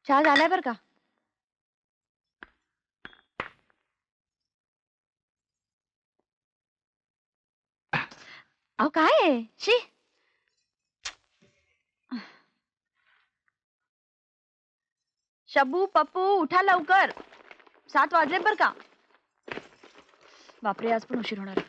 चहा झालाय बर का? अहो काय आहे? शी. शबू पप्पू उठा लवकर, 7 वाजले बर का? बापरे, आज पण उशीर होणार.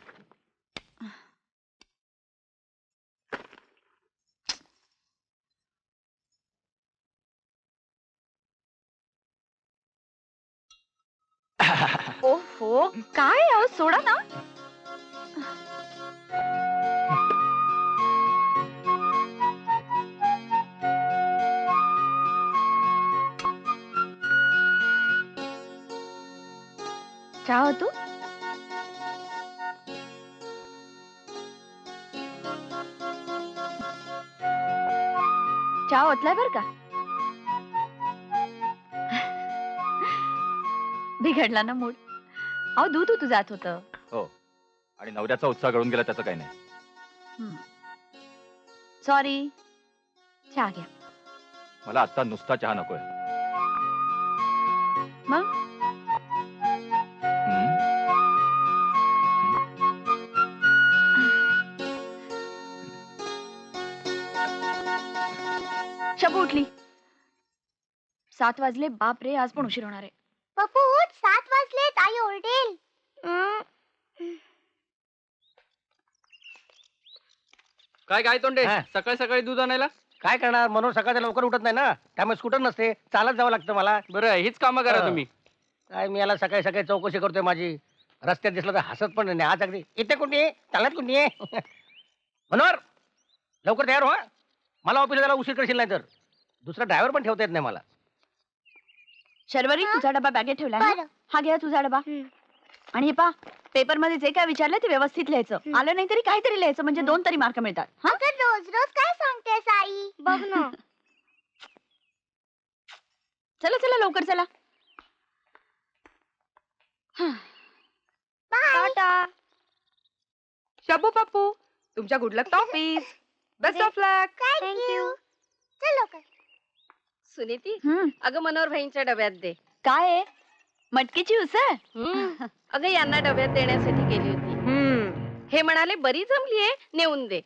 ओहो, काय अहो, सोडा ना. चहा होतो? चहा ओतलाय बर का? बिघडला ना मूड. अहो दूध होतं जात होतं. हो, आणि नवऱ्याचा उत्साह गळून गेला त्याचं काही नाही. सॉरी. चहा घ्या. मला आता नुसता चहा नकोय. मग शबू उठली. 7 वाजले. बाप रे, आज पण उशीर होणार आहे. पप्पू उठ, 7 वाजलेत, आई ओरडेल. काय काय तोंडे हा. सकाळी सकाळी दूध आणायला? काय करणार, मनोज सकाळच्या लवकर उठत नाही ना, त्यामुळे स्कूटर नसते, चालत जावं लागतं मला. बरं हीच कामं करा हा. तुम्ही. काय मी याला सकाळी सकाळी चौकशी करतोय माझी, रस्त्यात दिसलं तर हसत पण नाही. आज अगदी इथे कुठे आहे, चालत कुठे आहे. मनोहर लवकर तयार हो, मला ऑफिसला जायला उशीर करशील नाही तर. दुसरा ड्रायव्हर पण ठेवता येत नाही मला. शर्वरी, तुझा डबा बॅगेत ठेवलाय ना? बरं. हा घ्या तुझा डबा. आणि हे पा, पेपर मध्ये जे काय विचारलं ते व्यवस्थित लिहायचं. आलं नाही तरी काहीतरी लिहायचं, म्हणजे 2 तरी मार्क मिळतात. हा, अगं रोज रोज काय सांगतेस आई, बघ ना. चला चला लवकर चला. बाय. शबू पप्पू, तुमच्या good luck office. Best of luck. Thank you. चल लवकर. सुनीती, हम्म, अगं मनोहर भाईंच्या डब्यात दे. काय आहे? मटकीची उसळ? अगं यांना डब्यात देण्यासाठी गेली होती. हे म्हणाले बरी जमलीये, नेऊन दे.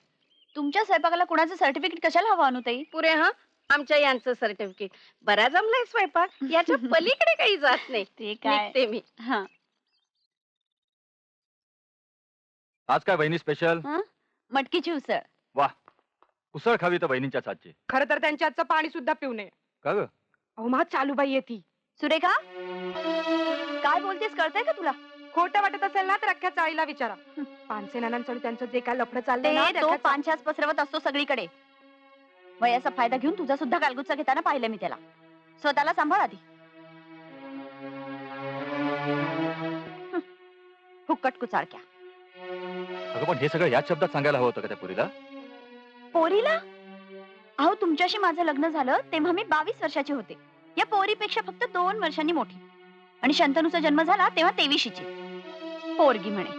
तुमच्या स्वयंपाकाला कुणाचं सर्टिफिकेट कशाला हवं अनुताई? पुरे हा, आमच्या यांचं सर्टिफिकेट. बरा जमलाय स्वयंपाक, याच्या पलीकडे काही जात नाही. ते काय? निघते मी. हा. आज काय बहिणी स्पेशल? मटकीची उसळ. वा, उसळ खावी तर बहिणींच्याच हातची. खरं तर त्यांच्या हातचं पाणी सुद्धा पिऊ नये. का ग? अहो मा चालूबाई येती. सुरेखा, काय बोलतेस, कळतंय का तुला? खोटं वाटत असेल ना तर अख्ख्या चाळीला विचारा. पानसे नानांचं त्यांचं जे काय लफडं चाललंय ना, ते तो त्याच्यात- पांचास पसरवत असतो सगळीकडे. वयाचा फायदा घेऊन तुझा सुद्धा गालगुच्चा घेताना पाहिलं मी त्याला. स्वतःला सांभाळ आधी. फुक्कट कुचाळक्या. अगं पण हे सगळं याच शब्दात सांगायला हवं होतं का त्या पुरीला? पोरीला? अहो, तुमच्याशी माझं लग्न झालं तेव्हा मी 22 वर्षाची होते. या पोरीपेक्षा फक्त 2 वर्षांनी मोठी. आणि शंतनूचा जन्म झाला तेव्हा 23शीची. पोरगी म्हणे.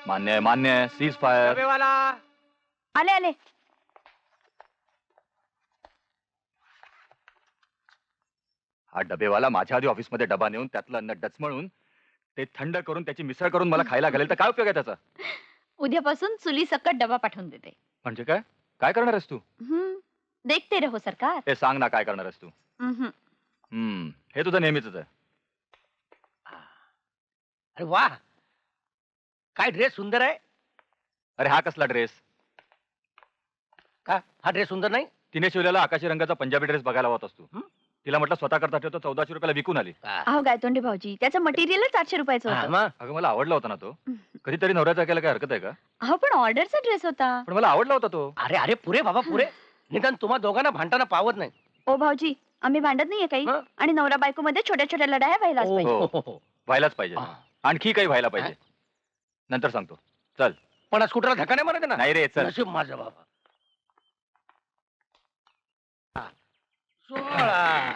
मान्य आहे, मान्य आहे. Cease fire. डबेवाला. आले आले. हा डबेवाला माझ्या आधी ऑफिसमध्ये डबा नेऊन त्यातलं अन्न डचमळून ते थंड करून त्याची मिसळ करून मला खायला घालेल तर काय उपयोग आहे त्याचा? उद्यापासून चुली सकट डबा पाठवून देते. म्हणजे काय काय करणार आहेस तू? देखते रहो सरकार. हे सांग ना, काय करणार आहेस तू? हे तुझं नेहमीच आहे. अरे वा, काय ड्रेस सुंदर आहे. अरे हा कसला ड्रेस? का हा ड्रेस सुंदर नाही? तिने शिवलेला आकाशी रंगाचा पंजाबी ड्रेस बघायला होत असतो. तिला म्हटलं स्वतः करता ठेवतो, 1400 रुपयाला विकून आली. अहो गायतोंडे भाऊजी, त्याचं मटेरियलच 800 रुपयाचं हा, होतं. मग अगं मला आवडला होता ना तो. कधीतरी नवऱ्याचा ऐकायला काय हरकत आहे का? अहो पण ऑर्डरचा ड्रेस होता. पण मला आवडला होता तो. अरे अरे पुरे बाबा पुरे, निदान तुम्हा दोघांना भांडताना पावत नाही. ओ भाऊजी, आम्ही भांडत नाहीये काही. हं? आणि नवरा बायको मध्ये छोट्या छोट्या लढाया व्हायलाच ओ, पाहिजे. हो, हो, हो. व्हायलाच पाहिजे. हा. आणखी काही व्हायला पाहिजे. नंतर सांगतो. चल. पण स्कूटरला धक्का नाही मारायचा ना? नाही रे, चल. नशीब माझं बाबा. 16.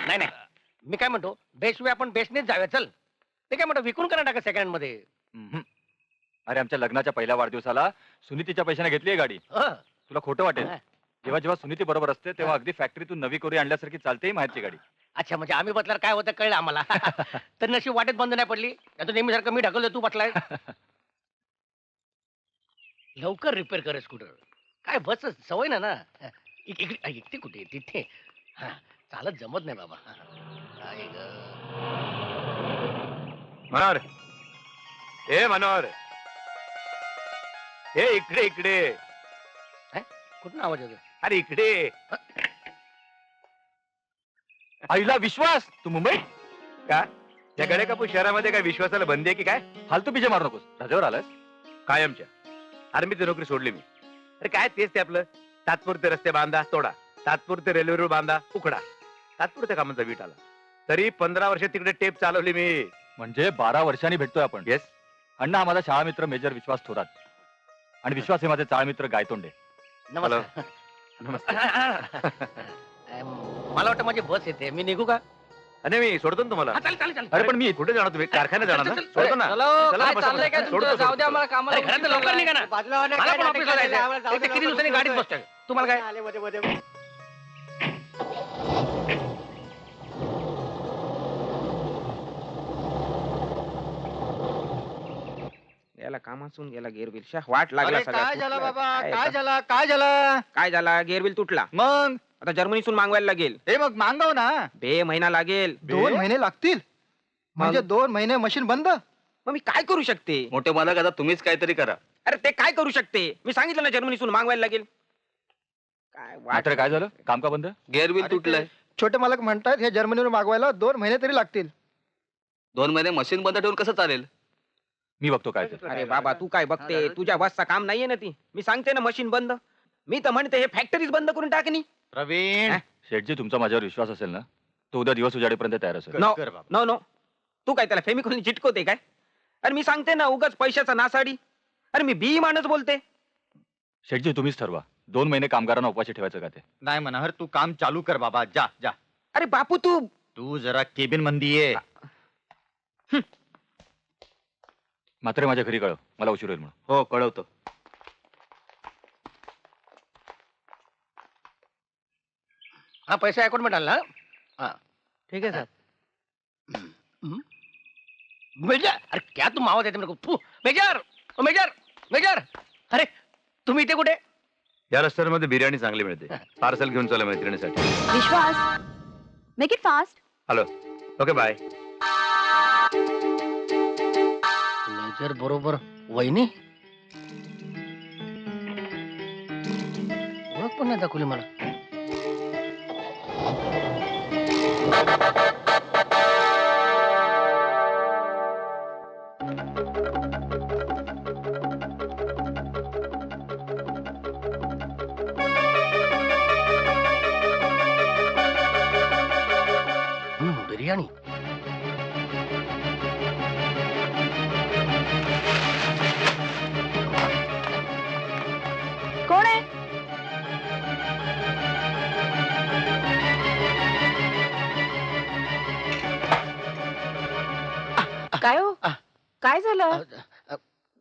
नाही नाही, मी काय म्हणतो, बेस्ट वे आपण बेस्टनेच जाऊया. चल, ते काय म्हणतो, विकून करा टाका सेकंड मध्ये. अरे आमच्या लग्नाच्या पहिल्या वाढदिवसाला सुनीतीच्या पैशाने घेतली आहे गाडी. तुला खोटं वाटेल. हा. जेव्हा जेव्हा सुनीती बरोबर असते तेव्हा अगदी फॅक्टरीतून नवी कोरी आणल्यासारखी चालते ही माहेरची गाडी. अच्छा म्हणजे आम्ही बसल्यावर काय होतं कळलं आम्हाला. तर नशीब वाटेत बंद नाही पडली. आता नेहमीसारखं मी ढकललो तू बसलाय. लवकर रिपेअर कर स्कूटर. काय बस सवय ना. इकडे कुठे तिथे. हा चालत जमत नाही बाबा. काय ग. मनोहर, ए मनोहर, हे इकडे इकडे. कुठून आवाज येतो. अरे इकडे. आईला विश्वास, तू मुंबई? का त्या गडेकापूर शहरामध्ये काय विश्वासाला बंदी आहे की काय? फालतू पिजे मारू नकोस. रजेवर आलास? कायमच्या आर्मीची नोकरी सोडली मी. अरे काय तेच ते आपलं तात्पुरते रस्ते बांधा तोडा, तात्पुरते रेल्वे रूळ बांधा उकडा, तात्पुरत्या कामांचा वीट आला. तरी 15 वर्ष तिकडे टेप चालवली मी. म्हणजे 12 वर्षांनी भेटतोय आपण. येस. अण्णा हा माझा शाळा मित्र मेजर विश्वास थोरात आणि विश्वास हे माझे चाळ मित्र गायतोंडे. नमस्कार. नमस्ते. मला वाटतं माझी बस येते मी निघू का. अरे मी सोडतो ना तुम्हाला. हा, चालेल चालेल चालेल. अरे पण मी कुठे जाणार तुम्ही? कारखान्यात जाणार ना? चल, चल, चल. सोडतो ना. चला हो, चला काय बसा, चाललंय काय बसा. तुमचं? सोडतो, जाऊ द्या सोडतो. मला कामाला अरे घरात उशीर लवकर झालाय. निघा ना. मला पण ऑफिसला जायचंय. इथे किती दिवसांनी गाडीत बसतोय. तुम्हाला काय. याला कामासून गेला गेअरबिल शा वाट लागला अरे सगळा काय झालं तुटला. बाबा, काय काय आता? झालं, काय झालं? काय झाला गेअरबिल तुटला. मग आता जर्मनीतून मागवायला लागेल. हे मग मागव ना. बे महिना लागेल. 2 महिने लागतील म्हणजे 2 महिने मशीन बंद. मग मी काय करू शकते. मोठे मालक आता तुम्हीच काहीतरी करा. अरे ते काय करू शकते. मी सांगितलं ना जर्मनीतून मागवायला लागेल. काय वाट. मात्र काय झालं? काम का बंद? गेअरबिल तुटलंय. छोटे मालक म्हणतात हे जर्मनीवर मागवायला 2 महिने तरी लागतील. 2 महिने मशीन बंद ठेवून कसं चालेल? मी बघतो काय ते. अरे बाबा तू काय बघते. तुझ्या बसचा काम नाहीये ना ती. मी सांगते ना मशीन बंद. मी तर म्हणते हे फॅक्टरीज बंद करून टाकणी. प्रवीण, शेठजी तुमचा माझ्यावर विश्वास असेल ना तो उद्या दिवस उजाडेपर्यंत तयार असेल. नो नो नो तू काय त्याला फेमिकॉलनी चिटकवते काय. अरे मी सांगते ना उगाच पैशाचा नासाडी. अरे मी बी माणूस बोलते. शेठजी तुम्हीच ठरवा 2 महिने कामगारांना उपाशी ठेवायचं का ते. नाही मनोहर तू काम चालू कर बाबा. जा जा. अरे बापू तू. तू जरा केबिन मंदी ये. मात्र माझ्या घरी कळव मला उशीर होईल म्हणून. हो कळवतो. हा पैसा अकाउंट मध्ये आला. हा ठीक आहे सर. मेजर अरे क्या तुम आवाज येते मेरे को. फू, मेजर ओ मेजर मेजर. अरे तुम्ही इथे कुठे. या रेस्टॉरंटमध्ये बिर्याणी चांगली मिळते. पार्सल घेऊन चला मैत्रिणीसाठी. Vishwas, make it fast. Hello. Okay bye. Major बरोबर वहिनी. ओळख पण नाही दाखवली मला. बिर्याणी. कोण आहे? काय हो आ. काय झालं.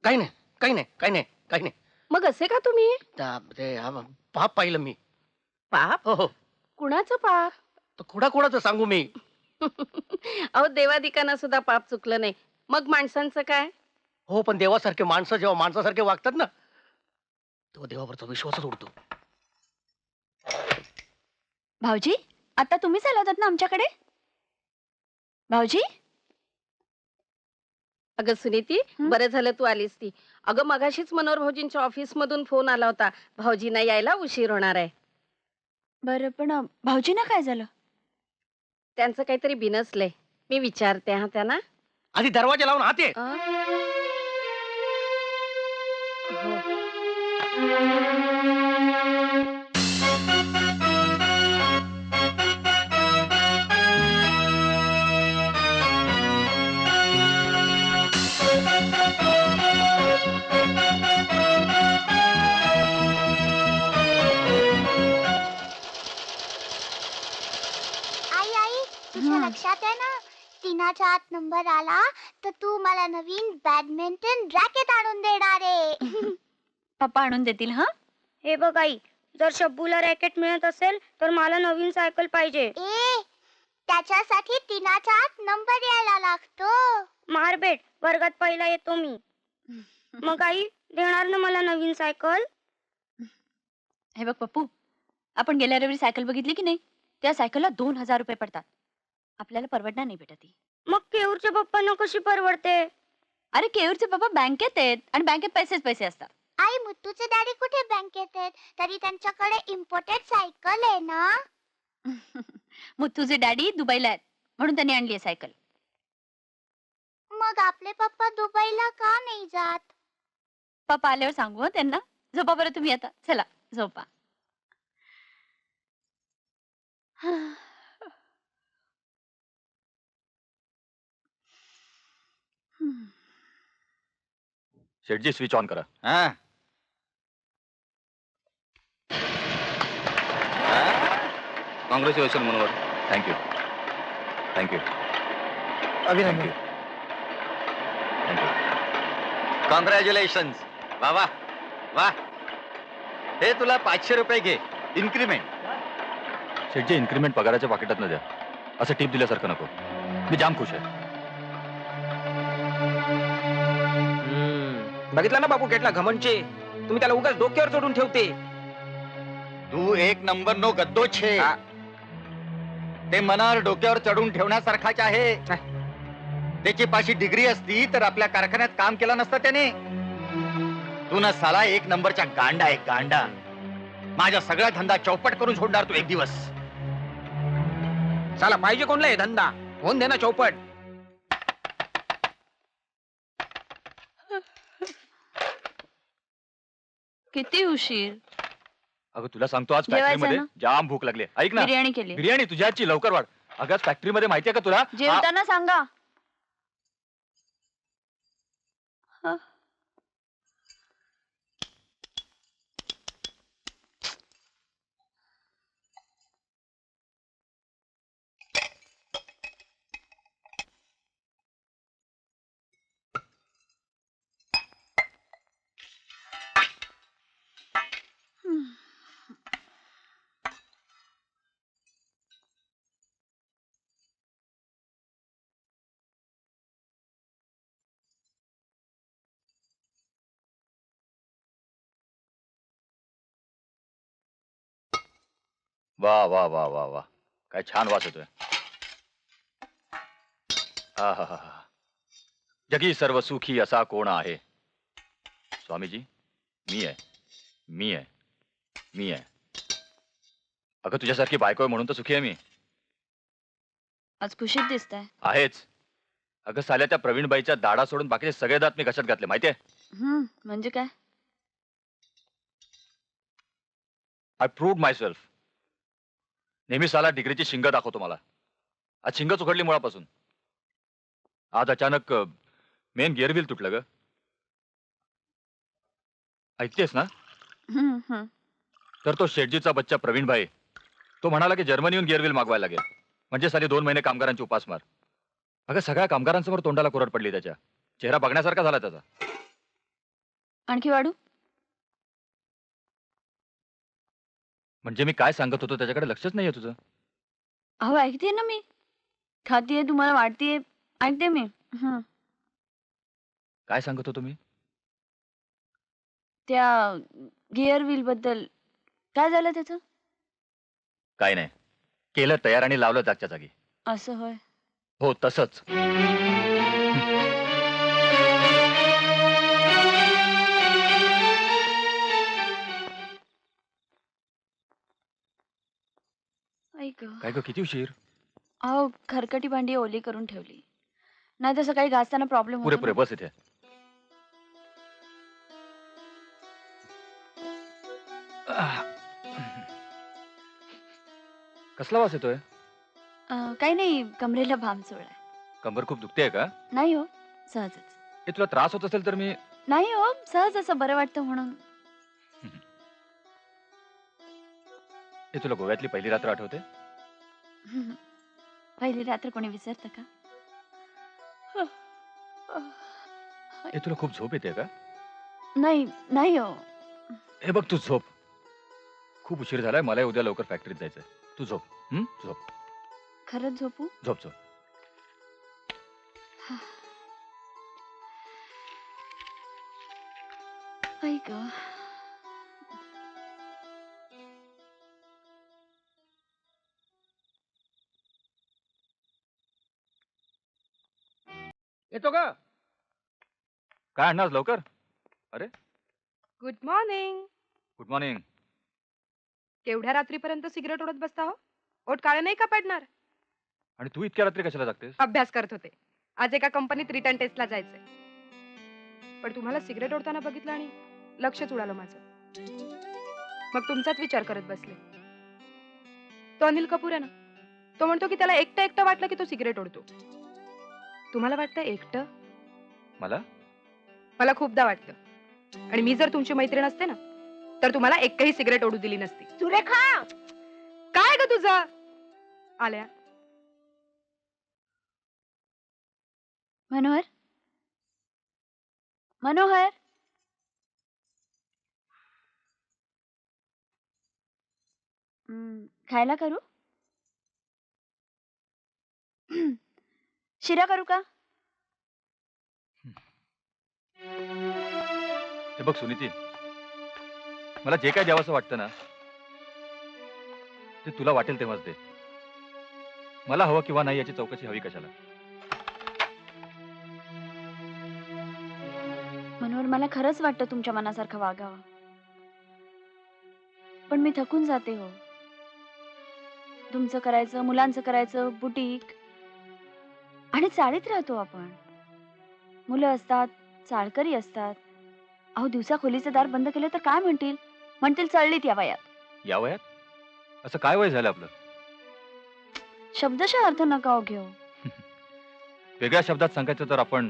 काही नाही काही नाही काही नाही काही नाही. मग असे का तुम्ही. ते पाप पाहिलं मी. पाप. हो हो. कुणाचं पाप. तर कुणाचं सांगू मी. अहो देवादिकांना सुद्धा पाप चुकलं नाही. मग माणसांचं काय. हो पण देवासारखे माणसं जेव्हा माणसासारखे वागतात ना तेव्हा देवावरचा विश्वासच उडतो. भाऊजी, आता तुम्हीच आला होतात ना आमच्याकडे. भाऊजी. अगं सुनीती हं? बरं झालं तू आलीस ती. अगं मगाशीच मनोहर भाऊजींच्या ऑफिस मधून फोन आला होता. भाऊजींना यायला उशीर होणार आहे. बरं पण भाऊजींना काय झालं? त्यांचं काहीतरी बिनसलंय. मी विचारते हा त्यांना. आधी दरवाजा लावून आत ये. हो. आई आई तुझ्या लक्षात आहे ना टीनाच्या आत नंबर आला तर तू मला नवीन बॅडमिंटन रॅकेट आणून देणार आहे. पप्पा आणून देतील. हा हे बघ आई जर शब्बूला रॅकेट मिळत असेल तर मला नवीन सायकल पाहिजे. त्याच्यासाठी टीनाच्या आत नंबर यायला लागतो. मारबेट, वर्गात पहिला येतो मी. मग आई देणार ना मला नवीन सायकल? हे बघ पप्पू, आपण गेल्या रविवारी सायकल बघितली की नाही? त्या सायकलला 2,000 रुपये पडतात. आपल्याला परवडणार नाही बेटा ती. मग केऊरच्या पप्पांना कशी परवडते? अरे केयूरचे बाबा बँकेत आहेत आणि बँकेत पैसे असतात. आई, मुत्तूचे डॅडी कुठे बँकेत आहेत? तरी त्यांच्याकडे इम्पोर्टेड सायकल आहे ना. मग तुझे डॅडी दुबईला आहेत म्हणून त्यांनी आणली आहे सायकल. मग आपले पप्पा दुबईला का नाही जात? पप्पा आल्यावर सांगू हं त्यांना. झोपा बरं तुम्ही आता. चला झोपा. शेठजी स्विच ऑन करा. हा. कॉंग्रॅच्युलेशन मनोहर. थँक्यू थँक्यू अभिनंदन. थँक्यू. कॉंग्रॅच्युलेशन. वा वा वा. हे तुला 500 रुपये घे, इन्क्रीमेंट. शेठजी इन्क्रीमेंट पगाराच्या पाकिटात द्या. असं टीप दिल्यासारखं नको. मी जाम खुश आहे. बघितलं ना बापू केटला घमंडचे. तुम्ही त्याला उगाच डोक्यावर चढून ठेवते. तू एक नंबर नो गद्दो छे. हा. ते मनावर डोक्यावर चढून ठेवण्यासारखाच आहे. त्याची पाशी डिग्री असती तर आपल्या कारखान्यात काम केलं नसतं त्याने. तू ना साला एक नंबरचा गांडा आहे, गांडा. माझा सगळा धंदा चौपट करून सोडणार तू एक दिवस. साला पाहिजे कोणला हे धंदा? होऊन दे ना चौपट. किती उशीर. अगं तुला सांगतो आज जेवायचं फॅक्टरीमध्ये ना? जाम भूक लागली. ऐक ना, बिर्याणी केली. बिर्याणी तुझ्या हातची लवकर वाढ. अगं फॅक्टरीमध्ये माहितीये का तुला? जेवताना सांगा. वा वा वा वा वा, काय छान वास येतोय. आहाहा. जगी सर्व सुखी असा कोण आहे? स्वामीजी, मी आहे, मी आहे, मी आहे. अगं तुझ्यासारखी बायको आहे म्हणून तर सुखी आहे मी. आज खुशीत दिसताय. आहेच. अगं साल्या त्या प्रवीणबाईच्या दाडा सोडून बाकीचे सगळे दात मी कशात घातले माहितीये? म्हणजे काय? I proved my self. नेहमी साला डिग्रीची शिंग दाखवतो मला. आज शिंगच उघडली मुळापासून. आज अचानक मेन गिअर व्हील तुटलं ग. ऐकतेस ना? तर तो शेटजीचा बच्चा प्रवीणभाई तो म्हणाला की जर्मनीहून गिअर व्हील मागवायला लागेल. म्हणजे साली 2 महिने कामगारांची उपासमार. अगं सगळ्या कामगारांसमोर तोंडाला कुरड पडली त्याच्या. चेहरा बघण्यासारखा झाला त्याचा. आणखी वाढू? म्हणजे मी काय सांगत होतो त्याच्याकडे लक्षच नाहीये तुझं. अहो ऐकतेय ना मी. खातीये, तुम्हाला वाटतेय, ऐकते मी. काय सांगत होतो मी? त्या गिअर व्हील बद्दल काय झालं त्याचं? काय नाही. केलं तयार आणि लावलं जागच्या जागी. असं होय. हो तसंच. ऐक. काय ग किती उशीर? अहो खरकटी भांडी ओली करून ठेवली. नाही तर सकाळी घासताना प्रॉब्लेम पुरे होतो पुरे ना. बस इथे. कसला वास येतोय? काही नाही, कमरेला भाम सोळाय. कंबर खूप दुखते का? नाही हो, सहजच. हे तुला त्रास होत असेल तर मी. नाही हो, सहज असं बरं वाटतं म्हणून. हे तुला गोव्यातली पहिली रात्र आठवते? पहिली रात्र कोणी विसरतं का? हे तुला खूप झोप येते का? नाही नाही हो. हे बघ तू झोप. खूप उशीर झालाय, मला उद्या लवकर फॅक्टरीत जायचंय. तू झोप. झोप खरंच झोपू? झोप झोप. आई ग. येतो का? काय आणणार आज लवकर? Good morning. Good morning. केवढ्या रात्रीपर्यंत सिगरेट ओढत बसता हो? ओठ काळे नाही का पडणार? आणि तू इतक्या रात्री कशाला जागतेस? अभ्यास करत होते. आज एका कंपनीत रिटर्न टेस्टला जायचंय. पण तुम्हाला सिगरेट ओढताना बघितलं आणि लक्षच उडालं माझं. मग तुमचाच विचार करत बसले. तो अनिल कपूर आहे ना, तो म्हणतो की त्याला एकटं एकटं वाटलं की तो सिगरेट ओढतो. तुम्हाला वाटतं एकटं? मला मला खूपदा वाटतं. आणि मी जर तुमची मैत्रीण असते ना, तर तुम्हाला एकही सिगरेट ओढू दिली नसती. सुरेखा, काय ग तुझं? आल्या. मनोहर, मनोहर. खायला करू? शिरा करू का? हे बघ सुनीती, मला जे काय द्यावंसं वाटतं ना, ते तुला वाटेल तेव्हाच दे. मला हवं किंवा नाही याची चौकशी हवी कशाला? मनोहर, मला खरंच वाटतं तुमच्या मनासारखं वागावं, पण मी थकून जाते हो. तुमचं करायचं, मुलांचं करायचं, बुटीक, आणि चाळीत राहतो आपण. मुलं असतात, चाळकरी असतात. अहो, दिवसा खोलीचं दार बंद केलं तर काय म्हणतील? म्हणतील चळलीत या वयात. या वयात? असं काय वय झालं आपलं? शब्दशः अर्थ नका हो घेऊ. वेगळ्या शब्दात सांगायचं तर आपण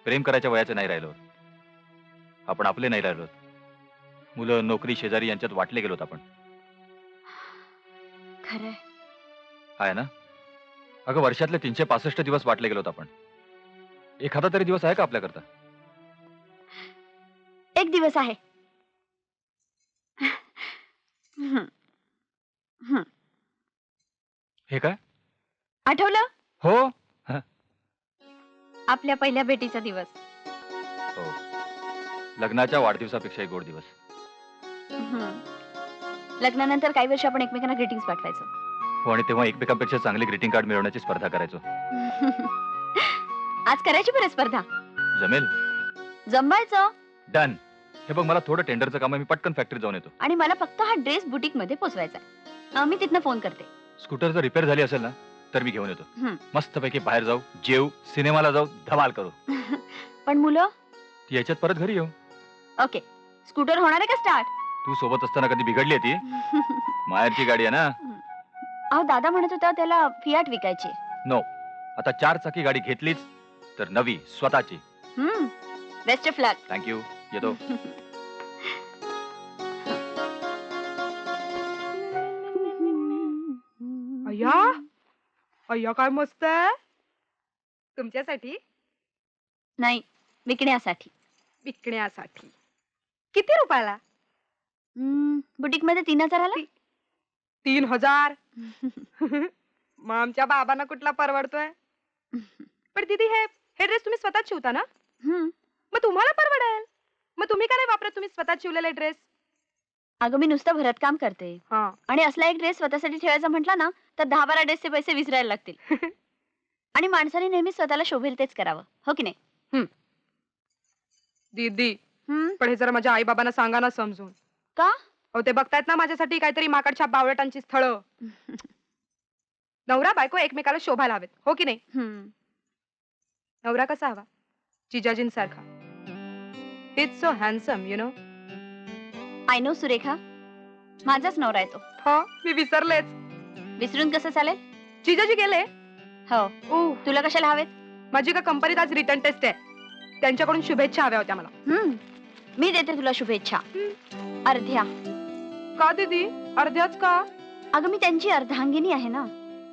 प्रेम करायच्या वयाचे नाही राहिलो. आपण आपले नाही राहिलो. मुलं, नोकरी, शेजारी यांच्यात वाटले गेलोत आपण. खरंय. आहे ना? अगं, वर्षातले 365 दिवस वाटले गेलोत आपण. एखादा तरी दिवस आहे का आपल्याकरता? एक दिवस आहे. हे काय? आठवलं? हो. आपल्या पहिल्या भेटीचा दिवस. हो, लग्नाच्या वाढदिवसापेक्षा एक गोड दिवस. लग्नानंतर काही वर्ष आपण एकमेकांना ग्रीटिंग्स पाठवायचो. हो, आणि तेव्हा एकमेकांपेक्षा चांगली ग्रीटिंग कार्ड मिळवण्याची स्पर्धा करायचो. आज करायची बरं स्पर्धा. जमेल? जमवायचं. डन. हे बघ, मला थोडं टेंडरचं काम आहे, मी पटकन फॅक्टरीत जाऊन येतो. आणि मला फक्त हा ड्रेस बुटीक मध्ये पोचवायचा. मी तिथनं फोन करते. स्कूटर जर रिपेअर झाली असेल ना, तर मी घेऊन येतो. हं. मस्तपैकी बाहेर जाऊ, जेऊ, सिनेमाला जाऊ, धमाल करू. पण मुलं? ती याच्यात परत घरी येऊ. ओके. स्कूटर होणार आहे का स्टार्ट? तू सोबत असताना कधी बिघडली आहे ती? माहेरची गाडी आहे ना. अहो, दादा म्हणत होता त्याला फियाट विकायची. नो, आता 4 चाकी गाडी घेतलीच तर नवी स्वतःची. Best of luck. थँक्यू. येतो. अय्या, अय्या काय मस्त आहे. तुमच्यासाठी? नाही, विकण्यासाठी. विकण्यासाठी. किती रुपयाला? बुटीक मध्ये 3000 आला. 3000. मग आमच्या बाबांना कुठला परवडतोय? पण दीदी, हे ड्रेस तुम्ही स्वतःच शिवता ना? मग तुम्हाला परवडेल. मग तुम्ही का नाही वापरत तुम्ही स्वतः शिवलेला ड्रेस? अगं, मी नुसतं भरतकाम करते. हा. आणि असला एक ड्रेस स्वतःसाठी ठेवायचा म्हटला ना, तर 10-12 ड्रेसचे पैसे विसरायला लागतील. आणि माणसाने नेहमी स्वतःला शोभेल तेच करावं, हो की नाही? दीदी, पण हे जरा माझ्या आई बाबांना सांगा ना समजून. का? अहो, ते बघतायत ना माझ्यासाठी काहीतरी माकडच्या बावळटांची स्थळं. नवरा बायको एकमेकाला शोभायला हवेत, हो की नाही? नवरा कसा हवा? जिजाजींसारखा. It's so handsome, you know. I know Surekha, माझाच नवरा आहे तो. हो, मी विसरलेच. विसरून कसं चालेल? जिजाजी गेले. हो. तुला कशाला हवेत? माझी का कंपनीत आज रिटर्न टेस्ट आहे. त्यांच्याकडून शुभेच्छा हव्या होत्या मला. मी देते तुला शुभेच्छा. अर्ध्या. का दीदी? अर्ध्याच का? अगं, मी त्यांची अर्धांगिनी आहे ना.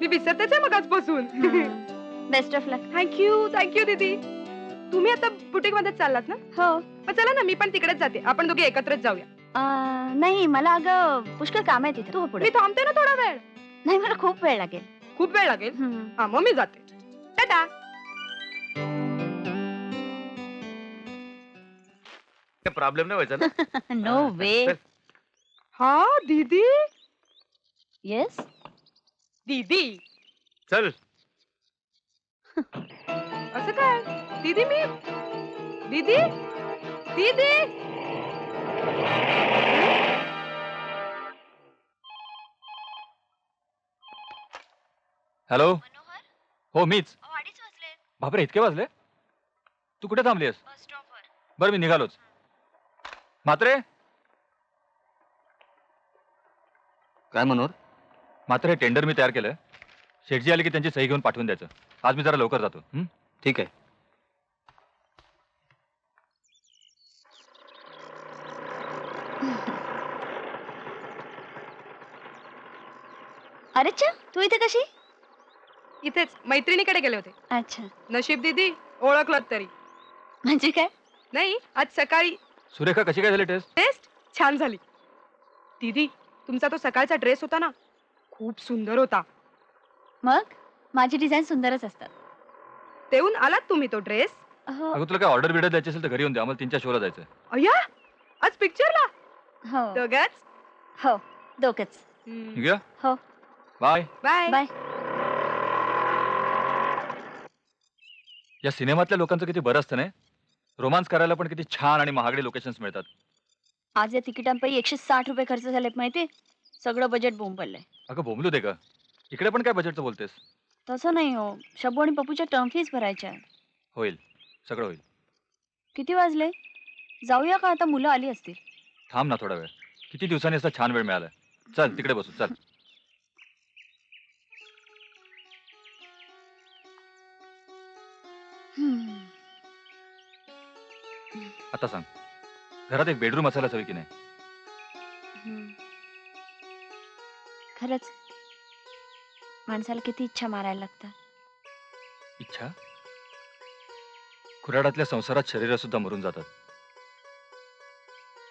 मी विसरतेच आहे मग आजपासून. Best of luck. थँक्यू दीदी. तुम्ही आता बुटीक मध्ये चाललात ना? हो. मग चला ना, मी पण तिकडेच जाते. आपण दोघे एकत्रच जाऊया. नाही मला अगं पुष्कळ काम आहे तिथे तू हो पुढे मी थांबते ना थोडा वेळ. नाही मला खूप वेळ लागेल खूप वेळ लागेल. हा मग मी जाते. टाटा. प्रॉब्लेम नाही व्हायचा ना. नो वे चल. हा दीदी. येस दीदी चल. असं काय? दीदी मी दीदी दीदी. हॅलो हो मीच. अडीच वाजले बापरे इतके वाजले. तू कुठे थांबलीस? बस स्टॉपवर. बरं मी निघालोच. मात्रे काय मनोहर? मात्र हे टेंडर मी तयार केलंय. शेठजी आले की त्यांची सही घेऊन पाठवून द्यायचं. आज मी जरा लवकर जातो. ठीक आहे. अरे च्या तू इथे कशी? इथेच मैत्रिणीकडे गेले होते. अच्छा नशीब दीदी ओळखलं तरी. म्हणजे काय? नाही आज सकाळी सुरेखा कशी काय झाली टेस्ट? टेस्ट छान झाली. दीदी तुमचा तो सकाळचा ड्रेस होता ना खूप सुंदर होता. मग माझी डिझाईन सुंदरच असतात. देऊन आलात तुम्ही तो ड्रेस? हो अगं तुला काय ऑर्डर बिर्डर द्यायची असेल तर घरी येऊन द्या. आम्हाला 3च्या शोला जायचं. अय्या आज पिक्चरला हो दोघच. हो दोघच. निघूया. हो बाय. बाय. बाय. या सिनेमातल्या लोकांचं किती बरं असतं नाही. रोमांस करायला पण किती छान आणि महागडे लोकेशन्स मिळतात. आज या तिकिटांपैकी 160 रुपये खर्च झालेत माहिती. सगळं बजेट बोंब पडलंय. अगं बोंबलू दे का. इकडे पण काय बजेटचं बोलतेस. तसं नाही हो शब्बू आणि पप्पूच्या टर्म फीस भरायच्या आहेत. होईल सगळं होईल. किती वाजले? जाऊया का आता मुलं आली असतील. थांब ना थोडा वेळ. किती दिवसांनी असा छान वेळ मिळाला. चल तिकडे बसू चल. हम्म. आता सांग घरात एक बेडरूम असायला हवी की नाही. हम्म. खरंच माणसाला किती इच्छा मारायला लागतात. इच्छा कुऱ्हाडातल्या संसारात शरीर सुद्धा मरून जातात.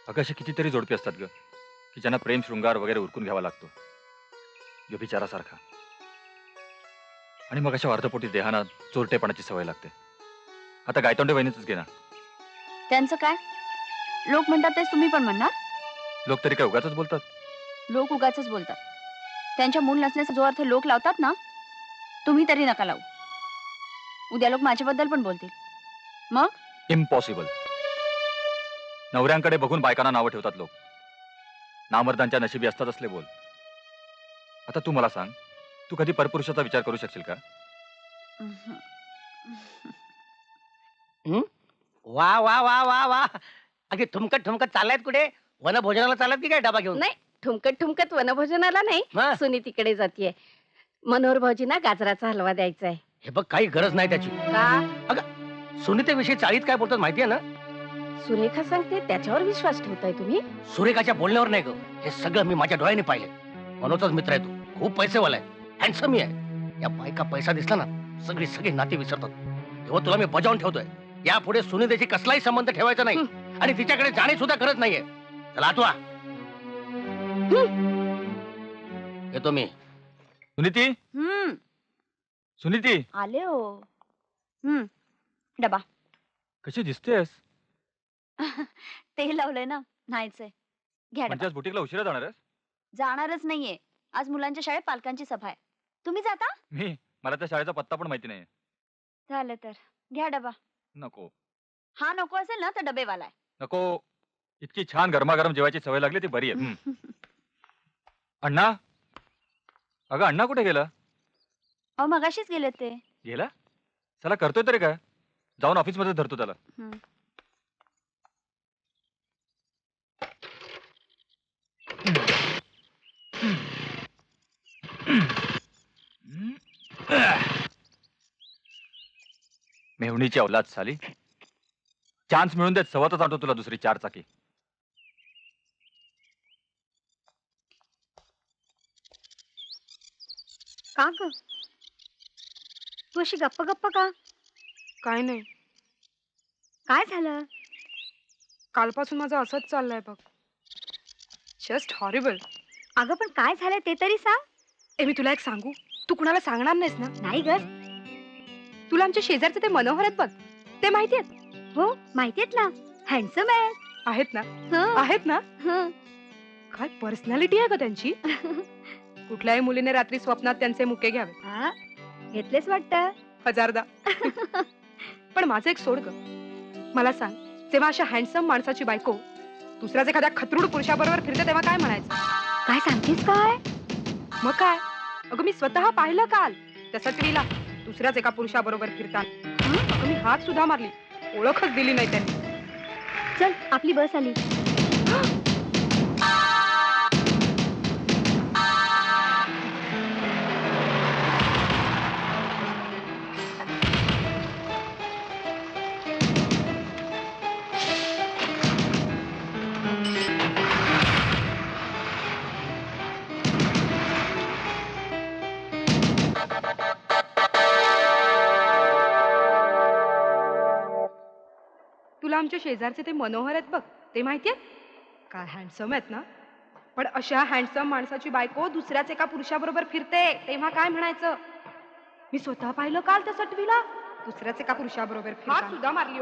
अगं अशी कितीतरी जोडपी असतात ग की ज्यांना प्रेम शृंगार वगैरे उरकून घ्यावा लागतो व्यभिचारासारखा. आणि मग अशा अर्धपोटी देहाना चोरटेपणाची सवय लागते. आता गायतोंडे वहिनीच घे ना. त्यांचं काय? लोक म्हणतात तेच तुम्ही पण म्हणणार. लोक तरी काय उगाच बोलतात. लोक उगाच बोलतात. त्यांच्या मूल नसण्याचा जो अर्थ लोक लावतात ना तुम्ही तरी नका लावू. उद्या लोक माझ्याबद्दल पण बोलतील. मग इम्पॉसिबल. नवऱ्यांकडे बघून बायकांना नावं ठेवतात लोक. नामर्दांच्या नशिबी असतात असले बोल. आता तू मला सांग तू कधी परपुरुषाचा विचार करू शकशील का? वा वा वा वा वा. अगदी ठुमकत ठुमकत चाललायत कुठे? वनभोजनाला चालत की काय डबा घेऊन? नाही ठुमकत ठुमकत वनभोजनाला नाही. मग? सुनीतीकडे जातीये. मनोहर भाऊजींना गाजराचा हलवा द्यायचा आहे. हे बघ काही गरज नाही त्याची. का? सुनीतेविषयी चाळीत काय बोलतात माहितीये ना? सुरेखा सांगते त्याच्यावर विश्वास ठेवताय तुम्ही? सुरेखाच्या बोलण्यावर नाही ग. हे सगळं मी माझ्या डोळ्याने पाहिले. मनोचाच मित्र आहे तो. खूप पैसेवाला आहे. हँडसम आहे. या बायका पैसा दिसला ना सगळी सगळी नाती विसरतात. तेव्हा तुला मी बजावून ठेवतोय यापुढे सुनीतेशी कसलाही संबंध ठेवायचा नाही. आणि तिच्याकडे जाणे सुद्धा करत नाहीये. चला आठवा. येतो मी. सुनीती हम्म सुनीती आले हो. डबा कशी दिसतेस. ते लावलंय ना नाहीचंय. घ्या म्हणजे डबा. आज बुटीकला उशिरा जाणार आहेस? जाणारच नाहीये. आज मुलांच्या शाळेत पालकांची सभा आहे. तुम्ही जाता? मला त्या शाळेचा पत्ता पण माहिती नाही. झालं तर घ्या डबा. नको हा नको असेल ना तर डबेवाला आहे. नको. इतकी छान गरमागरम जेवायची सवय लागली ती बरी आहे. अण्णा अगं अण्णा कुठे गेला? अहो मगाशीच गेले ते. गेला? चला करतोय तरी काय? जाऊन ऑफिस मध्ये धरतो त्याला. हम्म. मेहुणीची अवलाद झाली. चान्स मिळून देत सवतच आणतो तुला दुसरी 4 चाकी. का ग तू अशी गप्प गप्प का? काय नाही काय झालं? कालपासून माझं असंच चाललंय बघ. Just horrible. अगं पण काय झालंय ते तरी सांग. ए मी तुला एक सांगू, तू कुणाला सांगणार नाहीस ना? नाही ग. तुला आमच्या शेजारचे ते मनोहर आहेत बघ, ते माहिती हो माहितीयेत ना, हँडसम आहे. आहेत ना? हं, आहेत ना? हं. काय पर्सनॅलिटी आहे का त्यांची? कुठल्याही मुलीने रात्री स्वप्नात त्यांचे मुके घ्यावे. हा, घेतलेच वाटतं. हजारदा. पण माझं एक सोड ग. मला सांग, जेव्हा अशा हँडसम माणसाची बायको दुसऱ्याच एखाद्या खतरूड पुरुषाबरोबर फिरते तेव्हा काय म्हणायचं? काय सांगतेस काय? मग काय? अगं मी स्वतः पाहिलं काल त्या सटवीला दुसऱ्याच एका पुरुषाबरोबर फिरताना. अगं मी हात सुद्धा मारली, ओळखच दिली नाही त्यांनी. चल आपली बस आली. तुला आमच्या शेजारचे ते मनोहर आहेत बघ, ते माहितीये? काय हँडसम आहेत ना? पण अशा हँडसम माणसाची बायको दुसऱ्याच एका पुरुषाबरोबर फिरते तेव्हा काय म्हणायचं? मी स्वतः पाहिलं काल त्या सटवीला दुसऱ्याच एका पुरुषाबरोबर हात सुद्धा मारली,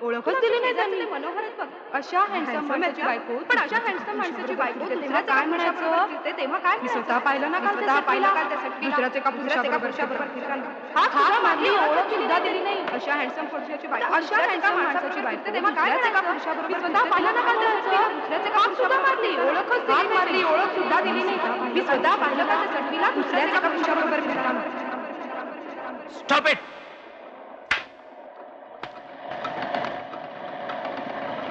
ओळखच दिली नाही त्यांनी. मनोहर आहेत बघ, अशा हँडसम माणसाची बायको पण अशा हँडसम माणसाची बायको तेव्हा काय म्हणायचं? तेव्हा काय मी स्वतः पाहिलं ना काल त्या सटवीला दुसऱ्याच एका पुरुषाबरोबर फिरताना. हात मारली, ओळख सुद्धा दिली नाही. अशा हँडसम पुरुषाची बायको अशा हँडसम माणसाची बायको तेव्हा काय एका पुरुषाबरोबर स्वतः पाहिलं ना काल दुसऱ्याच एका पुरुषाबरोबर मारली, ओळखच मारली, ओळख सुद्धा दिली नाही. मी स्वतः पाहिलं का त्या सटवीला दुसऱ्याच एका पुरुषाबरोबर फिरताना. Stop it.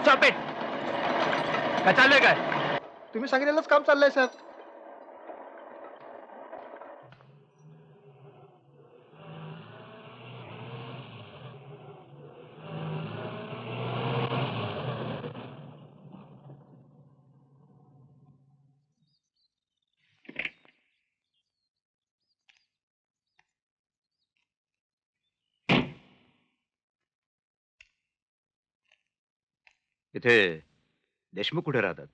Stop it. काय चाललंय काय? तुम्ही सांगितलेलंच काम चाललंय साहेब. इथे देशमुख कुठे राहतात?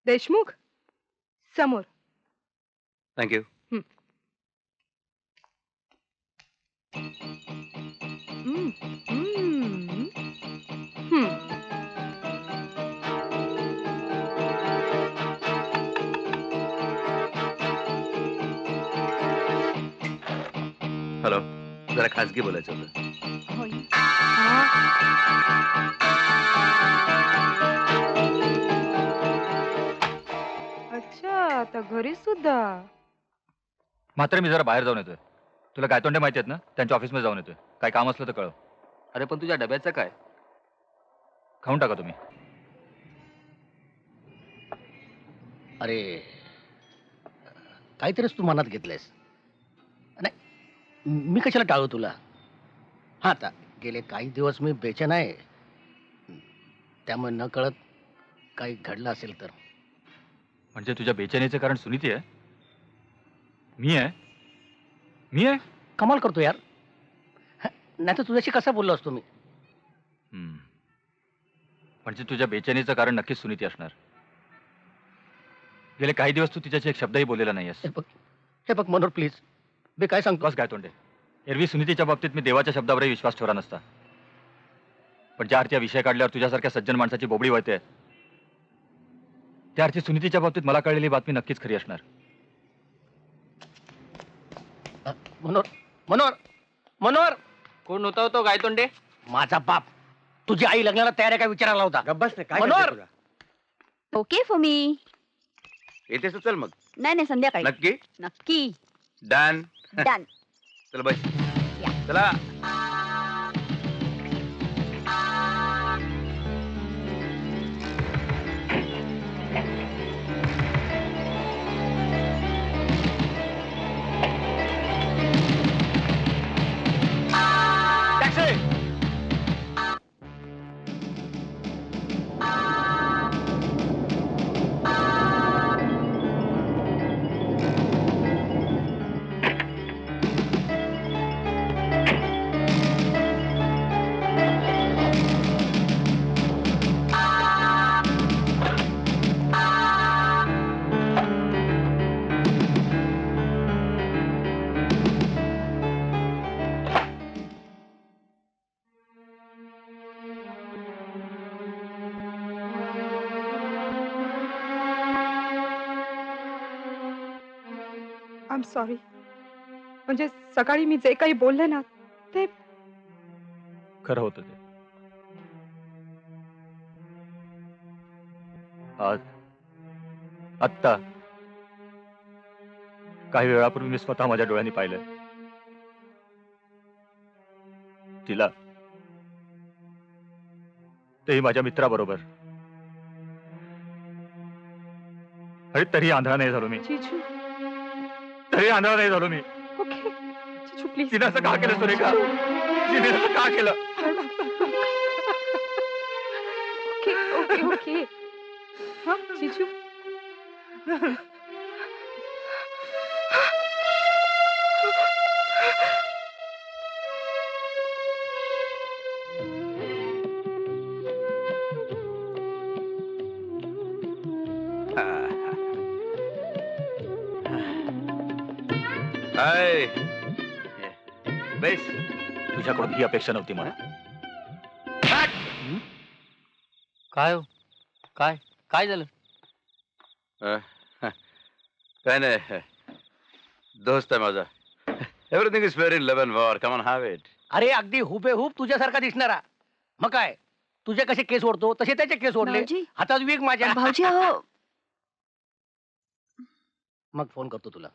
देशमुख समोर. थँक्यू. हम्म, हम्म, हम्म. हॅलो, जरा खासगी बोलायचं होतं. अच्छा, आता घरी सुद्धा. मात्र मी जरा बाहेर जाऊन येतोय. तुला गायतोंडे माहिती आहेत ना, त्यांच्या ऑफिसमध्ये जाऊन येतोय. काय काम असलं तर कळव. अरे पण तुझ्या डब्याचं काय? खाऊन टाका तुम्ही. अरे काहीतरीच तू मनात घेतलंयस. नाही मी कशाला टाळू तुला. हा आता गेले काही दिवस मी बेचैन आहे, त्यामुळे न कळत काही घडलं असेल तर. म्हणजे तुझ्या बेचैनीचं कारण सुनीती आहे? मी आहे? मी आहे? कमाल करतो यार. नाही तर तुझ्याशी कसा बोललो असतो मी. म्हणजे तुझ्या बेचैनीचं कारण नक्कीच सुनीती असणार. गेले काही दिवस तू तिच्याशी एक शब्दही बोललेला नाहीयेस. हे बघ मनोहर प्लीज, मी काय सांगतो. बस गायतोंडे. एरवी सुनीतीच्या बाबतीत मी देवाच्या शब्दावरही विश्वास ठेवला नसता, पण ज्या अर्थी विषय काढल्यावर तुझ्यासारख्या सज्जन माणसाची बोबडी वळते, त्या अर्थी सुनीतीच्या बाबतीत मला कळलेली बातमी नक्कीच खरी असणार. मनोहर मनोहर मनोहर. कोण होता तो गायतोंडे? माझा बाप. तुझी आई लग्नाला तयार आहे का विचारायला होता. गब्बस काय मनोहर! Okay for me. येतेस चल मग. नाही नाही, संध्याकाळी नक्की नक्की. डन. डन. चल बस. या. चला. सॉरी. म्हणजे सकाळी मी जे काही बोलले ना ते खरं होतं ते. आज आत्ता काही वेळापूर्वी मी स्वतः माझ्या डोळ्यांनी पाहिलं तिला, तेही माझ्या मित्राबरोबर. अरे तरी आंधळा नाही झालो मी, जिजू. तरी आंधळा नाही झालो मी. Okay जिजू please. तिने असं का केलं सुरेखा? तिने असं का केलं? Okay okay okay. हा जिजू. हाय बेस. तुझ्याकडून ही अपेक्षा नव्हती मला. काय हो? काय काय झालं? काय नाही, दोस्त आहे माझा. Everything is fair in love and war. Come on have it. अरे अगदी हुबेहूब तुझ्यासारखा दिसणारा. मग काय, तुझे कसे केस ओढतो तसे त्याचे केस ओढले. भाऊजी, हातात विक माझ्या. भाऊजी अहो मग फोन करतो तुला.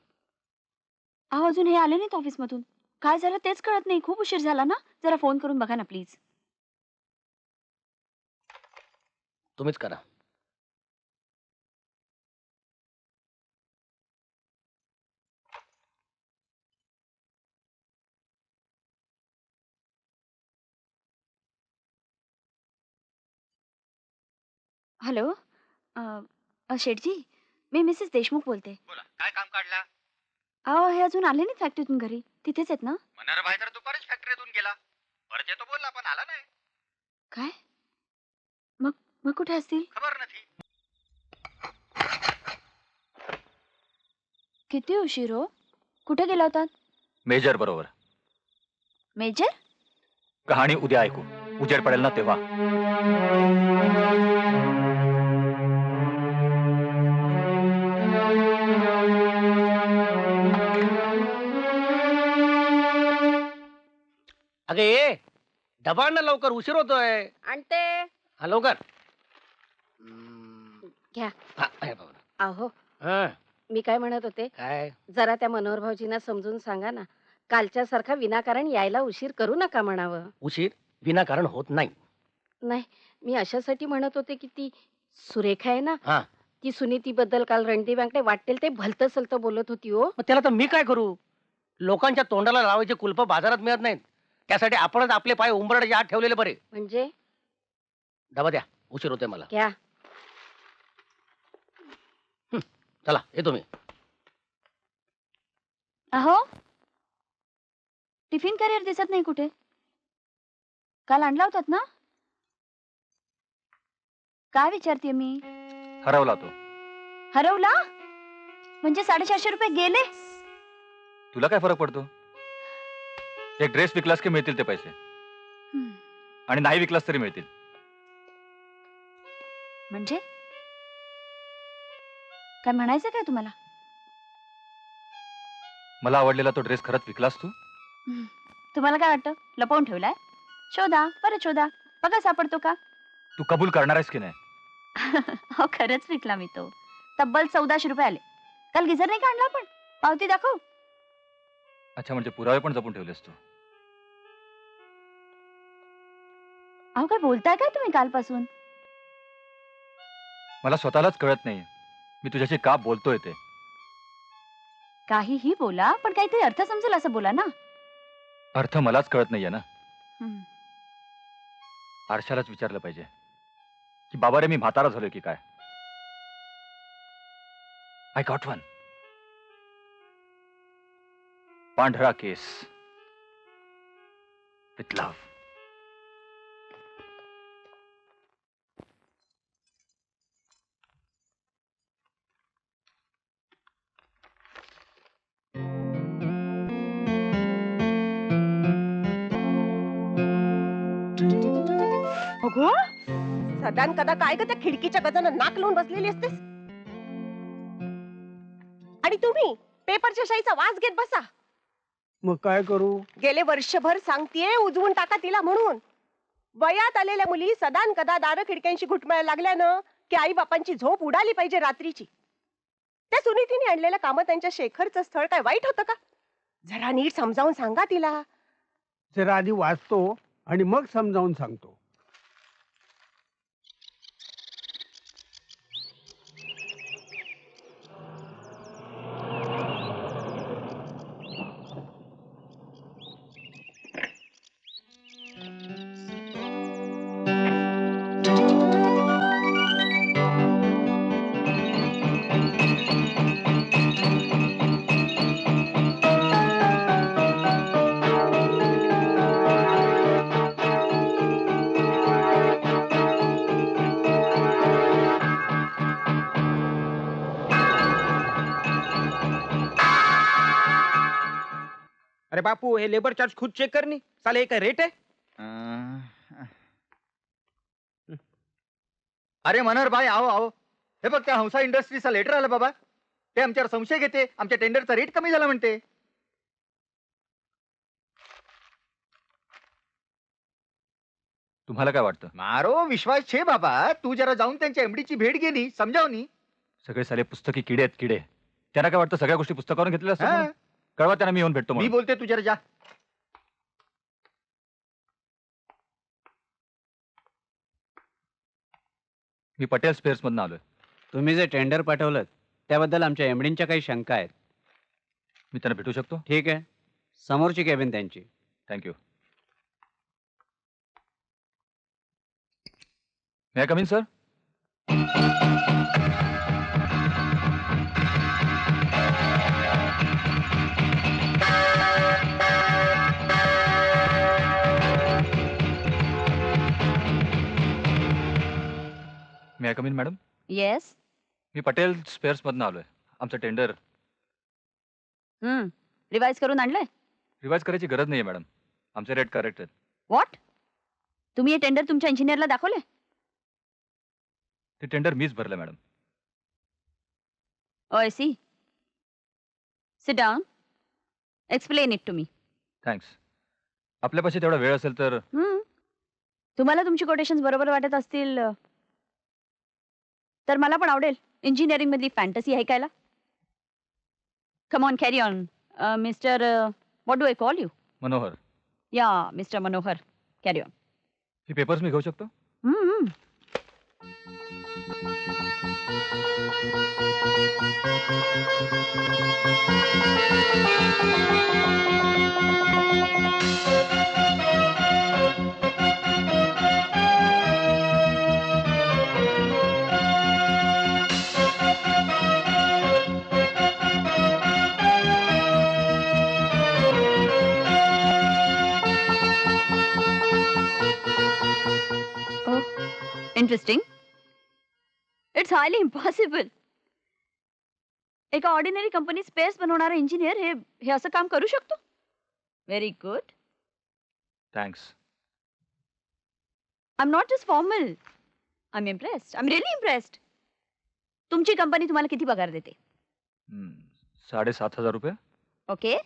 अहो अजून हे आले नाहीत ऑफिसमधून. काय झालं तेच कळत नाही. खूप उशीर झाला ना. जरा फोन करून बघा ना प्लीज. तुम्हीच करा. हॅलो शेठजी, मी मिसेस देशमुख बोलते. बोला, काय काम काढला? अहो हे अजून आले नाहीत फॅक्टरीतून घरी. तिथेच आहेत ना? मनोहर भाई तर दुपारीच फॅक्टरीतून गेला. परत येतो बोलला पण आला नाही. काय? मग कुठे असतील? खबर नाही. किती उशीर हो? कुठे गेला होतात? मेजर बरोबर. मेजर? कहाणी उद्या ऐकू. उजेड पडेल ना तेव्हा. अगे ये डबा आण ना लवकर, उशीर होतोय. आणते. हा लवकर. घ्या. हा, हे बघ. अहो हा, मी काय म्हणत होते, काय जरा त्या मनोहर भाऊजींना समजून सांगा ना, कालच्या सारखा विनाकारण यायला उशीर करू नका म्हणावं. उशीर विनाकारण होत नाही. नाही, मी अशासाठी म्हणत होते की ती सुरेखा आहे ना, हा. ती सुनीतीबद्दल काल रणदीबांकडे वाटेल ते भलतं सलतं बोलत होती हो. मग त्याला तर मी काय करू? लोकांच्या तोंडाला लावायचे कुलप बाजारात मिळत नाहीत. त्यासाठी आपणच आपले पाय उंबरड्याच्या आत ठेवलेले बरे. म्हणजे डबा द्या, उशीर होतोय मला. घ्या. चला येतो मी. अहो टिफिन कॅरियर दिसत नाही कुठे. काल आणला होतात ना? काय विचारते मी? हरवला तो. हरवला? म्हणजे 450 रुपये गेले? तुला काय फरक पडतो? एक ड्रेस विकलास की मिळतील ते पैसे, हं, आणि नाही विकलास तरी मिळतील. म्हणजे काय म्हणायचं काय तुम्हाला? मला आवडलेला तो ड्रेस खरंच विकलास तू? तुम्हाला काय वाटतं लपवून ठेवलाय? शोधा, परत शोधा, बघा सापडतो का. तू कबूल करणार आहेस की नाही? हो खरंच विकला मी तो. तब्बल 1400 रुपये आले. काल गिझर नाही काढला आपण. पावती दाखव. अच्छा, म्हणजे पुरावे पण जपून ठेवलेस तू. अहो काय बोलताय काय तुम्ही कालपासून? मला स्वतःलाच कळत नाही मी तुझ्याशी का बोलतोय ते. काहीही बोला, पण काहीतरी अर्थ समजेल असं बोला ना. अर्थ मलाच कळत नाहीये ना. हं. आरशालाच विचारलं पाहिजे की बाबा रे मी म्हातारा झालोय की काय. I got one. पांढरा केस विथ लव्ह. अगो सदान कदा काय ग त्या खिडकीच्या गजानं नाक लावून बसलेली असतेस. आणि तुम्ही पेपरच्या शाईचा वास घेत बसा. मग काय करू? गेले वर्षभर सांगतेय उजवून टाका तिला म्हणून. वयात आलेल्या मुली सदान कदा दार खिडक्यांशी घुटमायला लागल्यानं की आई बापांची झोप उडाली पाहिजे रात्रीची. त्या सुनीतीने आणलेलं काम त्यांच्या शेखरचं स्थळ काय वाईट होतं का? जरा नीट समजावून सांगा तिला. जरा आधी वाचतो आणि मग समजावून सांगतो. अरे बापू हे लेबर चार्ज खुद चेक करनी साले, हे काय रेट आहे? अरे मनोहर भाई आओ आओ. हे बघ त्या हंसा इंडस्ट्रीचा लेटर आलं बाबा. ते आमच्यावर संशय घेते, आमच्या टेंडरचा रेट कमी झाला म्हणते. तुम्हाला काय वाटतं? मारो विश्वास छे बाबा. तू जरा जाऊन त्यांच्या एमडीची भेट गेली समजावनी. सगळे साले पुस्तकी किडे आहेत किडे. त्यांना काय वाटतं सगळ्या गोष्टी पुस्तकावरून घेतलेल्या असतात म्हणून? कळवा त्यांना, मी येऊन भेटतो मी म्हणून. बोलते तू जरा जा. मी पटेल स्पेअर्स मधून आलोय. तुम्ही जे टेंडर पाठवलं त्याबद्दल आमच्या एमडींच्या काही शंका आहेत. मी त्यांना भेटू शकतो? ठीक आहे, समोरची कॅबिन त्यांची. Thank you. May I come in sir? May I come in madam? Yes. Me Patel spares मधून आलोय. आमचं टेंडर रिवाइज करून आणलंय? रिवाइज करायची गरज नाहीये मॅडम. आमचे रेट करेक्ट आहेत. व्हॉट? तुम्ही हे टेंडर तुमच्या इंजिनियरला दाखवले? ते टेंडर मीच भरलं madam. I see. Sit down. Explain it to me. Thanks. आपल्यापाशी तेवढा वेळ असेल तर तुम्हाला तुमची कोटेशन्स बरोबर वाटत असतील तर मला पण आवडेल इंजिनिअरिंग मधली फॅन्टसी ऐकायला. Come on, carry on. Mister what do I call you? Manohar. या मिस्टर मनोहर, कॅरी ऑन. हे पेपर्स मी घेऊ शकतो? इंटरेस्टिंग. It's highly impossible. एका ऑर्डिनरी कंपनी स्पेस बनवणारा इंजिनियर हे असं काम करू शकतो? Very good. Thanks. I am not just formal. I am impressed. I am really impressed. तुमची कंपनी तुम्हाला किती पगार देते? 7,500 रुपये. ओके.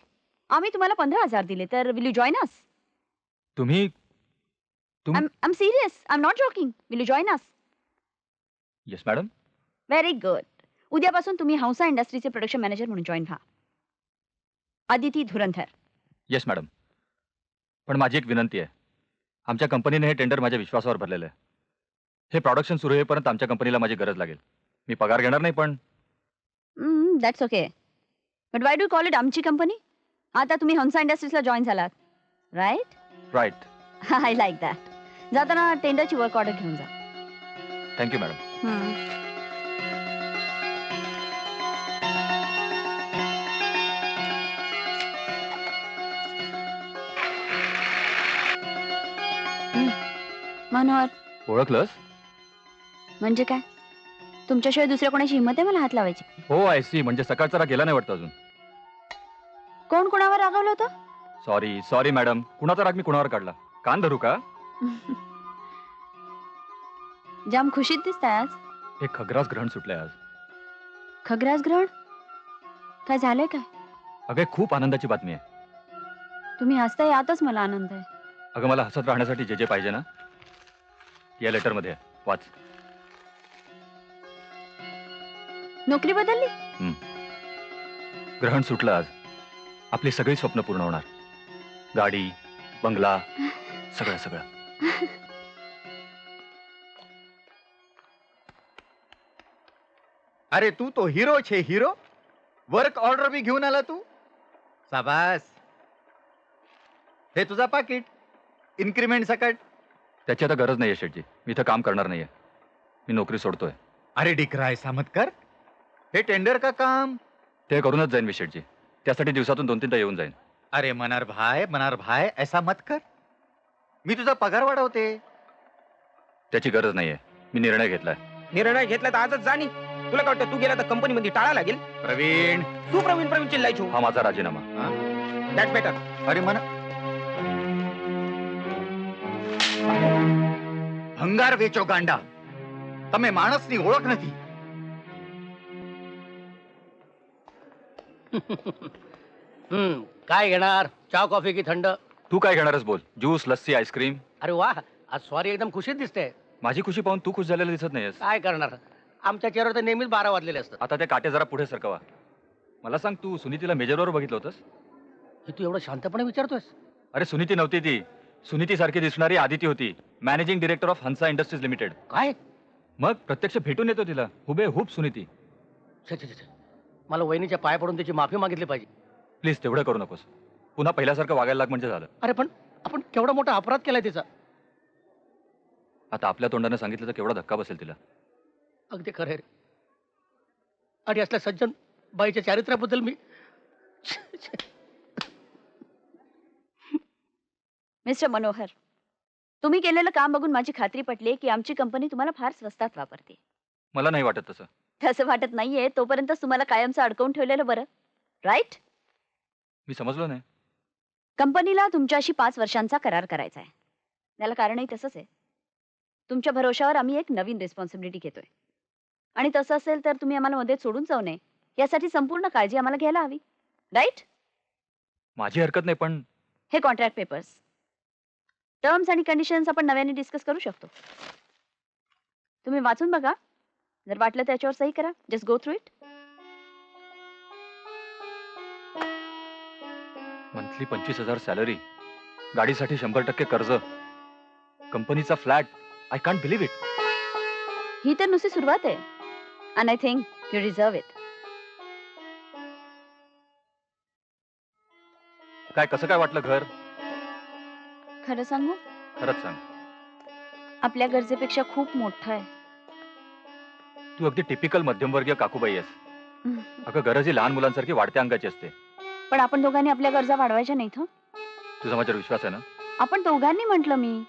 आम्ही तुम्हाला 15,000 दिले तर विल यू जॉइन अस? तुम्ही I'm serious. I'm not joking. Will you join us? Yes madam. Very good. उद्यापासून तुम्ही हंसा इंडस्ट्रीचे प्रोडक्शन मॅनेजर म्हणून जॉईन व्हा. अदिती धुरंधर. Yes madam. पण माझी एक विनंती आहे. आमच्या कंपनीने हे टेंडर माझ्या विश्वासावर भरलेलं आहे. हे प्रोडक्शन सुरू होईपर्यंत आमच्या कंपनीला माझी गरज लागेल. मी पगार घेणार नाही पण that's okay. But why do call it आमची कंपनी? आता तुम्ही हंसा इंडस्ट्रीजला जॉईन झालात, right? Right. I like that. जाताना टेंडरची वर्क ऑर्डर घेऊन जा. Thank you madam. मनोहर. ओळखलंस? म्हणजे काय? तुमच्याशिवाय दुसऱ्या कोणाची हिंमत आहे मला हात लावायची? हो, आय सी. म्हणजे सकाळचा राग गेला नाही वाटतं अजून. कोण कोणावर रागवलं होतं? Sorry sorry madam. कुणाचा राग मी कुणावर काढला? कान धरू का? जाम खुशीत दिसताय आज. हे खग्रास ग्रहण सुटलंय आज. खग्रास ग्रहण? काय झालंय काय? अगं खूप आनंदाची बातमी आहे. तुम्ही हसताय यातच मला आनंद आहे. अगं मला हसत राहण्यासाठी जे जे पाहिजे ना या लेटर मध्ये आहे. वाच. नोकरी बदलली? ग्रहण सुटलं आज. आपली सगळी स्वप्न पूर्ण होणार. गाडी, बंगला, सगळं सगळं. अरे तू तो हिरो छे हिरो. वर्क ऑर्डर बी घेऊन आला तू. साबास. हे तुझा पाकिट इन्क्रीमेंट सकट. त्याची आता गरज नाहीये शेठजी. मी इथं काम करणार नाहीये. मी नोकरी सोडतोय. अरे डिकराय सामतकर, हे टेंडर का काम? ते करूनच जाईन मी शेठजी. त्यासाठी दिवसातून 2-3दा येऊन जाईन. अरे मनार भाई ऐसा मत कर. मी तुझा पगार वाढवते. त्याची गरज नाहीये. मी निर्णय घेतलाय. निर्णय घेतला तर आजच जाणी. तुला काय वाटतं तू गेला तर कंपनीमध्ये टाळा लागेल? प्रवीण, तू प्रवीण चिल्लायचो. हा माझा राजीनामा. That's better. अरे मना ભંગાર વેચો ગાંડા. તમે માણસની ઓળખ નથી. काय घेणार? चहा कॉफी की थंड? तू काय घेणारच बोल. Juice, lassi, ice cream. अरे वा, आज सॉरी एकदम खुशीत दिसते. माझी खुशी पाहून तू खुश झालेला दिसत नाहीयेस. काय करणार, आमच्या चेहऱ्यावर तर नेहमीच 12 वाजलेले असतात. आता ते काटे जरा पुढे सरकवा. मला सांग, तू सुनीतीला मेजरवर बघितलं होतंस? हे तू एवढं शांतपणे विचारतोयस? अरे सुनीती नव्हती ती. सुनीती सारखी दिसणारी आदिती होती. Managing director of Hansa industries limited. काय? मग प्रत्यक्ष भेटून येतो तिला. हुबेहूब सुनीती. छे छे छे, मला वहिनीच्या पाय पडून त्याची माफी मागितली पाहिजे. प्लीज तेवढं करू नकोस. पुन्हा पहिल्यासारखं वागायला लाग म्हणजे झालं. अरे पण आपण केवढा मोठा अपराध केलाय तिचा. आता आपल्या तोंडाने सांगितलं तर केवढा धक्का बसेल तिला. अगदी खरं रे. आणि असल्या सज्जन बाईच्या चारित्र्याबद्दल मी मिस्टर मनोहर, तुम्ही केलेलं काम बघून माझी खात्री पटली की आमची कंपनी तुम्हाला फार स्वस्तात वापरते. मला नाही वाटत तसं. तसं वाटत नाहीये तोपर्यंत तुम्हाला कायमचं अडकवून ठेवलेलं बरं. राईट? मी समजलो नाही. कंपनीला तुमच्याशी 5 वर्षांचा करार करायचा आहे. त्याला कारणही तसंच आहे. तुमच्या भरोशावर आम्ही एक नवीन रिस्पॉन्सिबिलिटी घेतोय. आणि तसं असेल तर तुम्ही आम्हाला मध्ये सोडून जाऊ नये यासाठी संपूर्ण काळजी आम्हाला घ्यायला हवी. राईट? माझी हरकत नाही, पण हे कॉन्ट्रॅक्ट पेपर्स, टर्म्स आणि कंडिशन्स आपण नव्याने डिस्कस करू शकतो. तुम्ही वाचून बघा. जर वाटलं त्याच्यावर सही करा. Just go through it. Monthly 25,000 salary, गाडीसाठी 100% कर्ज, कंपनीचा flat. I can't believe it. ही तर नुसती सुरुवात आहे. And I think you deserve it. काय कसं काय वाटलं घर? खरं सांगू, खरंच सांग. आपल्या गरजेपेक्षा खूप मोठं आहे. तू अगदी टिपिकल मध्यमवर्गीय काकूबाई आहेस. अगं गरज ही लहान मुलांसारखी वाढत्या अंगाची असते. पण आपण दोघांनी आपल्या गरजा वाढवायच्या नाहीत. हं? तुझा माझ्यावर विश्वास आहे ना? आपण दोघांनी म्हटलं. मी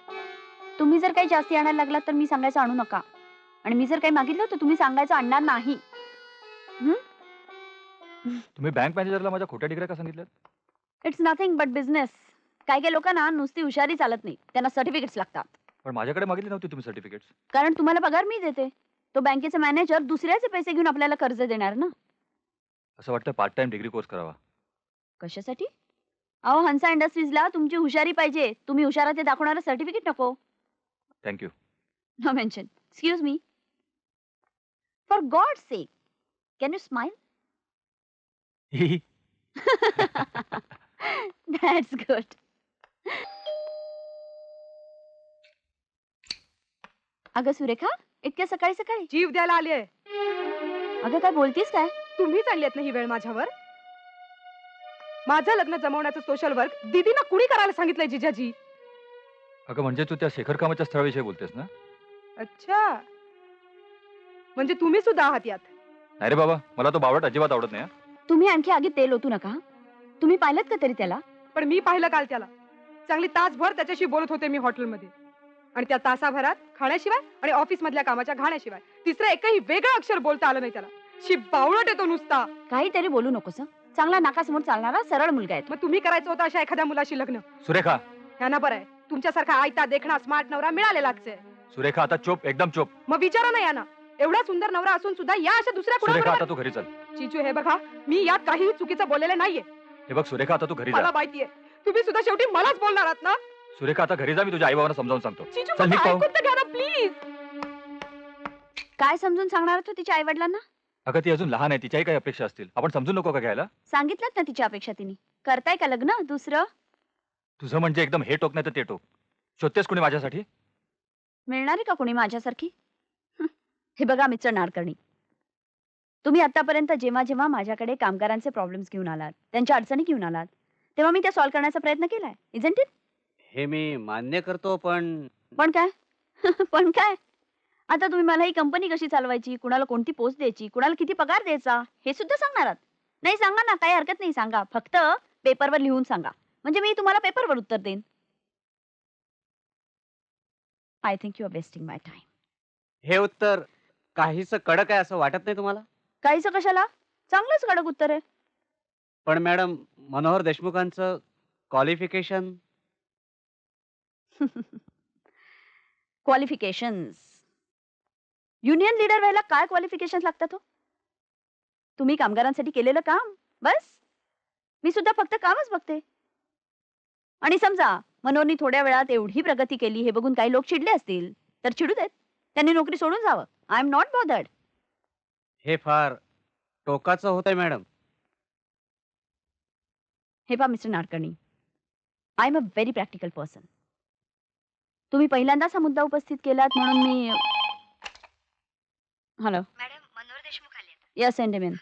तुम्ही जर काही जास्ती आणायला लागलात तर मी सांगायचं आणू नका. आणि मी जर काही मागितलं तर तुम्ही सांगायचं आणणार नाही. तुम्ही बँक मॅनेजरला माझ्या खोट्या डिग्र्या का सांगितल्यात? It's nothing but business. काही काही लोकांना नुसती हुशारी चालत नाही, त्यांना सर्टिफिकेट्स लागतात. पण माझ्याकडे मागितली नव्हती तुम्ही सर्टिफिकेट्स. कारण तुम्हाला पगार मी देते. तो बँकेचा मॅनेजर दुसऱ्याचे पैसे घेऊन आपल्याला कर्ज देणार ना. असं वाटतं पार्ट टाइम डिग्री कोर्स करावा. कशासाठी? अहो, हंसा इंडस्ट्रीजला तुमची हुशारी पाहिजे. तुम्ही हुशारा ते दाखवणारं सर्टिफिकेट नको. Thank you. No mention. Excuse me. For God sake, can you smile? That's good. अगं सुरेखा, इतक्या सकाळी सकाळी? जीव द्यायला आली आहे. अगं काय बोलतीस काय? तुम्हीच आणलीत ना ही वेळ माझ्यावर. माझं लग्न जमवण्याचं सोशल वर्क दीदीना कुणी करायला सांगितलंय जिजाजी? अगं म्हणजे तू त्या शेखर कामाच्या स्थळाविषयी बोलतेस ना? अच्छा, म्हणजे तुम्ही सुद्धा आहात यात? नाही रे बाबा, मला तो बावट अजिबात आवडत नाही. तुम्ही आणखी आगी तेल ओतू नका. तुम्ही पाहिलं का तरी त्याला? पण मी पाहिलं काल त्याला. चांगली तासभर त्याच्याशी बोलत होते मी हॉटेलमध्ये. आणि त्या तासाभरात खाण्याशिवाय आणि ऑफिस मधल्या कामाच्या घाण्याशिवाय तिसरं एकही वेगळं अक्षर बोलता आलं नाही त्याला. शी बावळट येतो नुसता. काहीतरी बोलू नकोस. चांगला नाकासमोर चालणारा सरळ मुलगा आहे. मग तुम्ही करायचं होतं अशा एखाद्या मुलाशी लग्न. सुरेखा, यांना बरं आहे तुमच्यासारखा आयता देखणा स्मार्ट नवरा मिळालेलाच आहे. सुरेखा आता चोप, एकदम चोप. मग विचारा ना यांना, एवढा सुंदर नवरा असून सुद्धा या अशा दुसऱ्या सुरेखा कुणाबरोबर? आता तू घरी चल. चिचू हे बघा, मी यात काहीही चुकीचं बोललेलं नाहीये. हे बघ सुरेखा, आता तू घरी मला जा. माहितीये तुम्ही सुद्धा शेवटी मलाच बोलणार आहात ना. सुरेखा, आता घरी जा. मी तुझ्या आई बाबांना समजावून सांगतो. चिचू चल, निघ माझं पाहू. ऐकून तर घ्या ना प्लीज. काय समजून सांगणार तू तिच्या आई वडिलांना? अगं ती अजून लहान आहे, तिच्याही काही अपेक्षा असतील. आपण समजून नको का घ्यायला? सांगितलं ना तिच्या अपेक्षा तिने. करताय का लग्न दुसरं? तुझं म्हणजे एकदम हे टोक नाही तर ते टोक. शोधतेस कोणी माझ्यासाठी? मिळणार आहे का कोणी माझ्यासारखी? हे बघा मिस्टर नाडकर्णी, तुम्ही आतापर्यंत जेव्हा जेव्हा माझ्याकडे कामगारांचे प्रॉब्लेम्स घेऊन आलात, त्यांच्या अडचणी घेऊन आलात, तेव्हा मी त्या सॉल्व्ह करण्याचा प्रयत्न केलाय. Isn't it? हे मी मान्य करतो, पण पण काय? पण काय? आता तुम्ही मला ही कंपनी कशी चालवायची, कुणाला कोणती पोस्ट द्यायची, कुणाला किती पगार द्यायचा, हे सुद्धा सांगणार आहात? नाही सांगा ना, काही हरकत नाही, सांगा. फक्त पेपरवर लिहून सांगा, म्हणजे मी तुम्हाला पेपरवर उत्तर देईन. I think you are wasting my time. हे उत्तर काहीच कडक आहे असं वाटत नाही तुम्हाला? काहीच कशाला? चांगलंच कडक उत्तर आहे. पण मॅडम, मनोहर देशमुखांचं क्वालिफिकेशन. क्वालिफिकेशन्स. युनियन लीडर व्हायला काय क्वालिफिकेशन्स लागतात हो? तुम्ही कामगारांसाठी केलेलं काम, बस. मी सुद्धा फक्त कामच बघते. आणि समजा मनोहरनी थोड्या वेळात एवढी प्रगती केली हे बघून काही लोक चिडले असतील, तर चिडू देत. त्यांनी नोकरी सोडून जावं. I am not bothered. हे फार टोकाचं होत आहे मॅडम. हे पहा mister Nadkarni, I am a very practical person. तुम्ही पहिल्यांदाच हा मुद्दा उपस्थित केलात म्हणून मी. हॅलो मॅडम, मनोहर देशमुख आले. Yes send him in.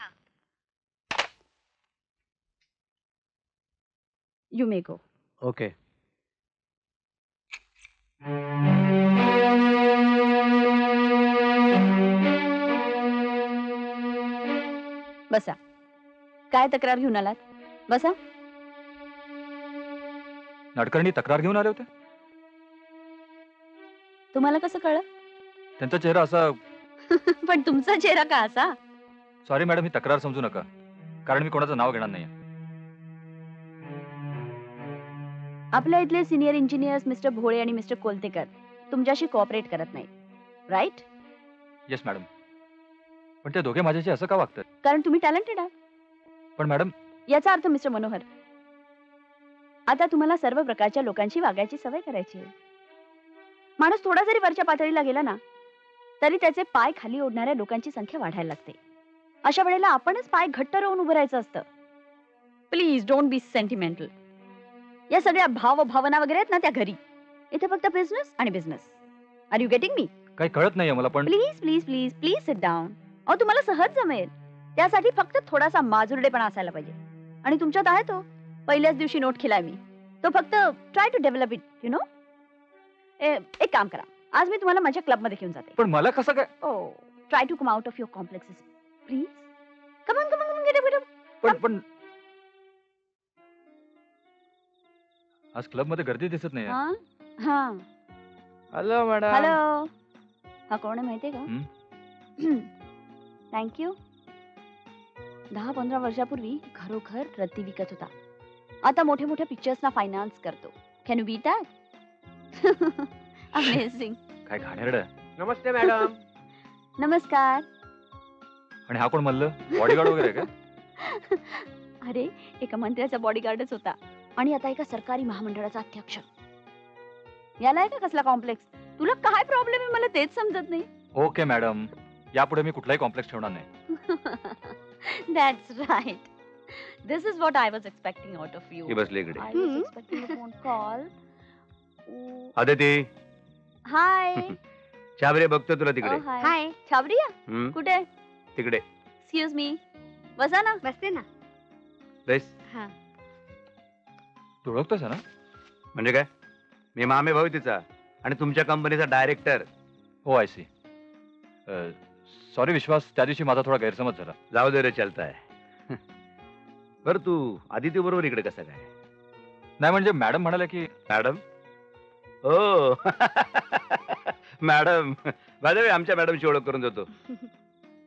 You may go. Okay. बसा. काय तक्रार घेऊन आलात? बसा. नाडकर्णी तक्रार घेऊन आले होते? तुम्हाला कसं कळलं? त्यांचा चेहरा असा. पण तुमचा चेहरा का असा? सॉरी मॅडम, ही तक्रार समजू नका, कारण मी कोणाचं नाव घेणार नाही. आपल्या इथले सिनियर इंजिनियर्स मिस्टर भोळे आणि मिस्टर कोलतेकर तुमच्याशी कोऑपरेट करत नाही, राईट? Yes madam. पण ते दोघे माझ्याशी असं का वागतात? कारण तुम्ही टॅलेंटेड आहात. पण मॅडम. याचा अर्थ मिस्टर मनोहर, आता तुम्हाला सर्व प्रकारच्या लोकांशी वागायची सवय करायची आहे. माणूस थोडा जरी वरच्या पातळीला गेला ना, तरी त्याचे पाय खाली ओढणाऱ्या लोकांची संख्या वाढायला लागते. अशा वेळेला आपणच पाय घट्ट रोवून उभं राहायचं असतं. Please don't be sentimental. या सगळ्या भावना वगैरे आहेत ना, त्या घरी. इथे फक्त बिझनेस आणि business. Are you getting me? काही कळत नाहीये मला. पण please please please please sit down. अहो तुम्हाला सहज जमेल. त्यासाठी फक्त थोडासा माजुरडेपणा असायला पाहिजे. आणि तुमच्यात आहे तो. पहिल्याच दिवशी नोट केलाय मी तो. फक्त try to develop it, you know. एक काम करा, आज मी तुम्हाला माझ्या क्लब मध्ये घेऊन जाते. पण मला कसं काय? Oh, try to come out of your complexes please. Come on come on, get up. पण आज क्लब मध्ये गर्दी दिसत नाही. हां हां. Hello madam. हॅलो. हा कोण आहे माहितीये का? थँक्यू. 10-15 वर्षापूर्वी घरोघर रद्दी विकत होता. आता मोठे मोठे पिक्चर्सना फायनान्स करतो. Can you beat that? Amazing. काय घाणेरडं. नमस्ते मॅडम. नमस्कार. आणि हा कोण मल्ल? बॉडीगार्ड वगैरे का? अरे, एका मंत्र्याचा बॉडीगार्डच होता आणि आता एका सरकारी महामंडळाचा अध्यक्ष. याला आहे का कसला कॉम्प्लेक्स? तुला काय प्रॉब्लेम आहे मला तेच समजत नाही. ओके मॅडम, यापुढे मी कुठलाही कॉम्प्लेक्स ठेवणार नाही. That's right. This is what I was expecting out of you. ती बसली इकडे. I was expecting a phone call. Oh, Aditi, hi. छाबरे बघतो तुला तिकडे. Oh, hi. छाबरिया? हम्म, कुठे? तिकडे Excuse me. बसा ना. बसते ना. बेस. तू ओळखतोस ना? म्हणजे काय? मी मामे भाऊ तिचा आणि तुमच्या कंपनीचा डायरेक्टर. हो, आय सी. सॉरी विश्वास, त्या दिवशी माझा थोडा गैरसमज झाला. जाऊ दे रे, चालताय. बर, तू आदिती बरोबर इकडे कसा काय? नाही म्हणजे मॅडम म्हणाल्या की. मॅडम? हो. मॅडम. बाय आमच्या मॅडमची ओळख करून देतो.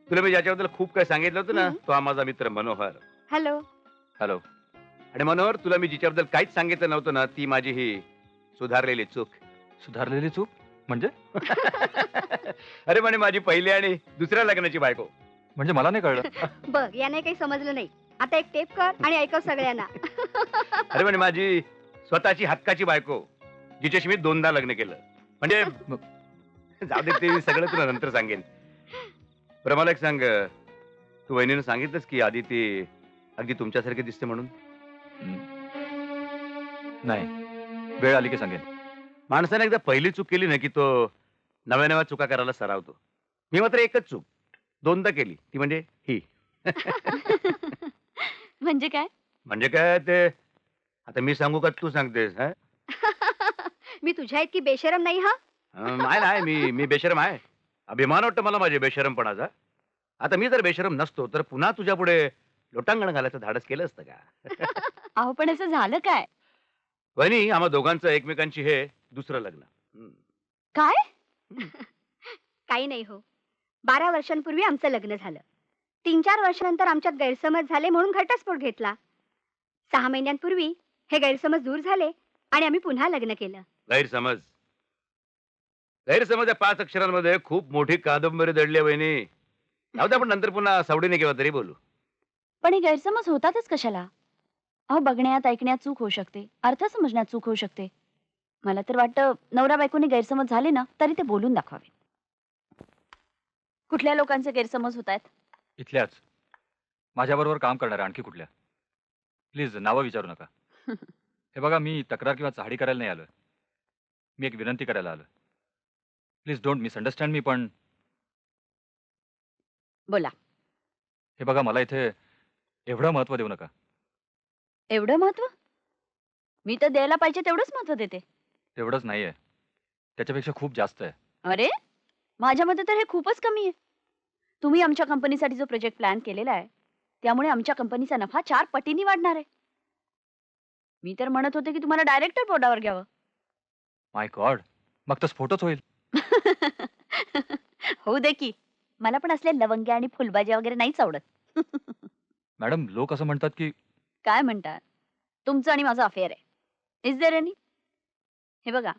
तुला मी ज्याच्याबद्दल खूप काही सांगितलं होतं ना, तो हा माझा मित्र मनोहर. हॅलो. हॅलो. आणि मनोहर, तुला मी जिच्याबद्दल काहीच सांगितलं नव्हतं ना, ती माझी ही सुधारलेली चूक. सुधारलेली चूक म्हणजे? अरे म्हणे माझी पहिली आणि दुसऱ्या लग्नाची बायको. म्हणजे मला नाही कळलं. बघ याने काही समजलं नाही. आता एक टेप कर आणि ऐकव सगळ्यांना. अरे म्हणजे माझी स्वतःची हक्काची बायको जिच्याशी मी 2दा लग्न केलं. म्हणजे जाऊ दे, ते सगळं तुला नंतर सांगेन. बरं मला एक सांग, तू वहिनीनं सांगितलंस की आधी ती अगदी तुमच्यासारखे दिसते म्हणून? नाही, वेळ आली की सांगेन. माणसाने एकदा पहिली चूक केली ना की तो नव्या नव्या चुका करायला सरावतो. मी मात्र एकच चूक 2दा केली, ती म्हणजे ही. म्हणजे काय? म्हणजे काय ते आता मी सांगू का तू सांगतेस? हा? मी तुझ्या इतकी बेशरम नाही हा. नाही नाही, मी बेशरम आहे. अभिमान वाटतं मला माझ्या बेशरमपणाचा. आता मी जर बेशरम नसतो तर पुन्हा तुझ्या पुढे लोटांगण घालायचं धाडस केलं असतं का? अहो पण असं झालं काय? वहिनी, आम्हा दोघांचं एकमेकांची हे दुसरं लग्न. काय? काही नाही हो. 12 वर्षांपूर्वी आमचं लग्न झालं. 3-4 वर्षानंतर आमच्यात गैरसमज झाले म्हणून घटस्फोट घेतला. 6 महिन्यांपूर्वी हे गैरसमज दूर झाले आणि आम्ही पुन्हा लग्न केलं. गैरसमज गैरसमज या 5 अक्षरांमध्ये खूप मोठी कादंबरी दडली आहे वहिनी. जाऊ दे, आपण नंतर पुन्हा सावडीने केव्हा तरी बोलू. पण हे गैरसमज होतातच कशाला? अहो बघण्यात ऐकण्यात चूक होऊ शकते, अर्थ समजण्यात चूक होऊ शकते. मला तर वाटतं नवरा बायकोने गैरसमज झाले ना तरी ते बोलून दाखवावे. कुठल्या लोकांचे गैरसमज होत आहेत? इथल्याच माझ्याबरोबर काम करणाऱ्या आणखी कुठल्या? प्लीज नावं विचारू नका. हे बघा, मी तक्रार किंवा चहाडी करायला नाही आलोय. मी एक विनंती करायला आलोय. प्लीज डोंट मिसअंडरस्टँड मी. पण बोला. हे बघा, मला इथे एवढं महत्व देऊ नका. एवढं महत्व? मी तर द्यायला पाहिजे तेवढंच महत्व देते. तेवढंच नाहीये, त्याच्यापेक्षा खूप जास्त आहे. अरे माझ्या मते तर हे खूपच कमी आहे. तुम्ही आमच्या कंपनीसाठी जो प्रोजेक्ट प्लॅन केलेला आहे त्यामुळे आमच्या कंपनीचा नफा 4 पटींनी वाढणार आहे. मी तर म्हणत होते की तुम्हाला डायरेक्टर बोर्डावर घ्यावं. माय गॉड, मग तर स्फोटच होईल. होऊ दे की. मला पण असले लवंग्या आणि फुलभाज्या वगैरे नाहीच आवडत. मॅडम, लोक असं म्हणतात की काय म्हणतात? तुमचं आणि माझं अफेअर आहे. Is there any? हे बघा,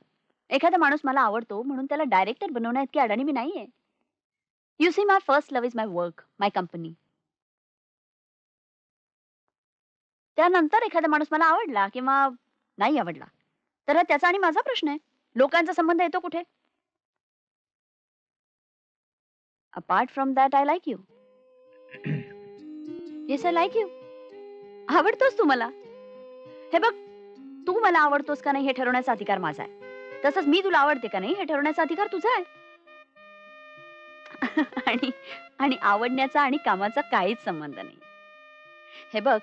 एखादा माणूस मला आवडतो म्हणून त्याला डायरेक्टर बनवण्यात इतकी अडाणी मी नाहीये. You see, my first love is my work, my company. त्यानंतर एखादा माणूस मला आवडला किंवा नाही आवडला तर हा त्याचा आणि माझा प्रश्न आहे. लोकांचा संबंध येतो कुठे? Apart from that I like you. Yes, I like you. आवडतोस तू मला. हे बघ, तू मला आवडतोस का नाही हे ठरवण्याचा अधिकार माझा आहे. तसंच मी तुला आवडते का नाही हे ठरवण्याचा अधिकार तुझा आहे. आणि आणि आवडण्याचा आणि कामाचा काहीच संबंध नाही. हे बघ,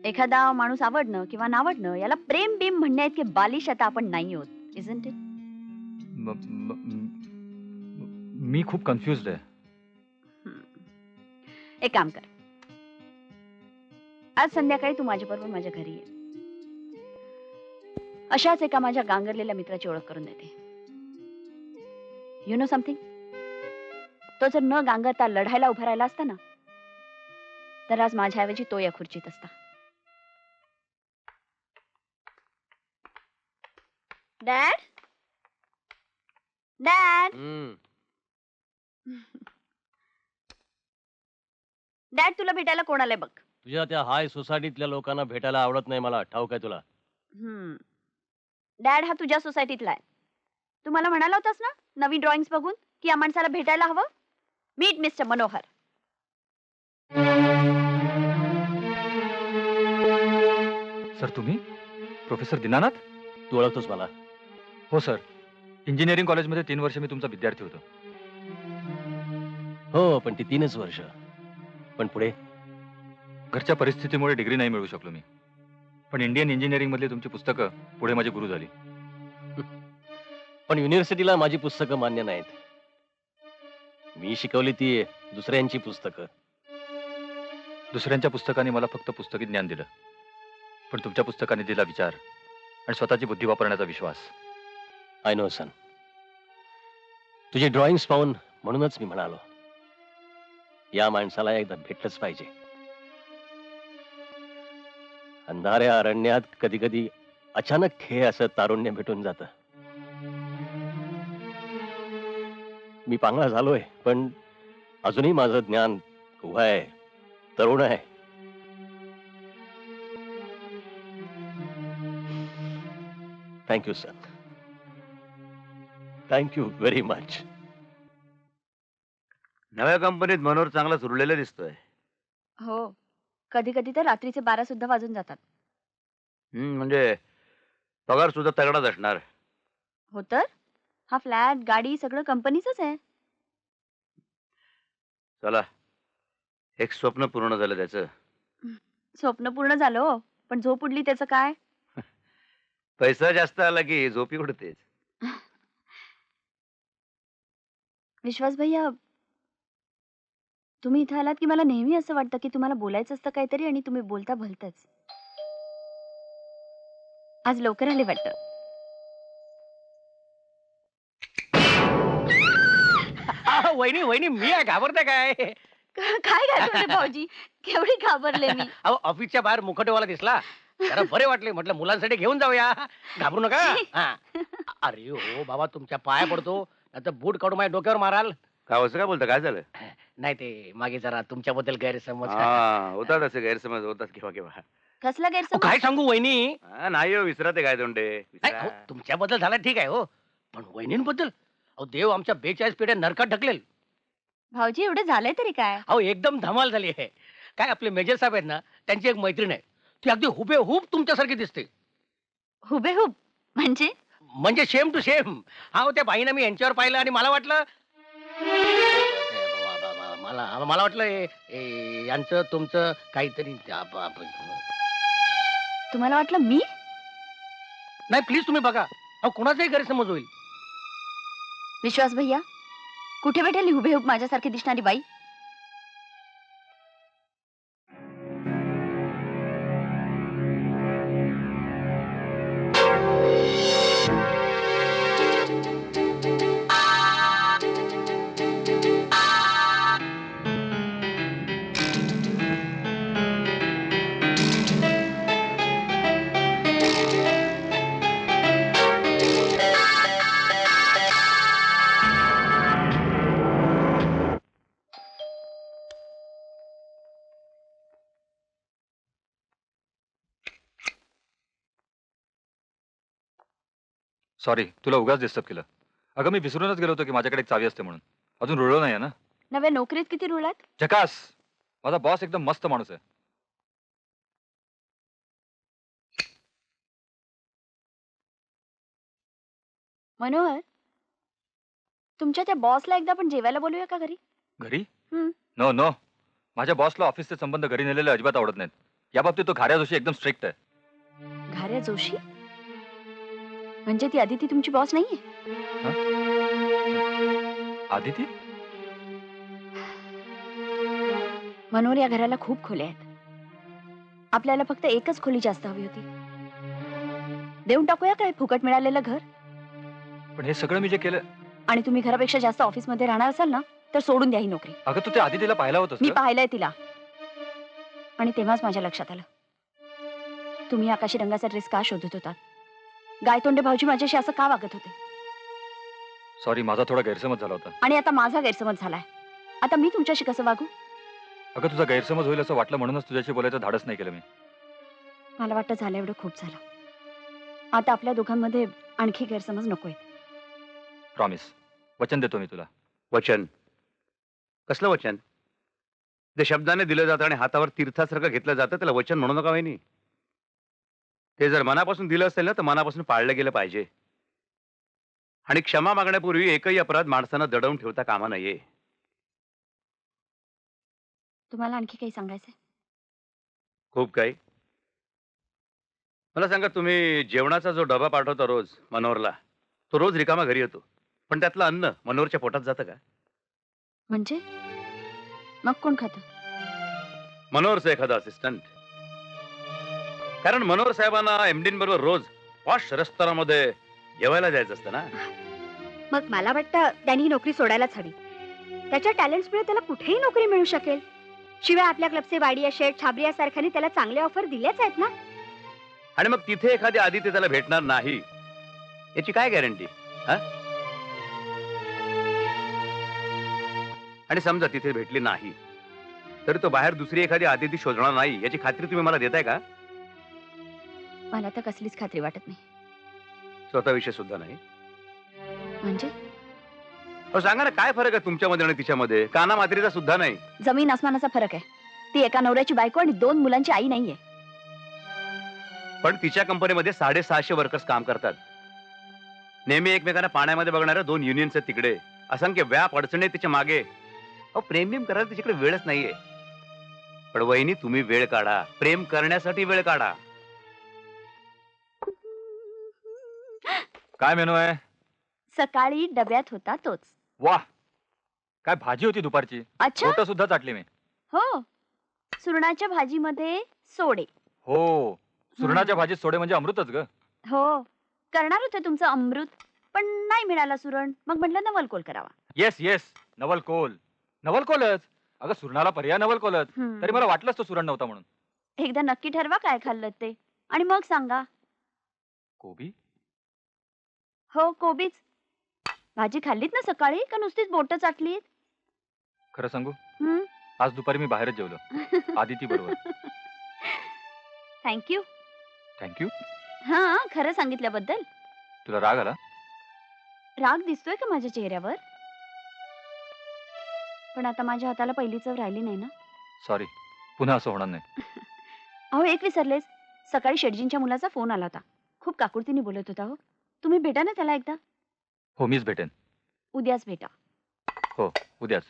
एखादा माणूस आवडणं किंवा नावडणं याला प्रेम बिम म्हणण्या इतके बालिश आता आपण नाही होत. Isn't it? मी खूप कन्फ्युज्ड आहे. एक काम कर, आज संध्याकाळी तू माझ्याबरोबर माझ्या घरी ये. अशाच एका माझ्या गांगरलेल्या मित्राची ओळख करून देते. You know something? तो जर न गांगरता लढायला उभा राहिला असता ना तर आज माझ्याऐवजी तो या खुर्चीत असता. डॅड, डॅड, डॅड, तुला भेटायला कोण आलंय बघ. तुझ्या त्या हाय सोसायटीतल्या लोकांना भेटायला आवडत नाही मला, ठाऊक आहे तुला. डॅड, हा तुझ्या सोसायटीतला आहे. तू मला म्हणाला होतास ना नवीन ड्रॉइंग्स बघून की या माणसाला भेटायला हवं. Meet mister Manohar. सर, तुम्ही प्रोफेसर दीनानाथ? तू ओळखतोस मला? हो सर, इंजिनिअरिंग कॉलेजमध्ये 3 वर्ष मी तुमचा विद्यार्थी होतो. हो, पण ती 3च वर्ष. पण पुढे घरच्या परिस्थितीमुळे डिग्री नाही मिळू शकलो मी. पण इंडियन इंजिनिअरिंग मधली तुमची पुस्तकं पुढे माझी गुरु झाली. पण युनिव्हर्सिटीला माझी पुस्तकं मान्य नाहीत. मी शिकवली ती दुसऱ्यांची पुस्तकं. दुसऱ्यांच्या पुस्तकाने मला फक्त पुस्तकी ज्ञान दिलं, पण तुमच्या पुस्तकाने दिला विचार आणि स्वतःची बुद्धी वापरण्याचा विश्वास. आय नो सन. तुझी ड्रॉइंग्स पाहून म्हणूनच मी म्हणालो या माणसाला एकदा भेटलंच पाहिजे. अंधाऱ्या अरण्यात कधी कधी अचानक हे असं तारुण्य भेटून जातं. मी पांगळा झालोय, पण अजूनही माझं ज्ञान उभं आहे, तरुण आहे. Thank you sir, thank you very much. नव्या कंपनीत मनोहर चांगला सुरलेला दिसतोय. हो, कधी कधी तर रात्रीचे 12 सुद्धा वाजून जातात. म्हणजे पगार सुद्धा तगडाच असणार. हो तर हा फ्लॅट गाडी सगळं कंपनीचंच आहे. चला, एक स्वप्न पूर्ण झालं त्याचं. स्वप्न पूर्ण झालं हो, पण झोप उडली त्याचं काय? पैसा जास्त आला की झोपी उडतेच. विश्वास भैया, तुम्ही इथं आलात की मला नेहमी असं वाटतं की तुम्हाला बोलायचं असतं काहीतरी आणि तुम्ही बोलता भलतच. आज लवकर आले वाटतं. वहिनी वहिनी, मी आहे, घाबरते काय? काय घाबरले भाऊजी? केवढी घाबरले मी. अहो, ऑफिसच्या बाहेर मुखटेवाला दिसला, जरा बरे वाटले, म्हटलं मुलांसाठी घेऊन जाऊया. घाबरू नका. हा. अरे हो बाबा, तुमच्या पाया पडतो, आता बूट काढून माझ्या डोक्यावर माराल. काय असं काय बोलता? काय झालं? नाही, ते मागे जरा तुमच्याबद्दल गैरसमज. होतात असे गैरसमज, होतात केव्हा केव्हा. कसला अहो, गैरसमज? काय सांगू वहिनी. नाही हो, विसरा ते काय तोंडे. नाही, हो, तुमच्याबद्दल झाला ठीक आहे हो, पण वहिनींबद्दल अहो, देव आमच्या 42 पिढ्या नरकात ढकलेल. भाऊजी एवढं झालंय तरी काय? अहो, एकदम धमाल झाली आहे. काय आपले मेजर साहेब आहेत ना, त्यांची एक मैत्रीण आहे, ती अगदी हुबेहूब तुमच्यासारखी दिसते. हुबेहूब म्हणजे? म्हणजे सेम टू सेम. हा, त्या बाईनं मी यांच्यावर पाहिलं आणि मला वाटलं मला वाटलं यांचं तुमचं काहीतरी. तुम्हाला वाटलं मी? नाही, प्लीज तुम्ही बघा. अहो, कोणाचाही गैरसमज होईल. विश्वास भैया, कुठे भेटेल हुबेहूब माझ्यासारखी दिसणारी बाई? सॉरी, तुला उगाच डिस्टर्ब केलं. अगं, मी विसरूनच गेलो होतो की माझ्याकडे एक चावी असते म्हणून. अजून रुळलो नाही ना. नव्या नोकरीत किती रुळात? झकास. माझा बॉस एकदम मस्त माणूस आहे. मनोहर, तुमच्या त्या बॉसला एकदा आपण जेवायला बोलूया का घरी? घरी? हम्म. नो नो, माझ्या बॉसला ऑफिसचे संबंध घरी नेलेले अजिबात आवडत नाहीत. या बाबतीत तो घाऱ्या जोशी एकदम स्ट्रिक्ट आहे. घाऱ्या जोशी म्हणजे ती आदिती तुमची बॉस नाहीये? आदिती? मनोहर, या घराला खूप खोल्या आहेत. आपल्याला फक्त एकच खोली जास्त हवी होती. देऊन टाकूया काय फुकट मिळालेलं घर? पण हे सगळं मी जे केलं. आणि तुम्ही घरापेक्षा जास्त ऑफिसमध्ये राहणार असाल ना, तर सोडून द्या ही नोकरी. अगं, तू त्या आदितीला पाहिला होतास मी का? पाहिलंय तिला, आणि तेव्हाच माझ्या लक्षात आलं तुम्ही आकाशी रंगाचा ड्रेस का शोधत होता. गायतोंडे भाऊजी माझ्याशी असं का वागत होते? सॉरी, माझा थोडा गैरसमज झाला होता. आणि आता माझा गैरसमज झालाय. आता मी तुमच्याशी कसं वागू? अगं, तुझा गैरसमज होईल असं वाटलं म्हणूनच तुझ्याशी बोलायचं धाडस नाही केलं मी. मला वाटतं झालं एवढं खूप झालं. आता आपल्या दोघांमध्ये आणखी गैरसमज नकोय. प्रॉमिस, वचन देतो मी तुला. वचन? कसलं वचन? ते शब्दाने दिलं जातं आणि हातावर तीर्थासारखं घेतलं जातं, त्याला वचन म्हणू नका वहिनी. ते जर मनापासून दिलं असेल ना, तर मनापासून पाळलं गेलं पाहिजे. आणि क्षमा मागण्यापूर्वी एकही अपराध माणसानं दडवून ठेवता कामा नये. तुम्हाला आणखी काही सांगायचंय? खूप काही. मला सांगा, तुम्ही जेवणाचा जो डबा पाठवता रोज मनोहरला, तो रोज रिकामा घरी येतो, पण त्यातलं अन्न मनोहरच्या पोटात जातं का? म्हणजे मग कोण खातं? मनोहरचा एखादा असिस्टंट. कारण मनोहर साहेबांना एमडी बरोबर रोज पॉश रेस्टॉरंटमध्ये जेवायला जायचं असतं ना. मग मला वाटतं त्यांनी ही नोकरी सोडायलाच हवी. त्याच्या टॅलेंट्समुळे त्याला कुठेही नोकरी मिळू शकेल. शिवाय आपल्या क्लबचे वाडिया शेठ छाबरिया सारख्याने त्याला चांगले ऑफर दिल्याच आहेत ना. आणि मग तिथे एखादी आदिती त्याला भेटणार नाही याची काय गॅरंटी? आणि समजा तिथे भेटली नाही तरी तो बाहेर दुसरी एखादी आदिती शोधणार नाही याची खात्री तुम्ही मला देताय का? मला तर कसलीच खात्री वाटत नाही. स्वतःविषयी सुद्धा नाही. म्हणजे अहो सांगा ना, काय फरक आहे तुमच्यामध्ये आणि तिच्यामध्ये? काना मात्रीचा सुद्धा नाही. जमीन आसमानाचा फरक आहे. ती एका नवऱ्याची बायको आणि 2 मुलांची आई नाहीये. पण तिच्या कंपनीमध्ये 650 वर्कर्स काम करतात. नेहमी एकमेकांना पाण्यामध्ये बघणाऱ्या 2 युनियन्स आहेत तिकडे. असंख्य व्याप अडचणी आहेत तिच्या मागे. अहो प्रेम बिम करायला तिच्याकडे वेळच नाहीये. पण वहिनी, तुम्ही वेळ काढा, प्रेम करण्यासाठी वेळ काढा. काय मेनू आहे? सकाळी डब्यात होता तोच. वाह, काय भाजी होती दुपारची. अच्छा. बोटं सुद्धा चाटली मी. हो, सुरणाच्या भाजीमध्ये सोडे. हो, सुरणाच्या भाजीत सोडे म्हणजे अमृतच ग. हो, करणार होते तुमचं अमृत, पण नाही मिळाला सुरण. मग म्हटलं नवलकोल करावा. येस येस, नवलकोल. नवलकोलच. अगं सुरणाला पर्याय नवलकोलच. तरी मला वाटलंच तो सुरण नव्हता म्हणून. एकदा नक्की ठरवा काय खाल्लं ते, आणि मग सांगा. कोबी. हो, कोबीच. भाजी खाल्लीत ना सकाळी, का नुसतीच बोटं चाटलीत? खरं सांगू, हं? आज दुपारी मी बाहेरच जेवलो आदिती बरोबर. थँक्यू. थँक्यू. हा, खरं सांगितल्याबद्दल. तुला राग आला? राग दिसतोय का माझ्या चेहऱ्यावर? पण आता माझ्या हाताला पहिली चव राहिली नाही ना. सॉरी, पुन्हा असं होणार नाही. अहो, एक विसरलेच. सकाळी शेटजींच्या मुलाचा फोन आला होता. खूप काकुळतीने बोलत होता. हो, तुम्ही भेटा ना त्याला एकदा. हो, मीच भेटेन. उद्याच भेटा. हो, उद्याच.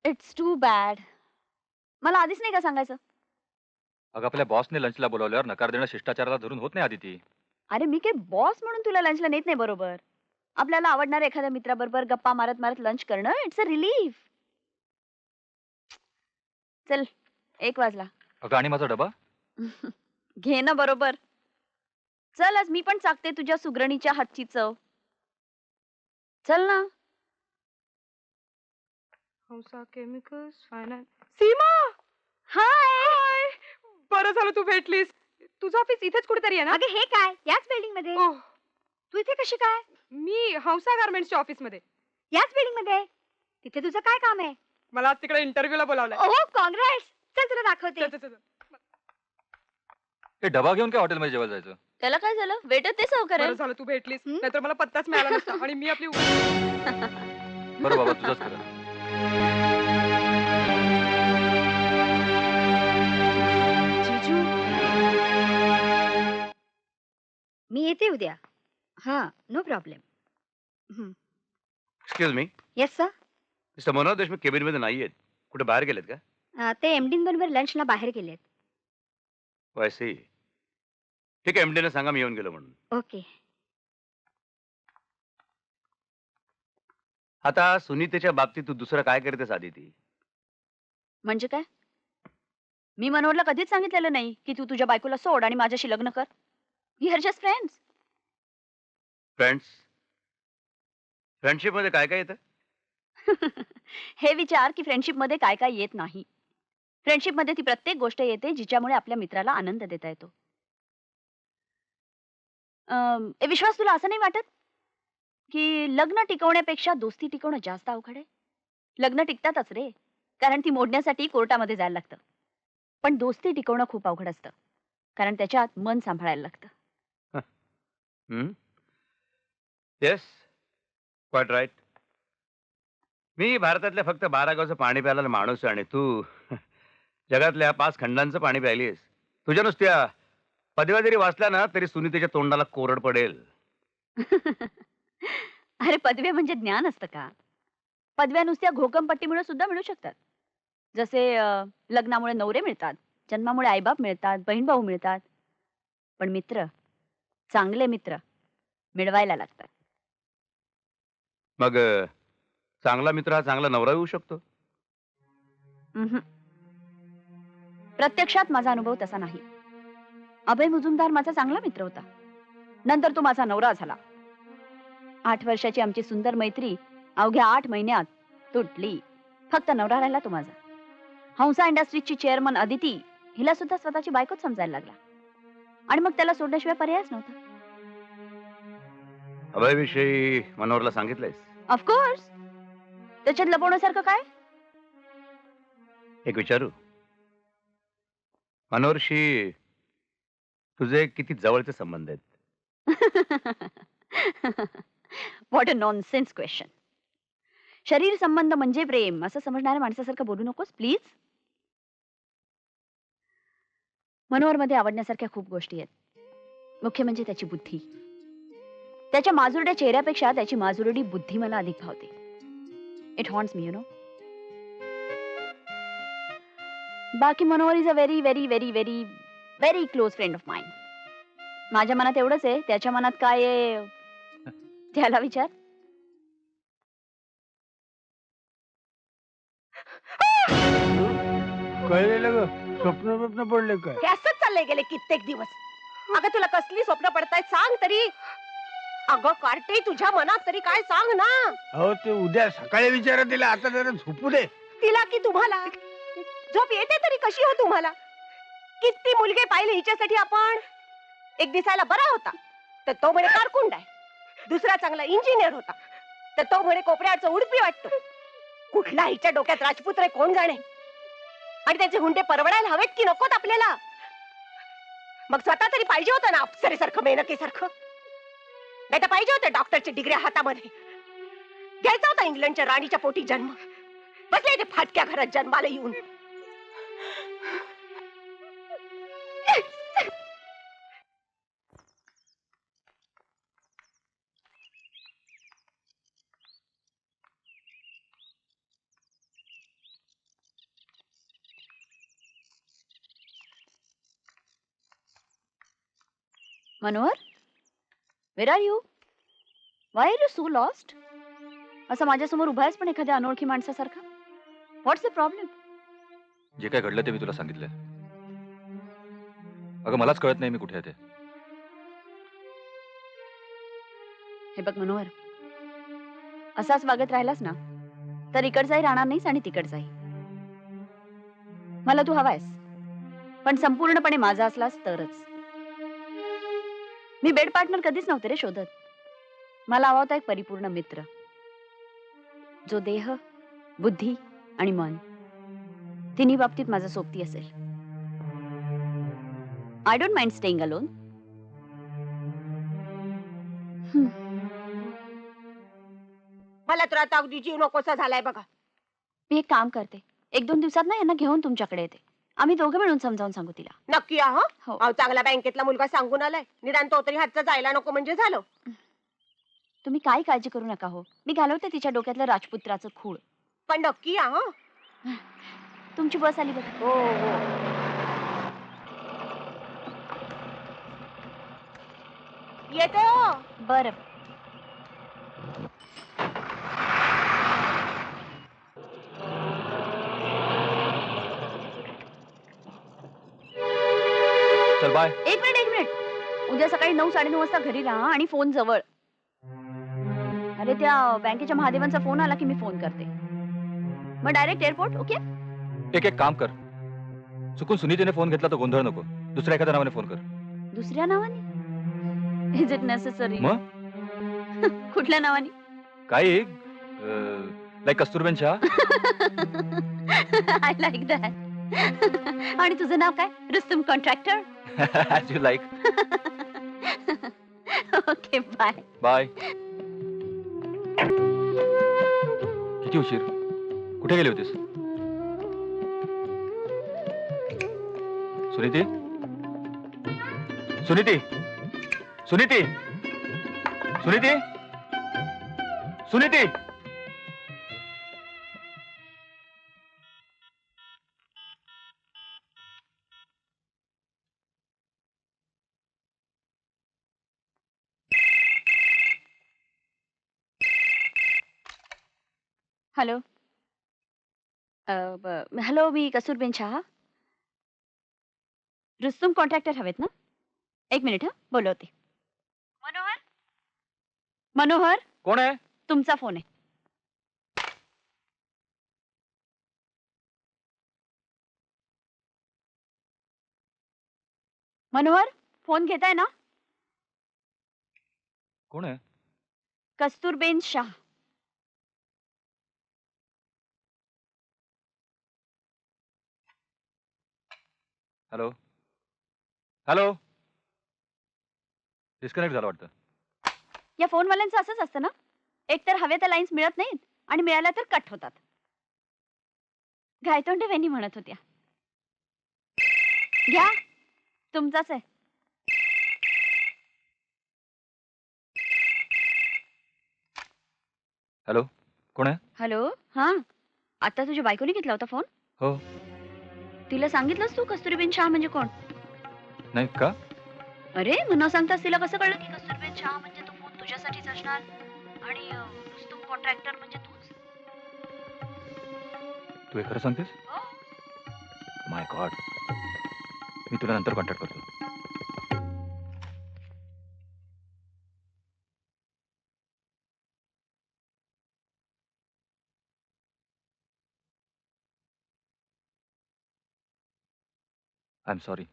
It's too bad. मला आधीच नाही का सांगायचं? अगं आपल्या बॉसने लंचला बोलावल्यावर नकार देणं शिष्टाचाराला धरून होत नाही आदिती. अरे मी काय बॉस म्हणून तुला लंचला नेत नाही बरोबर. आपल्याला आवडणाऱ्या एखाद्या मित्राबरोबर गप्पा मारत मारत लंच करणं, इट्स अ रिलीफ. चल, 1 वाजला. अगं आणि माझा डबा? घे ना बरोबर. चल, आज मी पण चाकते तुझ्या सुगरणीच्या हातची चव. चल ना. Hansa chemicals finance. Seema, hi. बरं झालं तू भेटलीस. तुझं ऑफिस इथेच कुठेतरी आहे ना? अगे हे काय, याच बिल्डिंग मध्ये? ओह, तू इथे कशी काय? मी हौसा गारमेंट्सच्या ऑफिस मध्ये. याच बिल्डिंग मध्ये? तिथे तुझं काय काम आहे? मला आज तिकडे इंटरव्ह्यूला बोलावलंय. ओह, काँग्रेस. चल तुला दाखवते. चल, चल, चल. हे डबा घेऊन काय हॉटेलमध्ये जेवायला जायचं? त्याला काय झालं? वेटर ते सर्व बरं करेल. झालं तू भेटलीस, हं? नाहीतर मला पत्ताच मिळाला नसता आणि मी आपली बरं बाबा, तुझंच खरं. जीजू, मी येते उद्या. हा, no problem. Excuse me, yes sir. Mister Manohar Deshmukh cabin मध्ये नाहीयेत. कुठे बाहेर गेलेत का? ते एमडी बरोबर लंचला बाहेर गेलेत. वैसे ठीक आहे, एमडीने सांगा मी येऊन गेलो म्हणून. ओके. आता सुनीतेच्या बाबतीत तू दुसरं काय करतेस आदिती? म्हणजे काय? मी मनोहरला कधीच सांगितलेलं नाही की तू तुझ्या बायकोला सोड आणि माझ्याशी लग्न कर. We are just friends. Friends? Friendship मध्ये काय काय येतं? हे विचार की फ्रेंडशिप मध्ये काय काय येत नाही. फ्रेंडशिप मध्ये ती प्रत्येक गोष्ट येते जिच्यामुळे आपल्या मित्राला आनंद देता येतो. विश्वास, तुला असं नाही वाटत की लग्न टिकवण्यापेक्षा दोस्ती टिकवणं जास्त अवघड आहे? लग्न टिकतातच रे, कारण ती मोडण्यासाठी कोर्टामध्ये जायला लागतं. पण दोस्ती टिकवणं खूप अवघड असतं, कारण त्याच्यात मन सांभाळायला लागतं. Yes, quite right. मी भारतातल्या फक्त 12 गावचं पाणी प्यायला माणूस आहे आणि तू जगातल्या 5 खंडांचं पाणी प्यायलीस. तुझ्या नुसत्या पदव्या जरी वाचल्या ना तरी सुनीतेच्या तोंडाला कोरड पडेल. अरे पदव्या म्हणजे ज्ञान असतं का? पदव्या नुसत्या घोकमपट्टीमुळे सुद्धा मिळू शकतात. जसे लग्नामुळे नवरे मिळतात, जन्मामुळे आईबाप मिळतात, बहीण भाऊ मिळतात. पण मित्र, चांगले मित्र मिळवायला लागतात. मग चांगला मित्र हा चांगला नवरा होऊ शकतो? प्रत्यक्षात माझा अनुभव तसा नाही. अभय मुजुमदार माझा चांगला मित्र होता. नंतर तो माझा नवरा झाला. 8 वर्षाची आमची सुंदर मैत्री अवघ्या 8 महिन्यात तुटली. फक्त नवरा राहिला तो माझा. हंसा इंडस्ट्रीजची चेअरमन अदिती हिला सुद्धा स्वतःची बायकोच समजायला लागला. आणि मग त्याला सोडण्याशिवाय पर्यायच नव्हता. अभयविषयी मनोहरला सांगितलंयस? ऑफकोर्स. त्याच्यात लपवण्यासारखं काय? एक विचारू, मनोहरशी तुझे किती जवळचे संबंध आहेत? What a nonsense question. शरीर संबंध म्हणजे प्रेम असं समजणाऱ्या माणसासारखं बोलू नकोस प्लीज. मनोहरमध्ये आवडण्यासारख्या खूप गोष्टी आहेत. मुख्य म्हणजे त्याची बुद्धी. त्याच्या माजुरड्या चेहऱ्यापेक्षा त्याची माजुरडी बुद्धी मला अधिक भावते. It haunts me, you know. बाकी Manohar is a very very very very very close friend of mind. माझ्या मनात एवढंच आहे, त्याच्या मनात काय आहे त्याला विचार. कळलेलं ग, स्वप्न स्वप्न पडले काय? हे असंच चाललंय गेले कित्येक दिवस. अगं तुला कसली स्वप्न पडतायत सांग तरी. अगं कार्टे, तुझ्या मनात तरी काय सांग ना. हो ते उद्या सकाळी विचारा तिला, आता जरा झोपू दे. तिला की तुम्हाला झोप येते तरी कशी हो तुम्हाला? किती मुलगे पाहिले हिच्यासाठी आपण. एक दिसायला बरा होता तर तो म्हणे कारकुंड आहे, दुसरा चांगला इंजिनियर होता तर तो म्हणे कोपऱ्याचं उडपी वाटतो. कुठला हिच्या डोक्यात राजपुत्र आहे कोण जाणे. आणि त्याचे हुंडे परवडायला हवेत की नकोत आपल्याला. मग स्वतः तरी पाहिजे होतं ना अप्सरेसारखं, मेनकेसारखं. नाही तर पाहिजे होतं डॉक्टरची डिग्री हातामध्ये. घ्यायचा होता इंग्लंडच्या राणीच्या पोटी जन्म. बसले ते फाटक्या घरात जन्माला येऊन. Manohar, where are you? Why are you so lost? असं माझ्यासमोर उभा आहेस पण एखाद्या अनोळखी माणसासारखा. व्हॉट्स द प्रॉब्लेम? जे काय घडलं ते मी तुला सांगितलंय. अगं मलाच कळत नाही मी कुठे आहे ते. हे बघ मनोहर, असाच वागत राहिलास ना तर इकडचाही राहणार नाहीस आणि तिकडचाही. मला तू हवायस पण संपूर्णपणे माझा असलास तरच. मी बेड पार्टनर कधीच नव्हते रे शोधत. मला हवा होता एक परिपूर्ण मित्र, जो देह, बुद्धी आणि मन तिन्ही बाबतीत माझा सोबती असेल. I don't mind staying alone. मला तर आता अगदी जीव नकोसा झालाय बघा. मी एक काम करते, 1-2 दिवसात ना यांना घेऊन तुमच्याकडे येते. आम्ही दोघं मिळून समजावून सांगू तिला. नक्की हा. हो. अहो चांगला बँकेतला मुलगा सांगून आलाय, निदान तो तरी हातचा जायला नको म्हणजे झालं. तुम्ही काही काळजी करू नका हो. मी घालवते तिच्या डोक्यातलं राजपुत्राचं खूळ. पण नक्की हा. तुमची बस आली बघा. हो हो. येते हो. बरं. चल बाय. एक मिनिट. उद्या सकाळी 9-9:30 वाजता घरी राहा आणि फोन जवळ. अरे त्या बँकेच्या महादेवांचा फोन आला की मी फोन करते. मग डायरेक्ट एअरपोर्ट. ओके. एक काम कर, चुकून सुनीतीने फोन घेतला तर गोंधळ नको. दुसऱ्या एखाद्या नावाने फोन कर. दुसऱ्या नावाने? Is it necessary? मग कुठल्या नावाने? काही like Kasturben Shah. I like that. आणि तुझं नाव काय? Rustom Contractor. As you like. Okay bye. Bye. किती उशीर? कुठे गेली होतीस? सुनीती, सुनीती, सुनीती, सुनीती, सुनीती. हॅलो. हॅलो, मी कस्तुरबेन शहा. रुस्तुम कॉन्ट्रॅक्टर हवेत ना? एक मिनिट. बोलवते. मनोहर, मनोहर, कोण आहे? तुमचा फोन आहे. मनोहर, फोन घेताय ना? कोण आहे? Kasturben Shah. Hello hello. Disconnect झालं वाटतं. या फोनवाल्यांचं असंच असतं ना, एकतर हवे त्या लाईन्स मिळत नाहीत आणि मिळाल्या तर कट होतात. गायतोंडे वेणी म्हणत होत्या. घ्या, तुमचाच आहे. हॅलो, कोण आहे? हॅलो. हा, आता तुझ्या बायकोने घेतला होता फोन. हो. तिला सांगितलंस तू कस्तुरीबेन शाह म्हणजे कोण? नाही का? अरे, मग न सांगतास तिला कसं कळलं की कस्तुरबेन शाह म्हणजे तो फोन तुझ्यासाठीच असणार आणि रुस्तुम कॉन्ट्रॅक्टर म्हणजे तूच? तू हे खरं सांगतेस? हो. माय गॉड. मी तुला नंतर कॉन्टॅक्ट करतो. I am sorry.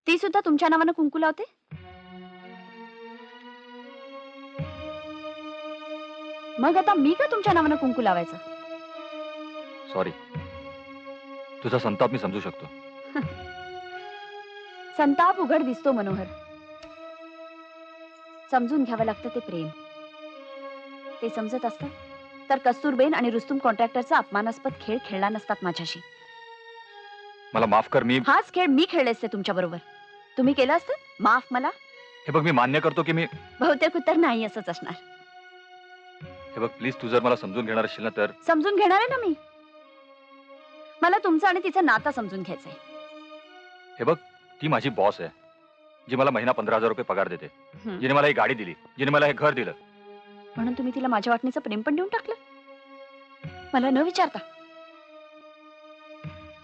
ती सुद्धा तुमच्या नावानं कुंकू लावते? मग आता मी का तुमच्या नावानं कुंकू लावायचं? सॉरी. तुझा संताप मी समजू शकतो. संताप उघड दिसतो मनोहर. समजून घ्यावं लागतं ते प्रेम. ते समजत असतं तर कस्तुरबेन आणि रुस्तुम कॉन्ट्रॅक्टरचा अपमानास्पद खेळ खेळला नसतात माझ्याशी. मला माफ कर. मी हाच खेळ मी खेळले असते तुमच्या बरोबर. तुम्ही केलं असतं माफ मला? हे बघ, मी मान्य करतो की मी बहुतेक उत्तर नाही असंच असणार. हे बघ, प्लीज तू जर मला समजून घेणार असशील ना तर. समजून घेणार आहे ना मी. मला तुमचं आणि तिचं नातं समजून घ्यायचंय. हे बघ, ती माझी बॉस आहे, जी मला महिना 15,000 रुपये पगार देते, जिने मला ही गाडी दिली, जिने मला हे घर दिलं. म्हणून तुम्ही तिला माझ्या वाटणीचं प्रेम पण देऊन टाकलं, मला न विचारता?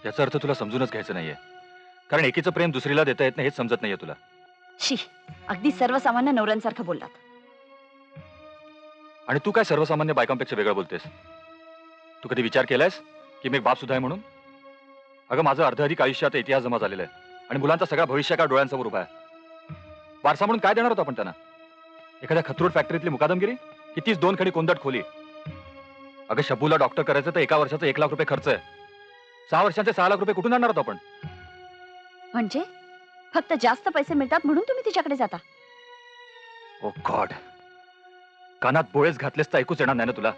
याचा अर्थ तुला समजूनच घ्यायचं नाहीये, कारण एकीचं प्रेम दुसरीला देता येत नाही हेच समजत नाहीये तुला. शी, अगदी सर्वसामान्य नवऱ्यांसारखं बोललात. आणि तू काय सर्वसामान्य बायकांपेक्षा वेगळं बोलतेस? तू कधी विचार केलायस की मी एक बाप सुद्धा आहे म्हणून? अगं, माझं अर्ध अधिक आयुष्य आता इतिहास जमा झालेला आहे आणि मुलांचा सगळा भविष्यकाळ डोळ्यांसमोर उभा आहे. वारसा म्हणून काय देणार होता आपण त्यांना? एखाद्या खतरूड फॅक्टरीतली मुकादमगिरी की तीच 2 खडी कोंदट खोली? अगं, शब्बूला डॉक्टर करायचं तर 1 वर्षाचा 1 लाख रुपये खर्च आहे. 6 वर्षांचे 6 लाख रुपये कुठून आणणार होतो आपण? म्हणजे फक्त जास्त पैसे मिळतात म्हणून तुम्ही तिच्याकडे जाता? ओ गॉड, कानात बोळेच घातलेस तर ऐकूच येणार नाही ना तुला?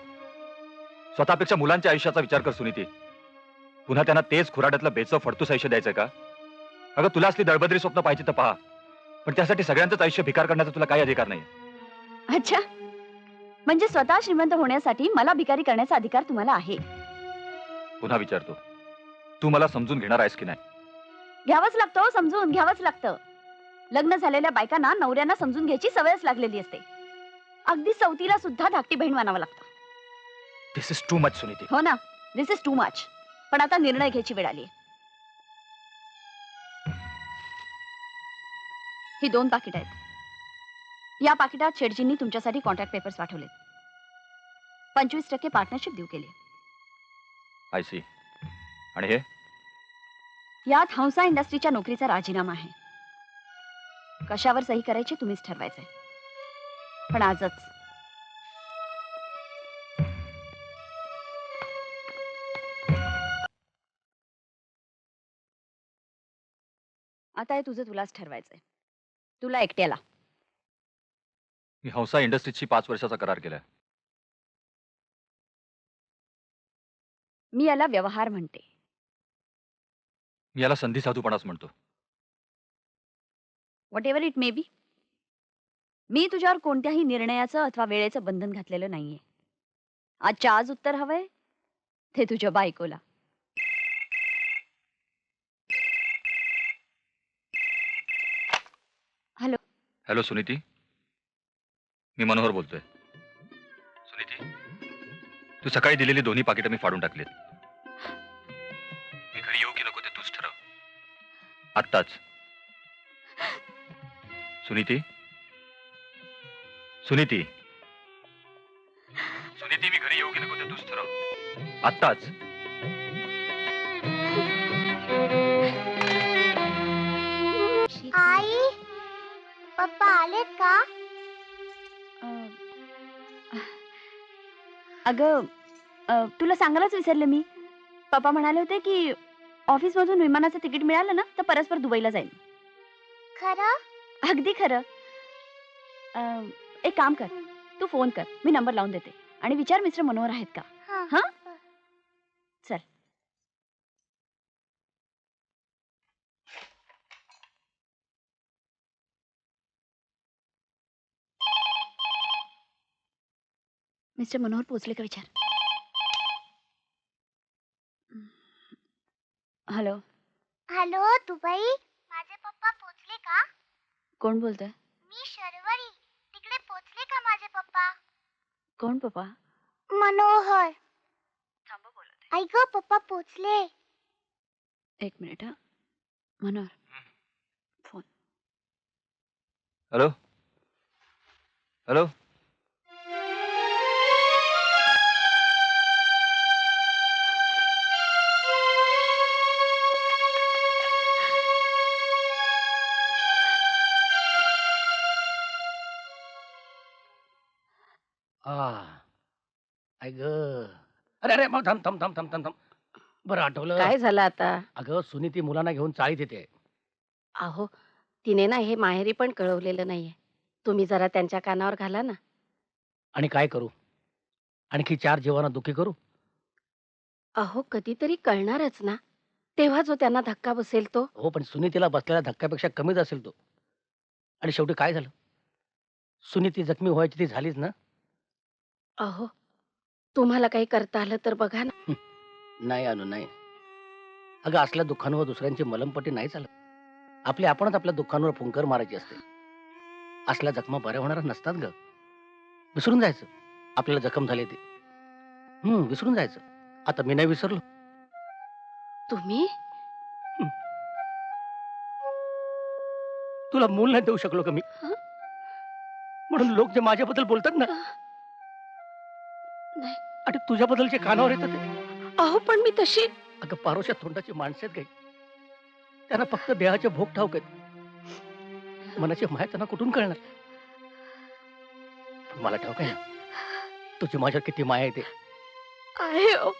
स्वतःपेक्षा मुलांच्या आयुष्याचा विचार कर सुनीती. पुन्हा त्यांना तेच खुराड्यातलं बेचं फडतूस आयुष्य द्यायचंय का? अगं, तुला असली दळबद्री स्वप्न पाहिजे तर पहा, पण त्यासाठी सगळ्यांचंच आयुष्य भिकार करण्याचा तुला काही अधिकार नाही. अच्छा, म्हणजे स्वतः श्रीमंत होण्यासाठी मला भिकारी करण्याचा अधिकार तुम्हाला आहे? पुन्हा विचारतो, तू मला समजून घेणार आहेस की नाही? घ्यावंच लागतं, समजून घ्यावंच लागतं. लग्न झालेल्या बायकांना नवऱ्यांना समजून घ्यायची सवयच लागलेली असते. अगदी सवतीला सुद्धा धाकटी बहीण मानावं लागतं. दिस इज टू मच सुनीती. हो ना, दिस इज टू मच. पण आता निर्णय घ्यायची वेळ आली. ही 2 पाकिट आहेत. या पाकिटात शेटजींनी तुमच्यासाठी कॉन्ट्रॅक्ट पेपर्स पाठवले. 25% पार्टनरशिप देऊ केली. I see. आणि हे यात हंसा इंडस्ट्रीच्या नोकरीचा राजीनामा आहे. कशावर सही करायची तुम्हीच ठरवायचंय, पण आजच. आता हे तुझं तुलाच ठरवायचंय, तुला एकट्याला. मी हंसा इंडस्ट्रीजची 5 वर्षाचा करार केलाय. मी याला व्यवहार म्हणते. मी याला संधी साधूपणाच म्हणतो. Whatever it may be. मी तुझ्यावर कोणत्याही निर्णयाचं अथवा वेळेचं बंधन घातलेलं नाहीये. आजच्या आज उत्तर हवंय ते तुझ्या बायकोला. हॅलो सुनीती, मी मनोहर बोलतोय. सुनीती, तू सकाळी दिलेली दोन्ही पाकिटं मी फाडून टाकलीत. मी घरी येऊ की नको ते तूच ठरव. आत्ताच. सुनीती, सुनीती, सुनीती, मी घरी येऊ की नको ते तूच ठरव. आत्ताच. आई पप्पा आलेत का? अगं तुला सांगायलाच विसरले मी. पप्पा म्हणाले होते की ऑफिस मधून विमानाचं तिकीट मिळालं ना तर परस्पर दुबईला जाईल. खरं? अगदी खरं. एक काम कर, तू फोन कर, मी नंबर लावून देते आणि विचार मिस्टर मनोहर आहेत का. हा? चल. मिस्टर मनोहर पोचले का विचार. हॅलो. हॅलो दुबई, माझे पप्पा पोचले का? कोण बोलतोय? मी शर्वरी. तिकडे पोचले का माझे पप्पा? कोण पप्पा? मनोहर. थांब बोलत. आई ग पप्पा पोचले. एक मिनिट हा. मनोहर फोन. Hello, hello. ऐ ग. अरे अरे मग थांब थांब थांब थांब थांब थांब. बरं आठवलं. काय झालं आता? अगं सुनीती मुलांना घेऊन चाळीत येते. अहो, तिने ना हे माहेरी पण कळवलेलं नाहीये. तुम्ही जरा त्यांच्या कानावर घाला ना. आणि काय करू? आणखी 4 जीवांना दुखी करू? अहो, कधीतरी कळणारच ना. तेव्हा जो त्यांना धक्का बसेल तो. हो, पण सुनीतीला बसलेल्या धक्क्यापेक्षा कमीच असेल तो. आणि शेवटी काय झालं? सुनीती जखमी व्हायची ती झालीच ना. अहो, तुम्हाला काही करता आलं तर बघा ना. नाही अनु नाही. अगं असल्या दुःखांवर दुसऱ्यांची मलमपट्टी नाही चालत. आपणच आपल्या दुःखांवर फुंकर मारायची असते. असल्या जखमा बऱ्या होणाऱ्या नसतात ग. विसरून जायचं आपल्याला जखम झाली ती. विसरून जायचं. आता मी नाही विसरलो. तुम्ही तुला मूल नाही देऊ शकलो का मी? म्हणून लोक जे माझ्याबद्दल बोलतात ना, नाही. आणि तुझ्याबद्दलचे कानावर येतात ते. अहो, पण मी तशी. अगं पारोशा तोंडाची माणसं आहेत काही. त्यांना फक्त देहाचे भोग ठाऊक आहेत. मनाची माया त्यांना कुठून कळणार? मला ठाऊक आहे ना तुझी माझ्या किती माया आहे ते. आहे हो,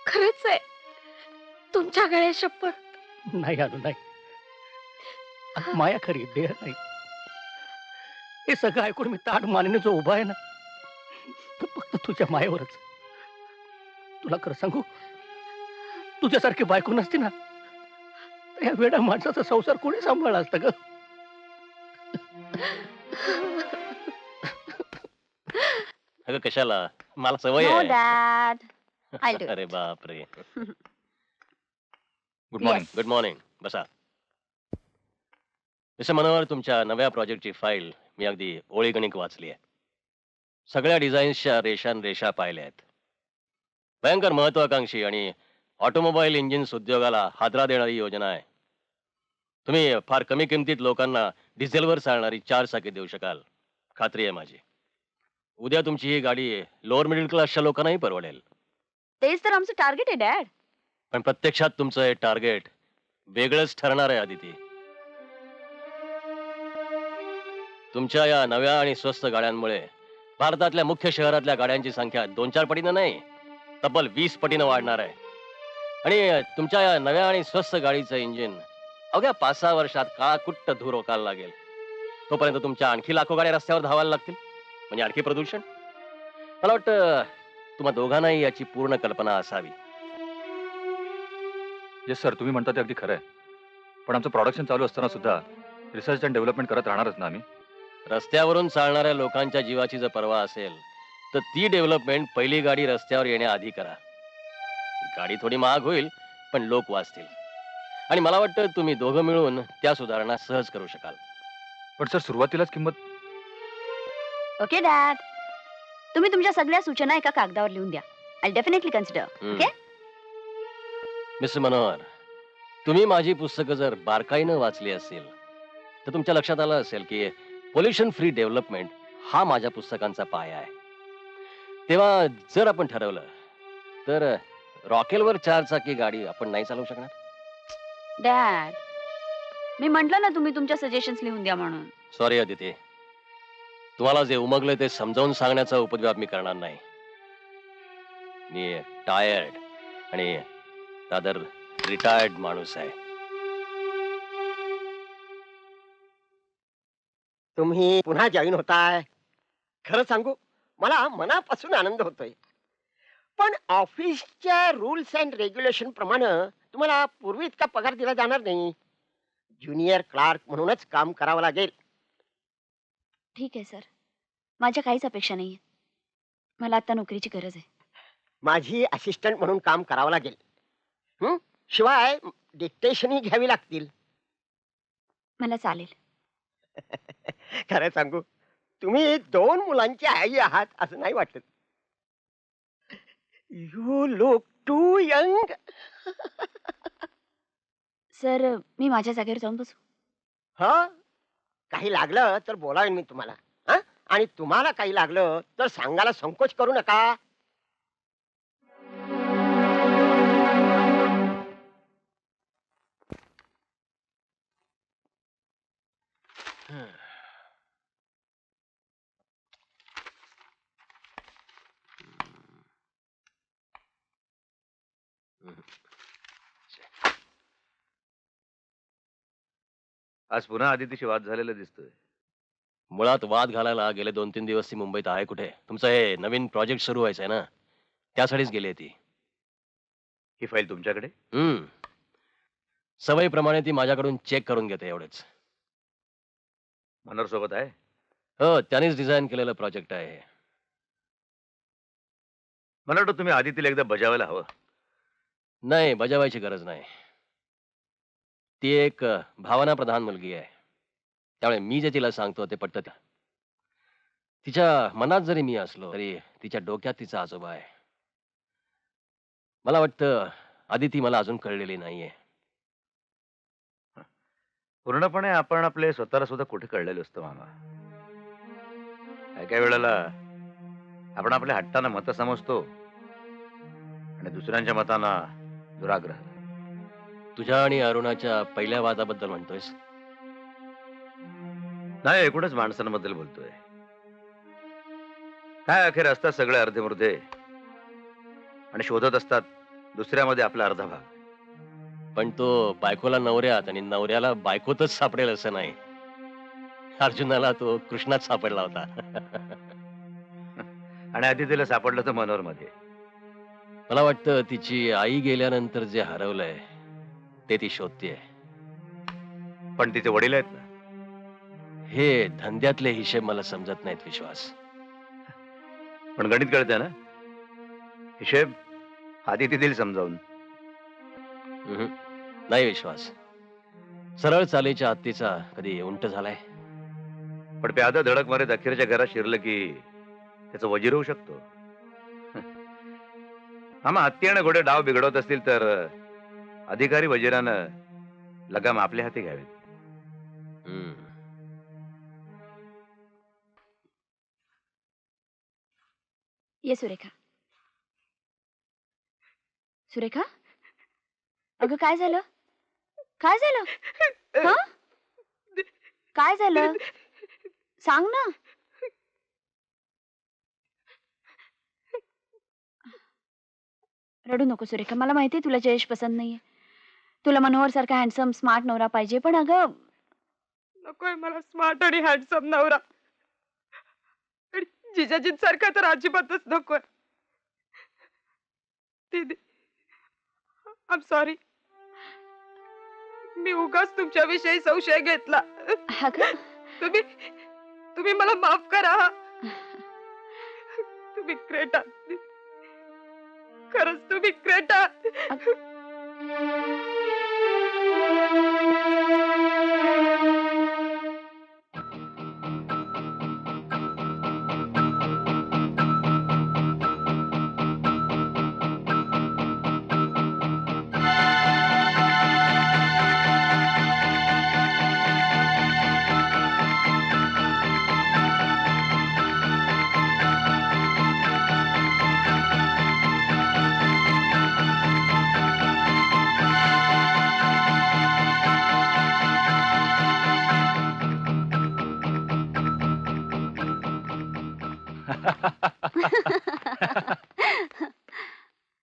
खरंच आहे. तुमच्या गळ्या शपथ. नाही अनु नाही. अगं माया खरी, देह नाही. हे सगळं ऐकून मी ताड मानेने जो उभा आहे ना, तो फक्त तुझ्या मायेवरच. तुला खरं सांगू, तुझ्यासारखी बायको नसती ना तर या वेडा माणसाचा संसार कोणी सांभाळला असता ग. अगं कशाला, मला सवय नो आहे. डॅड. I'll do it. अरे बापरे. Good morning. Yes. Good morning. बसा. मिस्टर मनोहर, तुमच्या नव्या प्रोजेक्टची फाईल मी अगदी ओळीगणिक वाचली आहे. सगळ्या डिझाईन्सच्या रेषा पाहिल्या आहेत. भयंकर महत्वाकांक्षी आणि ऑटोमोबाईल इंजिन्स उद्योगाला हादरा देणारी योजना आहे. तुम्ही फार कमी किमतीत लोकांना डिझेलवर चालणारी 4 चाकी देऊ शकाल, खात्री आहे माझी. उद्या तुमची ही गाडी लोअर मिडल क्लासच्या लोकांनाही परवडेल. तेच तर आमचं टार्गेट आहे डॅड. पण प्रत्यक्षात तुमचं हे टार्गेट वेगळंच ठरणार आहे अदिती. तुमच्या या नव्या आणि स्वस्त गाड्यांमुळे भारतातल्या मुख्य शहरातल्या गाड्यांची संख्या 2-4 पटीनं नाही, तब्बल 20 पटीनं वाढणार आहे. आणि तुमच्या या नव्या आणि स्वस्त गाडीचं इंजिन अवघ्या 5-6 वर्षात काळाकुट्ट धूर ओकायला लागेल. तोपर्यंत तुमच्या आणखी लाखो गाड्या रस्त्यावर धावायला लागतील, म्हणजे आणखी प्रदूषण. मला वाटतं तुम्हा दोघांनाही याची पूर्ण कल्पना असावी. येस सर, तुम्ही म्हणता ते अगदी खरं आहे. पण आमचं प्रोडक्शन चालू असताना सुद्धा रिसर्च अँड डेव्हलपमेंट करत राहणारच ना आम्ही. रस्त्यावरून चालणाऱ्या लोकांच्या जीवाची जर पर्वा असेल तर ती डेव्हलपमेंट पहिली गाडी रस्त्यावर येण्याआधी करा. गाडी थोडी महाग होईल, पण लोक वाचतील. आणि मला वाटतं तुम्ही दोघं मिळून त्या सुधारणा सहज करू शकाल. पण सर सुरुवातीलाच किंमत. ओके डॅड, तुम्ही तुमच्या सगळ्या सूचना एका कागदावर लिहून द्या. I definitely consider. Okay. Mister Manohar, तुम्ही माझी पुस्तकं जर बारकाईनं वाचली असेल तर तुमच्या लक्षात आलं असेल की पोल्युशन फ्री डेव्हलपमेंट हा माझ्या पुस्तकांचा पाया आहे. तेव्हा जर आपण ठरवलं तर रॉकेलवर 4 चाकी गाडी आपण नाही चालवू शकणार. डॅड, मी म्हंटल ना तुम्ही तुमच्या सजेशन्स लिहून द्या म्हणून. सॉरी अदिती, तुम्हाला जे उमगलं ते समजावून सांगण्याचा उपद्व्याप मी करणार नाही. मी टायर्ड आणि रादर रिटायर्ड माणूस आहे. तुम्ही पुन्हा जॉईन होताय, खरं सांगू मला मनापासून आनंद होतोय. पण ऑफिसच्या रूल्स अँड रेग्युलेशन प्रमाणे तुम्हाला पूर्वी इतका पगार दिला जाणार नाही. ज्युनियर क्लार्क म्हणूनच काम करावं लागेल. ठीक आहे सर, माझ्या काहीच अपेक्षा नाहीये. मला आता नोकरीची गरज आहे. माझी असिस्टंट म्हणून काम करावं लागेल. शिवाय डिक्टेशनही घ्यावी लागतील. मला चालेल. खरं सांगू तुम्ही 2 मुलांची आई आहात असं नाही वाटत. You look too young. Sir, मी माझ्या जागेवर जाऊन बसू? हा, काही लागलं तर बोलावेन मी तुम्हाला. आणि तुम्हाला काही लागलं तर सांगायला संकोच करू नका. आज पुन्हा आदितीशी वाद झालेला दिसतोय. मुळात वाद घालायला गेले 2-3 दिवस ती मुंबईत आहे कुठे? तुमचं हे नवीन प्रोजेक्ट सुरू व्हायचंय ना, त्यासाठीच गेली ती. ही फाईल तुमच्याकडे? सवयीप्रमाणे ती माझ्याकडून चेक करून घेते, एवढेच. मनोहर सोबत आहे? हो, त्यानेच डिझाईन केलेलं प्रोजेक्ट आहे हे. मला वाटतं तुम्ही आदितीला एकदा बजावायला हवं. नाही, बजावायची गरज नाही. ती एक भावना प्रधान मुलगी आहे, त्यामुळे मी जे तिला सांगतो ते पटतं. तिच्या मनात जरी मी असलो तरी तिच्या डोक्यात तिचा आजोबा आहे. मला वाटतं आदिती मला अजून कळलेली नाहीये. पूर्णपणे आपण आपले स्वतःला सुद्धा कुठे कळलेलं असतं मामा. काही वेळेला आपण आपल्या हट्टानं मतं समजतो आणि दुसऱ्यांच्या मतांना दुराग्रह. तुझ्या आणि अरुणाच्या पहिल्या वादाबद्दल म्हणतोयस? नाही, एकूणच माणसांबद्दल बोलतोय. काय अखेर असतात सगळे अर्धेमुर्धे आणि शोधत असतात दुसऱ्यामध्ये आपला अर्धा भाग. पण तो बायकोला नवऱ्यात आणि नवऱ्याला बायकोतच सापडेल असं नाही. अर्जुनाला तो कृष्णात सापडला होता. आणि आदितीला सापडलं तर मनोहर मध्ये. मला वाटतं तिची आई गेल्यानंतर जे हरवलंय ते ती शोधतीये. पण तिचे वडील आहेत ना. हे धंद्यातले हिशेब मला समजत नाहीत विश्वास. पण गणित कळतंय ना. हिशेब आदिती दिल समजावून. नाही विश्वास. सरळ चालीच्या हत्तीचा कधी उंट झालाय? पण प्यादा धडक मारत अखेरच्या घरात शिरलं की त्याचं वजीर होऊ शकतो. आम्हा हत्ती आणि घोडे डाव बिघडवत असतील तर अधिकारी वजीरानं लगाम आपल्या हाती घ्यावेत. ये सुरेखा. सुरेखा, अगं काय झालं? काय झालं? हं? काय झालं? सांग ना. रडू नको सुरेखा. मला माहितीये तुला जयेश पसंत नाहीये. तुला मनोहर सारखा हँडसम स्मार्ट नवरा पाहिजे. पण अगं, नकोय मला स्मार्ट आणि हँडसम नवरा. आणि जिजाजींसारखा तर अजिबातच नकोय. दीदी, आय एम सॉरी. मी उगाच तुमच्याविषयी संशय घेतला. तुम्ही तुम्ही मला माफ करा. तुम्ही ग्रेट आहात. खरंच तुम्ही ग्रेट आहात.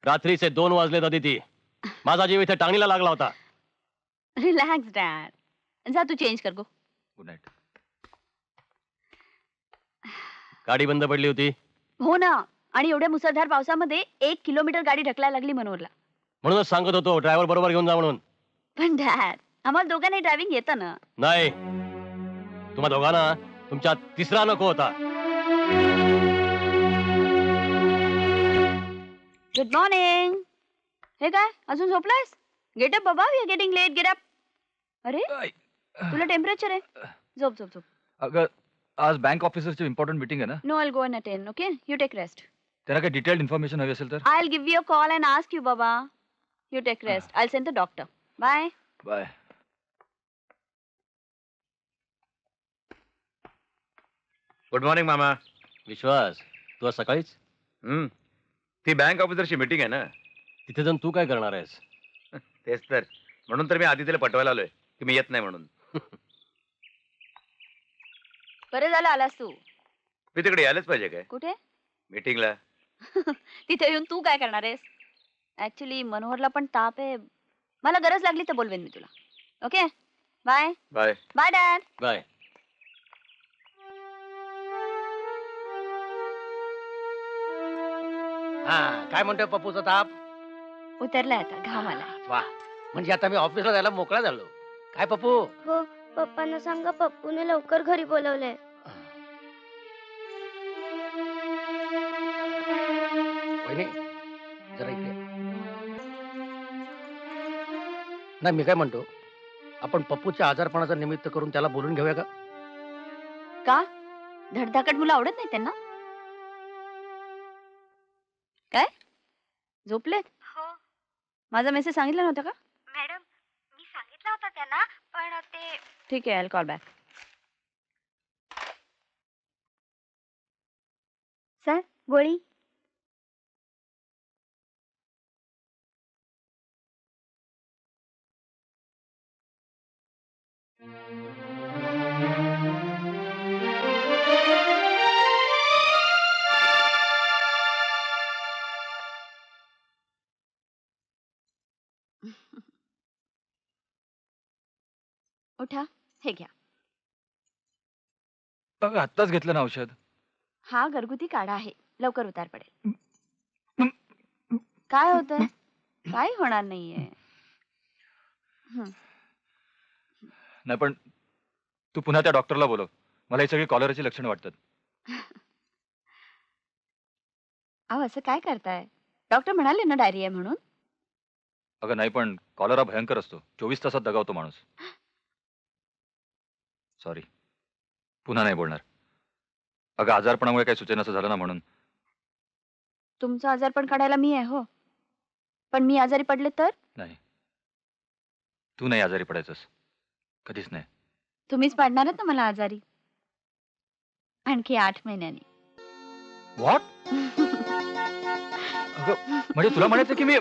रात्रीचे 2 वाजलेत अदिती. माझा जीव इथे टांगणीला लागला होता. Relax dad. जा तू चेंज कर गो. Good night. गाडी बंद पडली होती हो ना, आणि एवढ्या मुसळधार पावसामध्ये 1 किलोमीटर गाडी ढकलायला लागली मनोहरला. म्हणूनच सांगत होतो ड्रायव्हर बरोबर घेऊन जा म्हणून. पण डॅड, आम्हाला दोघांनाही ड्रायव्हिंग येतं ना. नाही, तुम्हा दोघांना तुमच्या तिसरा नको होता. Good morning. हे काय, अजून झोपलायस? गेट अप बाबा, we are getting late. Get up. अरे तुला टेम्परेचर आहे. झोप झोप झोप. अगं आज बँक ऑफिसरची इम्पॉर्टंट मीटिंग आहे ना, no, I go and attend. Okay, you take rest. त्यांना काही डिटेल्ड इन्फॉर्मेशन हवी असेल तर. I will give you a call and ask you बाबा. You take rest. I will send the doctor. Bye. Bye. Good morning मामा. विश्वास, तू आज सकाळीच ती बँक ऑफिसरची मीटिंग आहे ना, तिथे जाऊन तू काय करणार आहेस? तेच तर. म्हणून तर मी आदित्यला पटवायला आलोय की मी येत नाही म्हणून. बरं झालं आलास तू. मी तिकडे यायलाच पाहिजे काय कुठे? मीटिंगला? तिथे येऊन तू काय करणार आहेस? ऍक्च्युली मनोहरला पण ताप आहे. मला गरज लागली तर बोलवेन मी तुला. Okay, bye. Bye. Bye dad. Bye. हा, काय म्हणतोय पप्पूचा ताप? उतरलाय आता, घाम आला. वा, म्हणजे आता मी ऑफिसला जायला मोकळा झालो. काय पप्पू? हो, पप्पांना सांगा पप्पूने लवकर घरी बोलवलंय. वहिनी, जरा इकडे. नाही, मी काय म्हणतो, आपण पप्पूच्या आजारपणाचं निमित्त करून त्याला बोलून घेऊया का? का? धडधाकट मुलं आवडत नाही त्यांना? काय झोपलेत? हो माझा मेसेज सांगितला नव्हता का? मॅडम, मी सांगितलं होतं त्यांना, पण ते ठीक आहे, I will call back. Sir, गोळी. उठा, हे घ्या. अगं आत्ताच घेतलं ना औषध. हा घरगुती काढा आहे, लवकर उतार पडेल. काय होतंय? काही होणार नाहीये. नाही पण तू पुन्हा त्या डॉक्टरला बोलव. मला ही सगळी कॉलराची लक्षणं वाटतात. अहो असं काय करताय? डॉक्टर म्हणाले ना डायरिया आहे म्हणून. अगं नाही, पण कॉलरा भयंकर असतो. 24 तासात दगावतो माणूस. सॉरी, पुन्हा नाही बोलणार. अगं आजारपणामुळे काही सुचेनासं झालं ना म्हणून. तुमचं आजारपण काढायला मी आहे हो, पण मी आजारी पडले तर? नाही, तू नाही आजारी पडायचंस, कधीच नाही. तुम्हीच पाडणार ना मला आजारी, आणखी 8 महिन्यांनी. व्हॉट? अगं म्हणजे तुला म्हणायचं की मी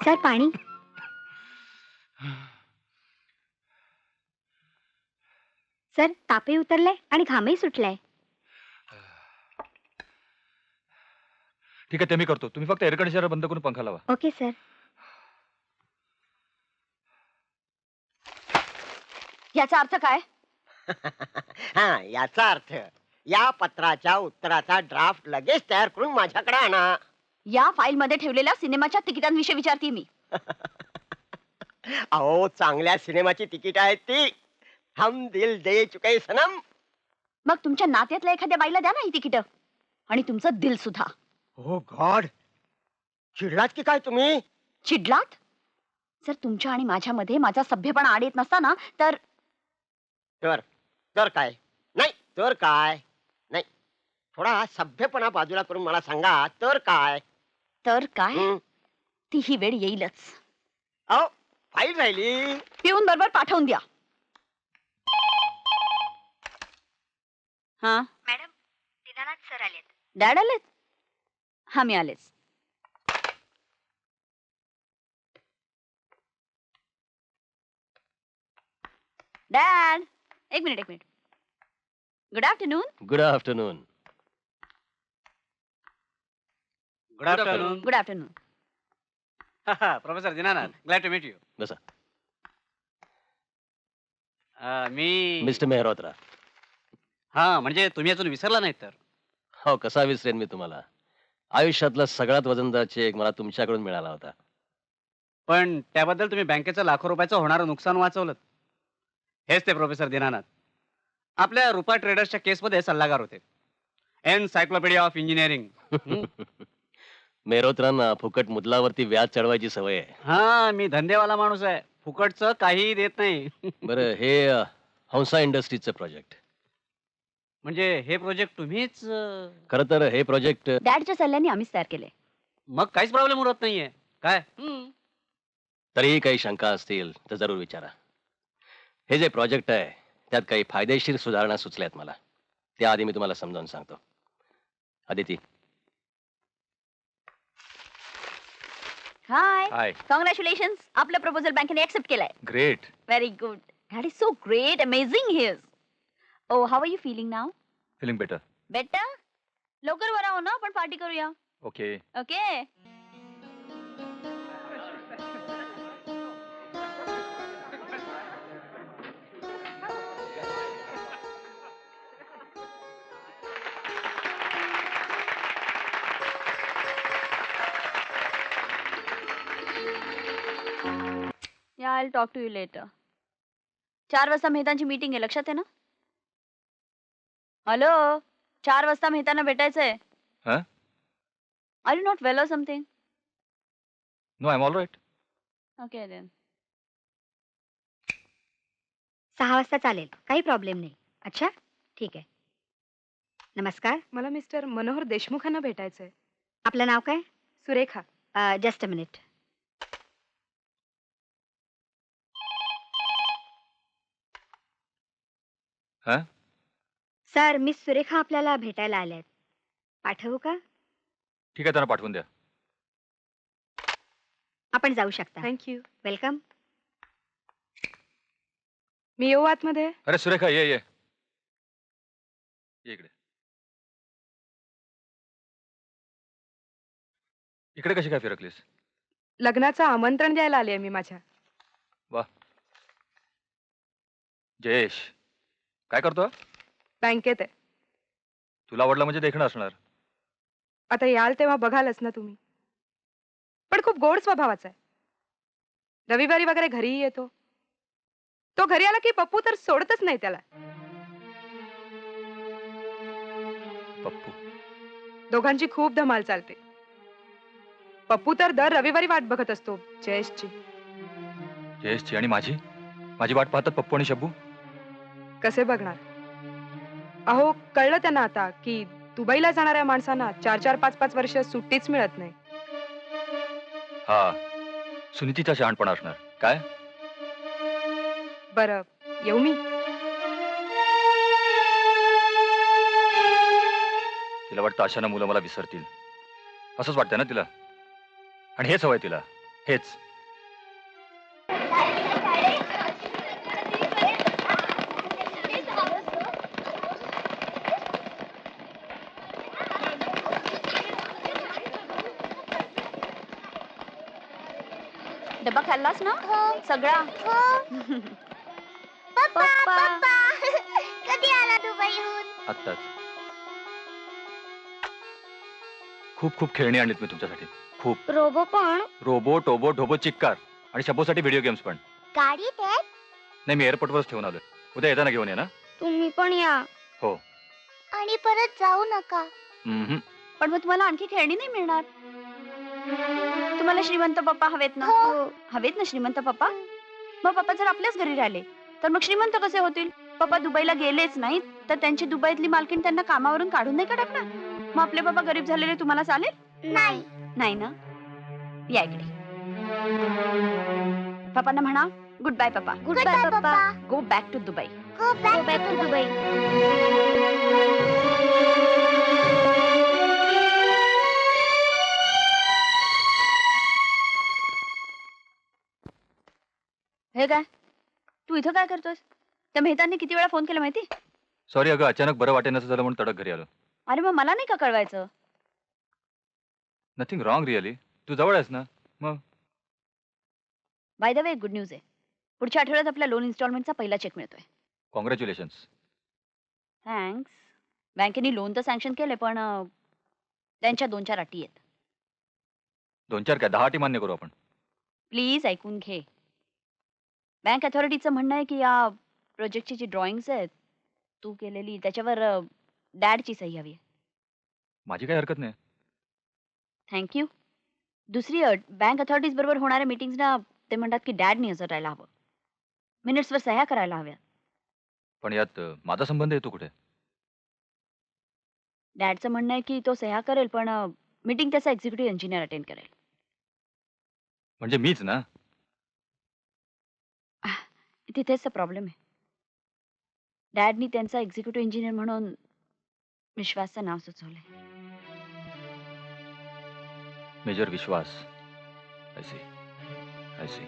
सर, पाणी. सर, तापही उतरलाय आणि घामही सुटलाय. ठीक आहे, ते मी करतो. तुम्ही फक्त एअर कंडिशनर बंद करून पंखा लावा. Okay sir. याचा अर्थ काय? हा, याचा अर्थ या पत्राच्या उत्तराचा ड्राफ्ट लगेच तयार करून माझ्याकडे आणा. या फाईल मध्ये ठेवलेल्या सिनेमाच्या तिकिटांविषयी विचारते मी. अहो, चांगल्या सिनेमाची तिकीट आहेत ती. हम दिल दे चुके सनम. मग तुमच्या नात्यातल्या एखाद्या बाईला द्या ना ही तिकीट, आणि तुमचं दिल सुद्धा. ओ गॉड, चिडलात की काय तुम्ही? चिडलात? जर तुमच्या आणि माझ्यामध्ये माझा सभ्यपणा आड येत नसता ना तर तर काय? नाही तर काय? नाही, थोडा सभ्यपणा बाजूला करून मला सांगा, तर काय? तर काय? ती ही वेळ येईलच. अहो, फाईल राहिली. पिऊन बरोबर पाठवून द्या. हा मॅडम, दीनानाथ सर आलेत. डॅड आलेत? हा, मी आलेच. डॅड, एक minute. Good afternoon. Good afternoon. Good afternoon. Good afternoon. Professor Dinanath, glad to meet you. बसा. मी मिस्टर मेहरोत्रा. हा, म्हणजे तुम्ही अजून विसरला नाहीत तर. हो, कसा विसरेन मी तुम्हाला. आयुष्यातला सगळ्यात वजनदार चेक मला तुमच्याकडून मिळाला होता. पण त्याबद्दल तुम्ही बँकेचं लाखो रुपयाचं होणारं नुकसान वाचवलं. हेच ते प्रोफेसर दिनानाथ आपल्या रुपा ट्रेडर्सच्या केसमध्ये सल्लागार होते. एनसायक्लोपीडिया ऑफ इंजिनिअरिंग. मेहरोत्रांना फुकट मुदलावरती व्याज चढवायची सवय आहे. हा, मी धंदेवाला माणूस आहे, फुकटचं काहीही देत नाही. बरं, हे हंसा इंडस्ट्रीजचं प्रोजेक्ट. म्हणजे हे प्रोजेक्ट तुम्हीच खरं तर हे प्रोजेक्ट डॅडच्या सल्ल्याने आम्हीच तयार केले. मग काहीच प्रॉब्लेम उरत नाहीये काय? तरीही काही शंका असतील तर जरूर विचारा. हे जे प्रोजेक्ट आहे त्यात काही फायदेशीर सुधारणा सुचल्यात मला. त्याआधी मी तुम्हाला समजावून सांगतो. अदिती. हाय. हाय. कॉंग्रॅच्युलेशन. आपलं प्रपोजल बँकेने ऍक्सेप्ट केलाय. Great. Very good. That is so great. Amazing he is. Oh, how are you feeling now? Feeling better. Better? लवकर बरा हो ना, आपण पार्टी करूया. Okay. Okay. Yeah, I'll talk to you later. 4 वाजता मेहतांची मीटिंग आहे, लक्षात आहे ना? हॅलो, 4 वाजता मेहतांना भेटायचंय. Huh? Are you not well or something? No, I am all right. Okay then. 6 वाजता चालेल, काही प्रॉब्लेम नाही. अच्छा, ठीक आहे. नमस्कार, मला मिस्टर मनोहर देशमुखांना भेटायचंय. आपलं नाव काय? सुरेखा. Just a minute. हा? सर, मिस सुरेखा आपल्याला भेटायला आल्यात. पाठवू का? ठीक आहे, त्यांना पाठवून द्या. आपण जाऊ शकता. थँक्यू. वेलकम. मी येऊ आतमध्ये? अरे सुरेखा, ये ये ये इकडे. इकडे कशी काय फिरकलीस? लग्नाचं आमंत्रण द्यायला आले मी माझ्या. वा. जयेश काय करतो? बँकेत आहे. तुला आवडलं म्हणजे देखणं असणार. आता याल तेव्हा बघालच ना तुम्ही. पण खूप गोड स्वभावाचा आहे. रविवारी वगैरे घरीही येतो. तो घरी आला की पप्पू तर सोडतच नाही त्याला. पप्पू. दोघांची खूप धमाल चालते. पप्पू तर दर रविवारी वाट बघत असतो जयेशची. जयेशची आणि माझी माझी वाट पाहतात पप्पू आणि शब्बू. कसे बघणार? अहो, कळलं त्यांना आता की दुबईला जाणाऱ्या माणसांना 4-4, 5-5 वर्ष सुट्टीच मिळत नाही. हा, सुनीतीचा शहाणपणा असणार. काय? बरं, येऊ मी? तिला वाटतं अशानं मुलं मला विसरतील. असंच वाटतं ना तिला. आणि हेच हवंय तिला. हेच. डब्बा खाल्लास ना? सगळा? पप्पा, कधी आला दुबईहून? आत्ताच. खूप खूप खेळणी आणलीत मी तुमच्यासाठी. खूप. रोबो पण? रोबो, टोबो, ढोबो, चिक्कार आणि शब्बूसाठी व्हिडिओ गेम्स पण. गाडीत आहेत? नाही, मी एअरपोर्टवरच ठेवून आलोय. उद्या येताना घेऊन ये ना. तुम्ही पण या. हो. आणि परत जाऊ नका. हम्म. पण मग तुम्हाला आणखी खेळणी नाही मिळणार. तुम्हाला श्रीमंत पप्पा हवेत ना? हवेत ना श्रीमंत पप्पा? मग पप्पा जर आपल्याच घरी राहिले तर मग श्रीमंत कसे होतील? पप्पा दुबईला गेलेच नाहीत तर त्यांची दुबईतली मालकीण त्यांना कामावरून काढून नाही का टाकणार? मग आपले पप्पा गरीब झालेले तुम्हाला चालेल? नाही. नाही ना? या इकडे. पप्पांना म्हणा गुड बाय पप्पा. गुड बाय पप्पा. Go back to Dubai. Go back to Dubai. हे काय? तू इथं काय करतोस? त्या मेहतांनी किती वेळा फोन केला माहिती? सॉरी अगं, अचानक बरं वाटेनसं झालं म्हणून तडक घरी आलो. अरे मग मला नाही का कळवायचं? Nothing wrong really. तू जवळ आहेस ना? By the way, good news आहे. पुढच्या आठवड्यात आपल्या लोन इन्स्टॉलमेंटचा पहिला चेक मिळतोय. कॉंग्रॅच्युलेशन्स. थँक्स. बँकेने लोन तर सँक्शन केले, पण त्यांच्या 2-4 अटी आहेत. 2-4 काय 10 अटी मान्य करू आपण. प्लीज ऐकून घे. बँक अथॉरिटीचं म्हणणं आहे की या प्रोजेक्टची जी ड्रॉइंग्स आहेत तू केलेली, त्याच्यावर डॅडची सही हवी आहे. माझी काही हरकत नाही. थँक्यू. दुसरी अट, बँक अथॉरिटीज बरोबर होणाऱ्या मीटिंग्सना ते म्हणतात की डॅडनी हजर राहायला हवं. मिनिट्सवर सह्या करायला हव्या. पण यात माझा संबंध येतो कुठे? डॅडचं म्हणणं आहे की तो सह्या करेल, पण मीटिंग त्याचा एक्झिक्युटिव्ह इंजिनियर अटेंड करेल. म्हणजे मीच ना? तिथेच तर प्रॉब्लेम आहे. डॅडनी त्यांचा एक्झिक्युटिव्ह इंजिनियर म्हणून विश्वासचं नाव सुचवलंय. Major Vishwas. I see.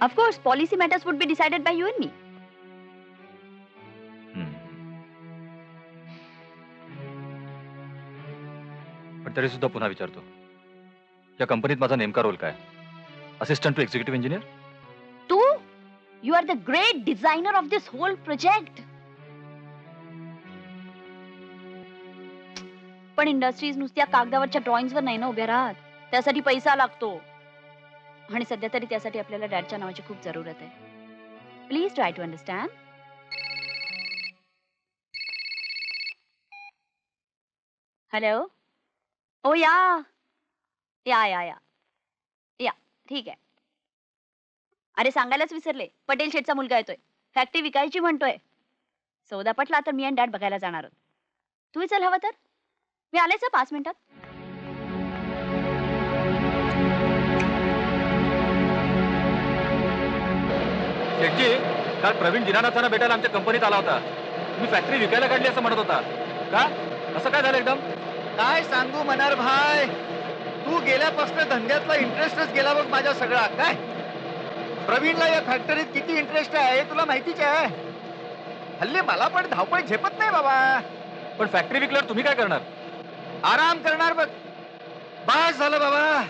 Of course policy matters would be decided by you and me. पण तरी सुद्धा पुन्हा विचारतो, या कंपनीत माझा नेमका रोल काय? Assistant to executive engineer? तू? You are the great designer of this whole project. पण इंडस्ट्रीज नुसत्या कागदावरच्या ड्रॉइंग्सवर नाही ना उभ्या राहत. त्यासाठी पैसा लागतो, आणि सध्या तरी त्यासाठी आपल्याला डॅडच्या नावाची खूप जरूरत आहे. Please try to understand. Hello. ओ या ठीक आहे. अरे सांगायलाच विसरले, पटेल शेठचा मुलगा येतोय. फॅक्टरी विकायची म्हणतोय. सौदा पटला तर मी आणि डॅड बघायला जाणार आहोत. तूही चल हवं तर. मी आलेच 5 मिनिटात. शेठजी, काल प्रवीण दिनानाथांना भेटायला आमच्या कंपनीत आला होता. तुम्ही फॅक्टरी विकायला काढली असं म्हणत होता. का? असं काय झालं एकदम? काय सांगू मनार भाई, तू गेल्यापासून धंद्यातला इंटरेस्टच गेला बघ माझा सगळा. काय प्रवीणला या फॅक्टरीत किती इंटरेस्ट आहे तुला माहितीच आहे. हल्ली मला पण धावपळ झेपत नाही बाबा. पण फॅक्टरी विकल्यावर तुम्ही काय करणार? आराम करणार बघ. बस झालं बाबा.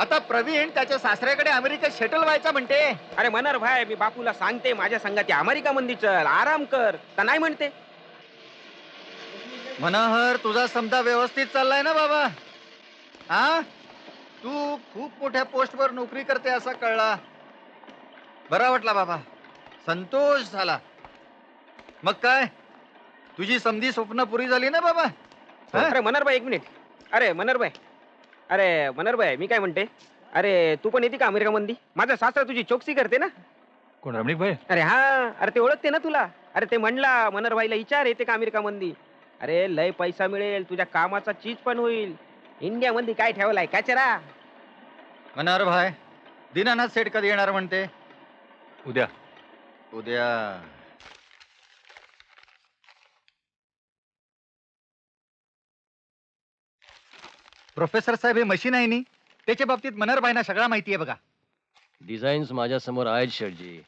आता प्रवीण त्याच्या सासऱ्याकडे अमेरिकेत सेटल व्हायचा म्हणते. अरे मनर भाई, मी बापूला सांगते माझ्या संगाती अमेरिका मंदी चल, आराम कर. का नाही म्हणते? मनोहर, तुझा समजा व्यवस्थित चाललाय ना बाबा? हा, तू खूप मोठ्या पोस्टवर नोकरी करते असा कळला. बरा वाटला बाबा, संतोष झाला. मग काय, तुझी समधी स्वप्न पुरी झाली ना बाबा? अरे मनर भाई, 1 मिनिट. अरे मनर भाई, मी काय म्हणते, अरे तू पण येते का अमेरिका मंदी? माझा सासरा तुझी चौकसी करते ना. कोण, रमणीक भाई? अरे हा, अरे ते ओळखते ना तुला. अरे ते म्हणला मनर भाईला विचार येते का अमेरिका मंदी. अरे लय पैसा मिळेल, तुझ्या कामाचा चीज पण होईल. इंडिया मध्ये काय ठेवलाय कचरा. मनोहर भाई, दीनानाथ सेठ कधी येणार म्हणते? उद्या. प्रोफेसर साहेब, हे मशीन आहे नी, त्याच्या बाबतीत मनोहर भाईना सगळा माहिती आहे बघा. डिझाईन्स माझ्या समोर आहेत शेठजी.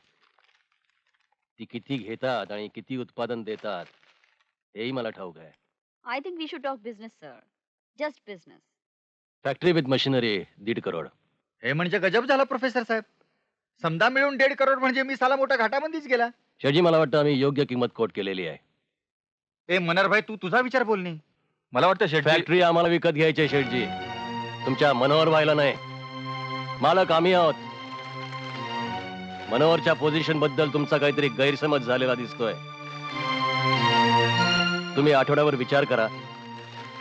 ती किती घेतात आणि किती उत्पादन देतात हेही मला ठाऊक आहे. I think we should talk business sir. Just business. Factory with machinery 1.5 crore. हे म्हणजे गजब झाला प्रोफेसर साहेब. समजा मिळून 1.5 करोड म्हणजे मी साला मोठा घाटामध्येच गेला. शेठजी, मला वाटतं आम्ही योग्य किंमत कोट केलेली आहे. ए मनोहर भाई, तू तुझा विचार बोल नाही. मला वाटतं शेठजी, फॅक्टरी आम्हाला विकत घ्यायची आहे शेठजी, तुमच्या मनोहर भाईला नाही. मालक आम्ही आहोत. मनोहरच्या पोझिशन बद्दल तुमचा काहीतरी गैरसमज झालेला दिसतोय. तुम्ही आठवड्यावर विचार करा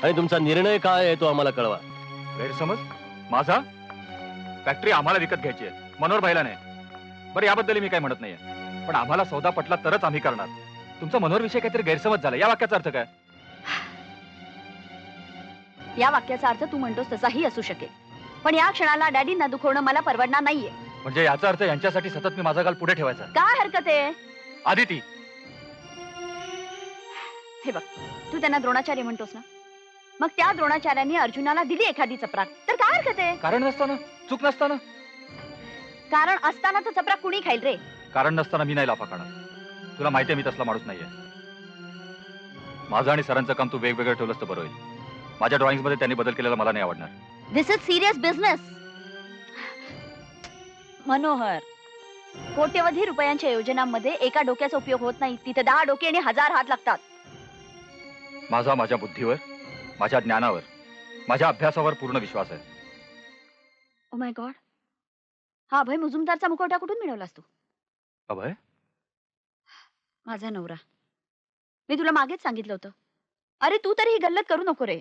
आणि तुमचा निर्णय काय आहे तो आम्हाला कळवा. गैरसमज माझा? फॅक्टरी आम्हाला विकत घ्यायची आहे, मनोहर भाईला नाही. बरं, याबद्दल मी काय म्हणत नाहीये, पण आम्हाला सौदा पटला तरच आम्ही करणार. तुमचा मनोहर विषयी काहीतरी गैरसमज झाला. या वाक्याचा अर्थ काय? या वाक्याचा अर्थ तू म्हणतोस तसाही असू शकेल, पण या क्षणाला डॅडींना दुखवणं मला परवडणार नाहीये. म्हणजे याचा अर्थ यांच्यासाठी सतत मी माझा गाल पुढे ठेवायचा? काय हरकत आहे? आदिती, हे बघ, तू त्यांना द्रोणाचार्य म्हणतोस ना, मग त्या द्रोणाचार्यांनी अर्जुनाला दिली एखादी चपराक, तर काय हरकत आहे? कारण नसताना, चूक नसताना. कारण असताना तो चपराक कुणी खाईल रे? कारण नसताना मी नाही लाफा खाणार. तुला माहिती आहे मी तसला माणूस नाहीये. माझं आणि सरांचं काम तू वेगवेगळं ठेवलंस तर बरं होईल. माझ्या ड्रॉइंग मध्ये त्यांनी बदल केलेला मला नाही आवडणार. दिस इज सिरियस बिझनेस. मनोहर, कोट्यवधी रुपयांच्या योजनांमध्ये एका डोक्याचा उपयोग होत नाही, तिथे 10 डोके आणि 1000 हात लागतात. माझा माझ्या बुद्धीवर, माझ्या ज्ञानावर, माझ्या अभ्यासावर पूर्ण विश्वास आहे. ओ माय गॉड, हा अभय मुजुमदारचा मुखवटा कुठून मिळवलास तू? अभय, माझा नवरा. मी तुला मागेच सांगितलं होतं. अरे तू तरी ही गल्लत करू नको रे.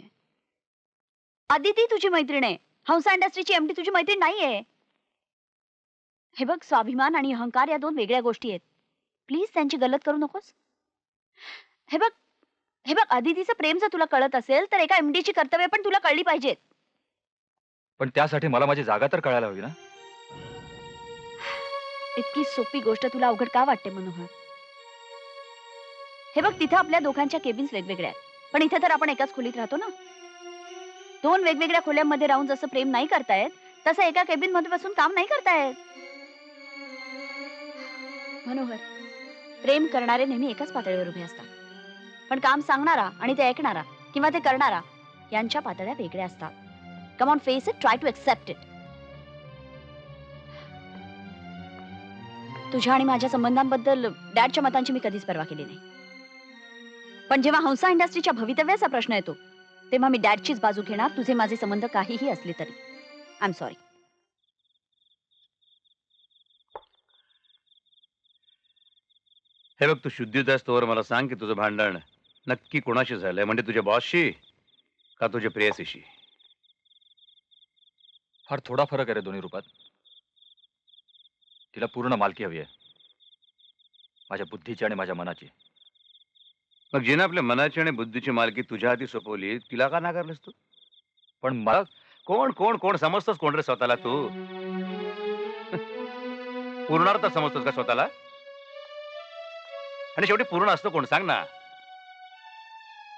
आदिती तुझी मैत्रीण आहे, हंसा इंडस्ट्रीची एमडी तुझी मैत्रीण नाहीये. हे बघ, स्वाभिमान आणि अहंकार या 2 वेगळ्या गोष्टी आहेत. प्लीज त्यांची गल्लत करू नकोस. हे बघ, आदितीचं प्रेम जर तुला कळत असेल तर एका एमडीची कर्तव्य पण तुला कळली पाहिजेत. पण त्यासाठी मला माझी जागा तर कळायला हवी ना. इतकी सोपी गोष्ट तुला अवघड का वाटते मनोहर? हे बघ, तिथे आपल्या दोघांच्या केबिन्स वेगवेगळ्या आहेत, पण इथे तर आपण एकाच खोलीत राहतो ना. 2 वेगवेगळ्या खोल्यांमध्ये राहून जसं प्रेम नाही करतायत, तसं एका केबिन मध्ये बसून काम नाही करतायत. मनोहर, प्रेम करणारे नेहमी एकाच पातळीवर उभे असतात, पण काम सांगणारा आणि ते ऐकणारा किंवा ते करणारा यांच्या पातळ्या वेगळ्या असतात. Come on, face it, try to accept it. तुझ्या आणि माझ्या संबंधांबद्दल डॅडच्या मतांची मी कधीच पर्वा केली नाही, पण जेव्हा हंसा इंडस्ट्रीच्या भवितव्याचा प्रश्न येतो तेव्हा मी डॅडचीच बाजू घेणार, तुझे माझे संबंध काहीही असले तरी. I am sorry. हे बघ, तू शुद्धीत असतोवर मला सांग की तुझं भांडण नक्की कोणाशी झालंय, म्हणजे तुझ्या बॉसशी का तुझ्या प्रेयसीशी? फार थोडा फरक आहे रे दोन्ही रूपात. तिला पूर्ण मालकी हवी आहे, माझ्या बुद्धीची आणि माझ्या मनाची. मग जिने आपल्या मनाची आणि बुद्धीची मालकी तुझ्या हाती सोपवली, तिला का नाकारलंस तू? पण मला कोण कोण कोण समजतोस कोण रे स्वतःला तू? पूर्णार्थ समजतोस का स्वतःला? आणि शेवटी पूर्ण असतो कोण सांग ना?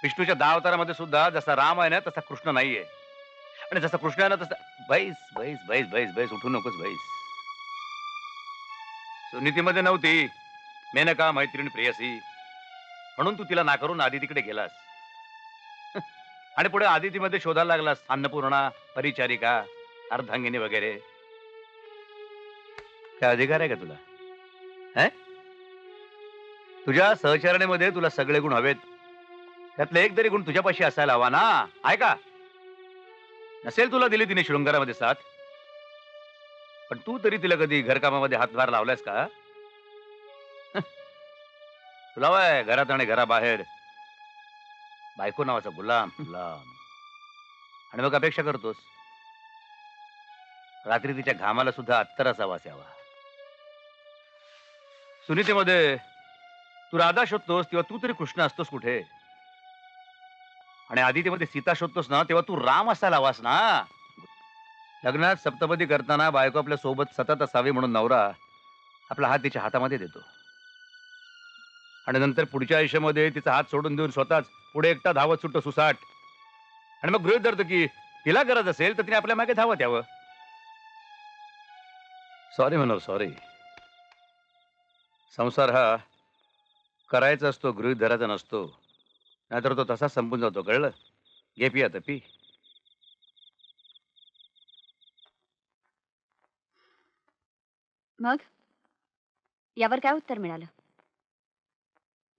विष्णूच्या 10 अवतारामध्ये सुद्धा जसा राम आहे ना तसा कृष्ण नाहीये, आणि जसा कृष्ण आहे ना तसा बैस बैस बैस बैस बैस उठू नकोस बैस. सुनीतीमध्ये नव्हती मेनका मैत्रीण प्रेयसी, म्हणून तू तिला नाकारून आदितीकडे गेलास. आणि पुढे आदितीमध्ये शोधायला लागलास अन्नपूर्णा, परिचारिका, अर्धांगिनी वगैरे. काय अधिकार आहे का तुला? तुझ्या सहचारणेमध्ये तुला सगळे गुण हवेत, त्यातले एक तरी गुण तुझ्यापाशी असायला हवा ना. आहे का? नसेल तुला दिली तिने शृंगारामध्ये साथ, पण तू तरी तिला कधी घरकामामध्ये हातभार लावलायस का? तुला वय घरात आणि घराबाहेर बायको नावाचा गुलाम गुलाम, आणि मग अपेक्षा करतोस रात्री तिच्या घामाला सुद्धा अत्तराचा वास यावा. सुनीतीमध्ये तू राधा शोधतोस तेव्हा तू तरी कृष्ण असतोस कुठे? आणि आदितीमध्ये सीता शोधतोस ना तेव्हा तू राम असायला हवास ना. लग्नात सप्तपदी करताना बायको आपल्या सोबत सतत असावी म्हणून नवरा आपला हात तिच्या हातामध्ये देतो, आणि नंतर पुढच्या आयुष्यामध्ये तिचा हात सोडून देऊन स्वतःच पुढे एकटा धावत सुटतो सुसाट, आणि मग गृहीत धरतो की तिला गरज असेल तर तिने आपल्या मागे धावत यावं. सॉरी म्हणून सॉरी. संसार हा करायचा असतो, गृहीत धरायचा नसतो, नाहीतर तो तसा संपून जातो. कळलं? घे पी आता पी. मग यावर काय उत्तर मिळालं?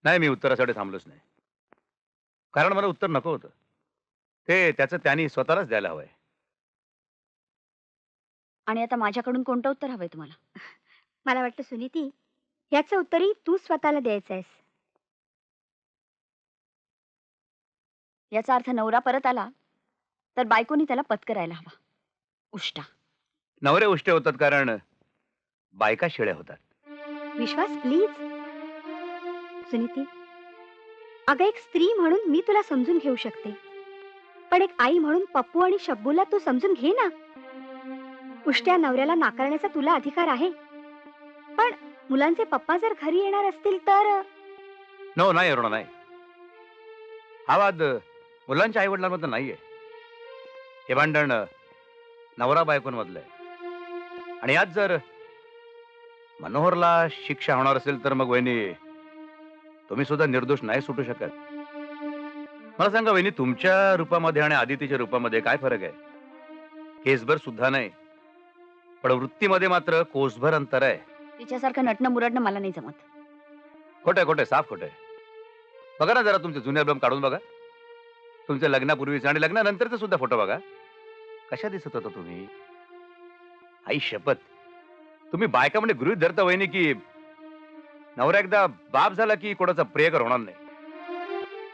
नाही, मी उत्तरासाठी थांबलोच नाही, कारण मला उत्तर नको होतं. ते त्याचं त्यांनी स्वतःलाच द्यायला हवंय. आणि आता माझ्याकडून कोणतं उत्तर हवंय तुम्हाला? मला वाटतं सुनीती, याचं उत्तरही तू स्वतःला द्यायचं आहेस. याचा अर्थ नवरा परत आला तर बायकोनी त्याला पत्करायला हवा. उष्टा. नवरे उष्टे होतात कारण बायका शिळ्या होतात. विश्वास, प्लीज. सुनीती, अगं एक स्त्री म्हणून मी तुला समजून घेऊ शकते, पण एक आई म्हणून पप्पू आणि शब्बूला तू समजून घे ना. उष्ट्या नवऱ्याला नाकारण्याचा तुला अधिकार आहे, पण मुलांचे पप्पा जर घरी येणार असतील तर. नो, नाही अरुणा, नाही. हा वाद मुलांच्या आई वडिलांमधलं नाहीये. हे भांडण नवरा बायकोंमधलं आहे, आणि यात जर मनोहरला शिक्षा होणार असेल तर मग वहिनी तुम्ही सुद्धा निर्दोष नाही सुटू शकत. मला सांगा वहिनी, तुमच्या रूपामध्ये आणि आदितीच्या रूपामध्ये काय फरक आहे? केसभर सुद्धा नाही, पण वृत्तीमध्ये मात्र कोसभर अंतर आहे. तिच्यासारखं नटणं मुरडणं मला नाही जमत. खोटं खोटं साफ खोटं. बघा ना जरा तुमचे जुने अल्बम काढून बघा, तुमच्या लग्नापूर्वीचे आणि लग्नानंतरचे सुद्धा फोटो बघा. कशा दिसत होता तुम्ही? आई शपथ, तुम्ही बायका म्हणजे गृहीत धरता वहिनी की नवरा एकदा बाप झाला की कोणाचा प्रियकर होणार नाही.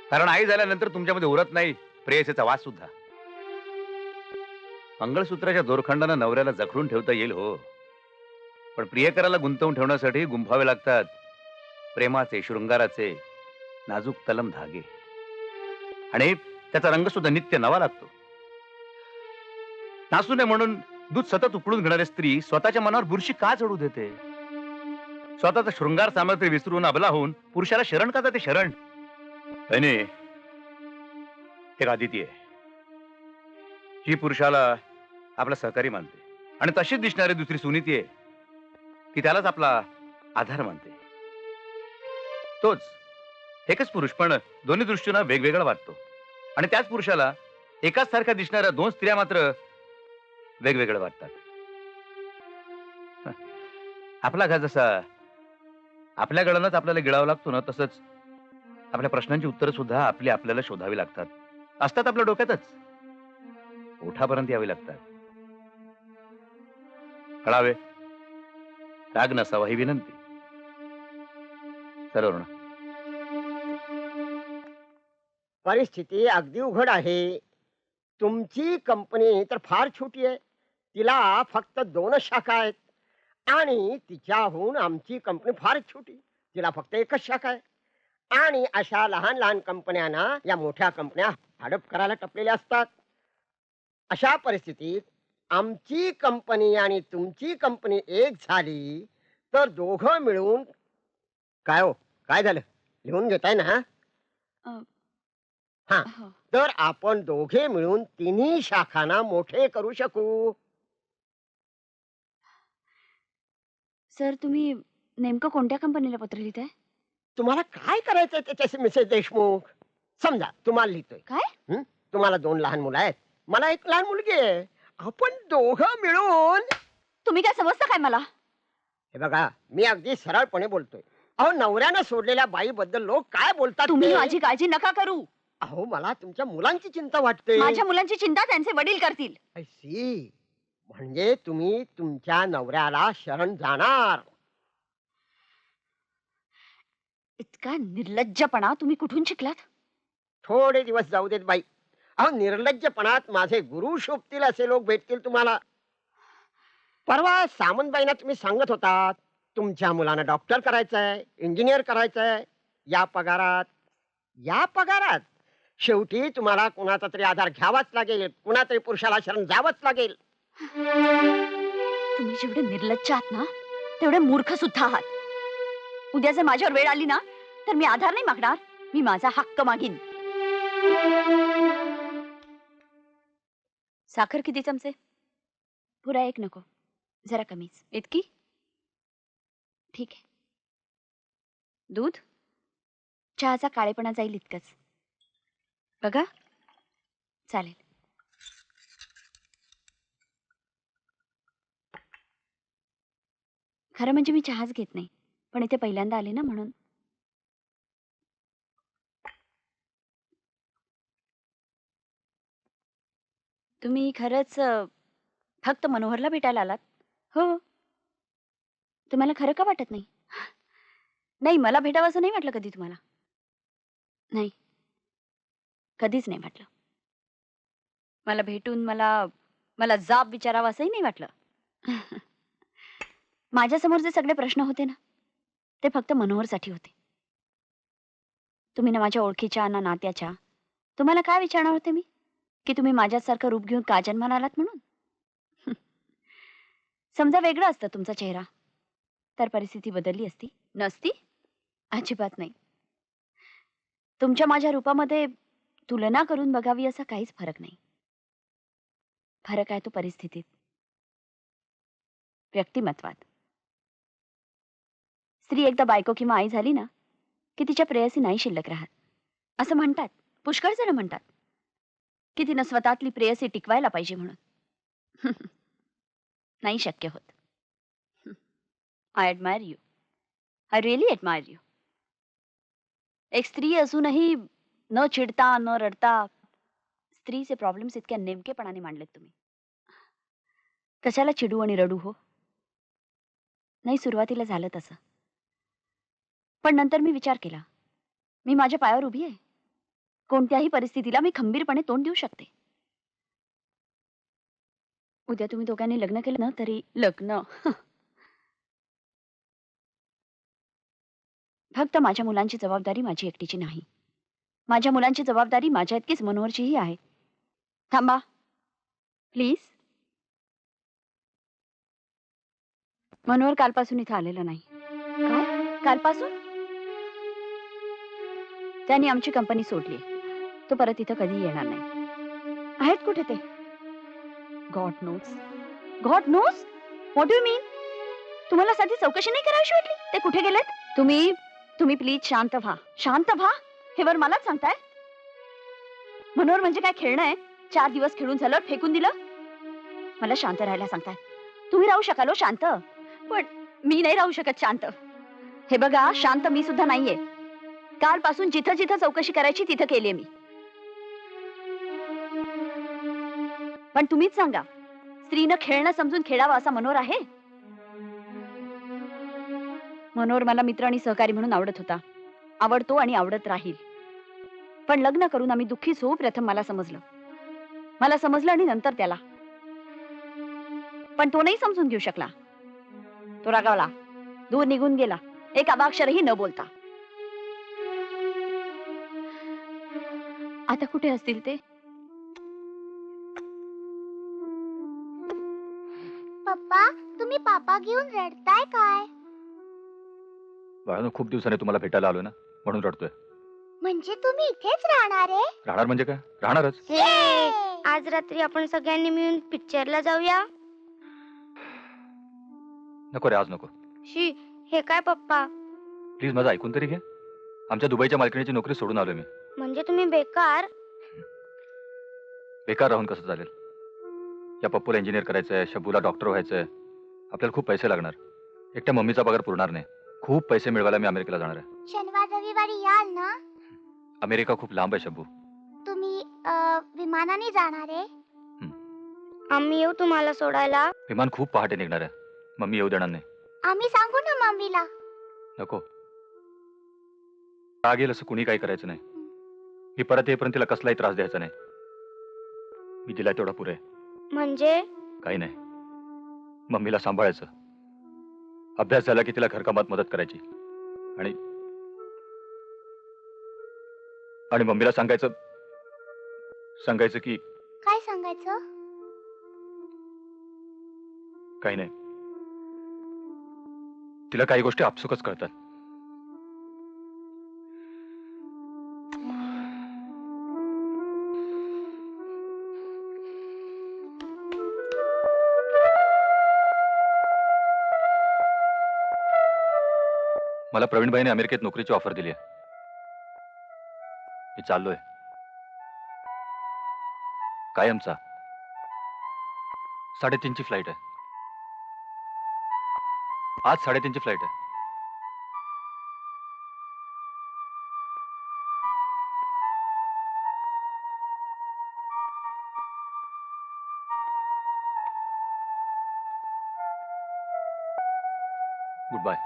कारण आई झाल्यानंतर तुमच्यामध्ये उरत नाही प्रेयसीचा वास सुद्धा. मंगळसूत्राच्या दोरखंडानं नवऱ्याला जखडून ठेवता येईल हो, पण प्रियकराला गुंतवून ठेवण्यासाठी गुंफावे लागतात प्रेमाचे, शृंगाराचे नाजूक तलम धागे, आणि त्याचा रंग सुद्धा नित्य नवा लागतो. नासू नये म्हणून दूध सतत उकळून घेणारी स्त्री स्वतःच्या मनावर बुरशी का चढू देते? स्वतःचा शृंगार सामग्री विसरून अबला होऊन पुरुषाला शरण का जाते? शरण एक आदिती आहे जी पुरुषाला आपला सहकारी मानते, आणि तशीच दिसणारी दुसरी सुनीती आहे की त्यालाच आपला आधार मानते. तोच एकच पुरुष पण दोन्ही दृष्टीनं वेगवेगळा वाटतो, आणि त्याच पुरुषाला एकाच सारख्या दिसणाऱ्या दोन स्त्रिया मात्र वेगवेगळं वाटतात. आपला घास जसा आपल्या गळानच आपल्याला गिळावं लागतो ना, तसंच आपल्या प्रश्नांची उत्तरं सुद्धा आपल्याला शोधावी लागतात. असतात आपल्या डोक्यातच, ओठापर्यंत यावी लागतात. कळावे, राग नसावा ही विनंती. सर्व परिस्थिती अगदी उघड आहे. तुमची कंपनी तर फार छोटी आहे, तिला फक्त 2 शाखा आहेत, आणि तिच्याहून आमची कंपनी फार छोटी, तिला फक्त 1च शाखा आहे. आणि अशा लहान लहान कंपन्यांना या मोठ्या कंपन्या हडप करायला टपलेल्या असतात. अशा परिस्थितीत आमची कंपनी आणि तुमची कंपनी एक झाली तर दोघं मिळून काय हो, काय झालं? लिहून घेताय ना? हा, हो. तर आपण दोघे मिळून तिन्ही शाखांना मोठे करू शकू. सर, तुम्ही नेमकं कोणत्या कंपनीला पत्र लिहिताय? तुम्हाला काय करायचंय त्याच्याशी मिसेस देशमुख? समजा तुम्हाला लिहितोय. काय? तुम्हाला 2 लहान मुलं आहेत, मला 1 लहान मुलगी आहे. आपण दोघं मिळून. तुम्ही काय समजता काय मला? हे बघा, मी अगदी सरळपणे बोलतोय. अहो, नवऱ्यानं सोडलेल्या बाईबद्दल लोक काय बोलतात तुम्ही ते. माझी काळजी नका करू. अहो, मला तुमच्या मुलांची चिंता वाटते. माझ्या मुलांची चिंता त्यांचे वडील करतील. I see. म्हणजे तुम्ही तुमच्या नवऱ्याला शरण जाणार. इतका निर्लज्जपणा तुम्ही कुठून शिकलात? थोडे दिवस जाऊ देत बाई. अहो, निर्लज्जपणात माझे गुरु शोभतील असे लोक भेटतील तुम्हाला. परवा सामंतबाईंना तुम्ही सांगत होतात तुमच्या मुलांना डॉक्टर करायचंय, इंजिनियर करायचंय. या पगारात शेवटी तुम्हाला कुणाचा तरी आधार घ्यावाच लागेल, कुणातरी पुरुषाला शरण जावंच लागेल. तुम्ही जेवढे निर्लज्ज आहात ना, तेवढे मूर्ख सुद्धा आहात. उद्या जर माझ्यावर वेळ आली ना, तर मी आधार नाही मागणार, मी माझा हक्क मागीन. साखर किती चमचे? पुरा 1 नको, जरा कमीच. इतकी? ठीक आहे. दूध? चहाचा काळेपणा जाईल इतकंच. बघा, चालेल. खरं म्हणजे मी चहाच घेत नाही, पण इथे पहिल्यांदा आले ना म्हणून. तुम्ही खरंच फक्त मनोहरला भेटायला आलात? हो. तुम्हाला खरं का वाटत नाही? नाही, मला भेटावं असं नाही वाटलं कधी तुम्हाला? नाही, कधीच नाही वाटलं. मला भेटून मला जाब विचारावा असंही नाही वाटलं. माझ्यासमोर जे सगळे प्रश्न होते ना, ते फक्त मनोहरसाठी होते. तुम्ही ना माझ्या ओळखीच्या ना नात्याच्या. तुम्हाला काय विचारणार होते मी? की तुम्ही माझ्यासारखं रूप घेऊन का जन्माला आलात म्हणून? समजा वेगळं असतं तुमचा चेहरा, तर परिस्थिती बदलली असती. नसती? अजिबात नाही. तुमच्या माझ्या रूपामध्ये तुलना करून बघावी असा काहीच फरक नाही. फरक आहे तो परिस्थितीत, व्यक्तिमत्वात. स्त्री एकदा बायको किंवा आई झाली ना की तिच्या प्रेयसी नाही शिल्लक राहत असं म्हणतात. पुष्कळ जण म्हणतात की तिनं स्वतःतली प्रेयसी टिकवायला पाहिजे म्हणून. नाही शक्य होत. I admire you. I really admire you. एक स्त्री असूनही न चिडता न रडता स्त्रीचे प्रॉब्लेम्स इतक्या नेमकेपणाने मांडलेत तुम्ही. कशाला चिडू आणि रडू हो? नाही, सुरुवातीला झालं तसं, पण नंतर मी विचार केला, मी माझ्या पायावर उभी आहे. कोणत्याही परिस्थितीला मी खंबीरपणे तोंड देऊ शकते. उद्या तुम्ही दोघांनी लग्न केलं ना तरी लग्न फक्त माझ्या मुलांची जबाबदारी माझी एकटीची नाही. माझ्या मुलांची जबाबदारी माझ्या इतकीच मनोहरचीही आहे. थांबा प्लीज. मनोहर कालपासून इथं आलेला नाही. काय? कालपासून? त्यांनी आमची कंपनी सोडली. तो परत इथं कधीही येणार नाही. आहेत कुठे ते? God knows. God knows? What do you mean? तुम्हाला साधी चौकशी नाही करायची वाटली? ते कुठे गेलेत? तुम्ही प्लीज शांत व्हा. शांत व्हा हे वर मलाच सांगताय? मनोहर म्हणजे काय खेळणं आहे? 4 दिवस खेळून झालं फेकून दिलं. मला शांत राहायला सांगताय. तुम्ही राहू शकाल हो शांत, पण मी नाही राहू शकत शांत. हे बघा, शांत मी सुद्धा नाहीये. कालपासून जिथं जिथं चौकशी करायची तिथं केलीये मी. पण तुम्हीच सांगा, स्त्रीनं खेळणं समजून खेळावं असा मनोहर आहे? मनोहर मला मित्र आणि सहकारी म्हणून आवडत होता, आवडतो आणि आवडत राहील. पण लग्न करून आम्ही दुःखीच होऊ प्रथम मला समजलं आणि नंतर त्याला. पण तो नाही समजून घेऊ शकला. तो रागावला, दूर निघून गेला, एक अवाक्षरही न बोलता. आता कुठे असतील ते? पप्पा, तुम्ही पापा घेऊन रडताय काय? बाळानं खूप दिवसाने तुम्हाला भेटायला आलो ना, म्हणून रडतोय. म्हणजे तुम्ही इथेच राहणार आहे? राहणार म्हणजे काय? राहणारच. आज रात्री आपण सगळ्यांनी मिळून पिक्चरला जाऊया. नको रे, आज नको. शी, हे काय पप्पा? प्लीज माझं ऐकून तरी घे. आमच्या दुबईच्या मालकिणीची नोकरी सोडून आलोय मी. म्हणजे तुम्ही बेकार? बेकार राहून कसं चालेल? या पप्पूला इंजिनियर करायचंय, शब्बूला डॉक्टर व्हायचंय. आपल्याला खूप पैसे लागणार. एकट्या मम्मीचा पगार पुरणार नाही. खूप पैसे मिळवायला मी अमेरिकेला जाणार आहे. शनिवार रविवारी याल ना? अमेरिका खूप लांब आहे शब्बू. तुम्ही विमानाने जाणार आहे? आम्ही येऊ तुम्हाला सोडायला? विमान खूप पहाटे निघणार आहे. मम्मी येऊ देणार नाही. आम्ही सांगू ना मम्मीला? नको. राग येईल असं कुणी काही करायचं नाही. मी परत येईपर्यंत तिला कसलाही त्रास द्यायचा नाही. मी दिला तेवढा पुरे. म्हणजे? काही नाही. मम्मीला सांभाळायचं. अभ्यास झाला की तिला घरकामात मदत करायची. आणि मम्मीला सांगायचं की काय सांगायचं? काही नाही. तिला काही गोष्टी आपसुकच कळतात. मला प्रवीणभाईने अमेरिकेत नोकरीची ऑफर दिली आहे. मी चाललोय. कायमचा 3:30ची फ्लाईट आहे. आज 3:30ची फ्लाईट आहे. Good bye.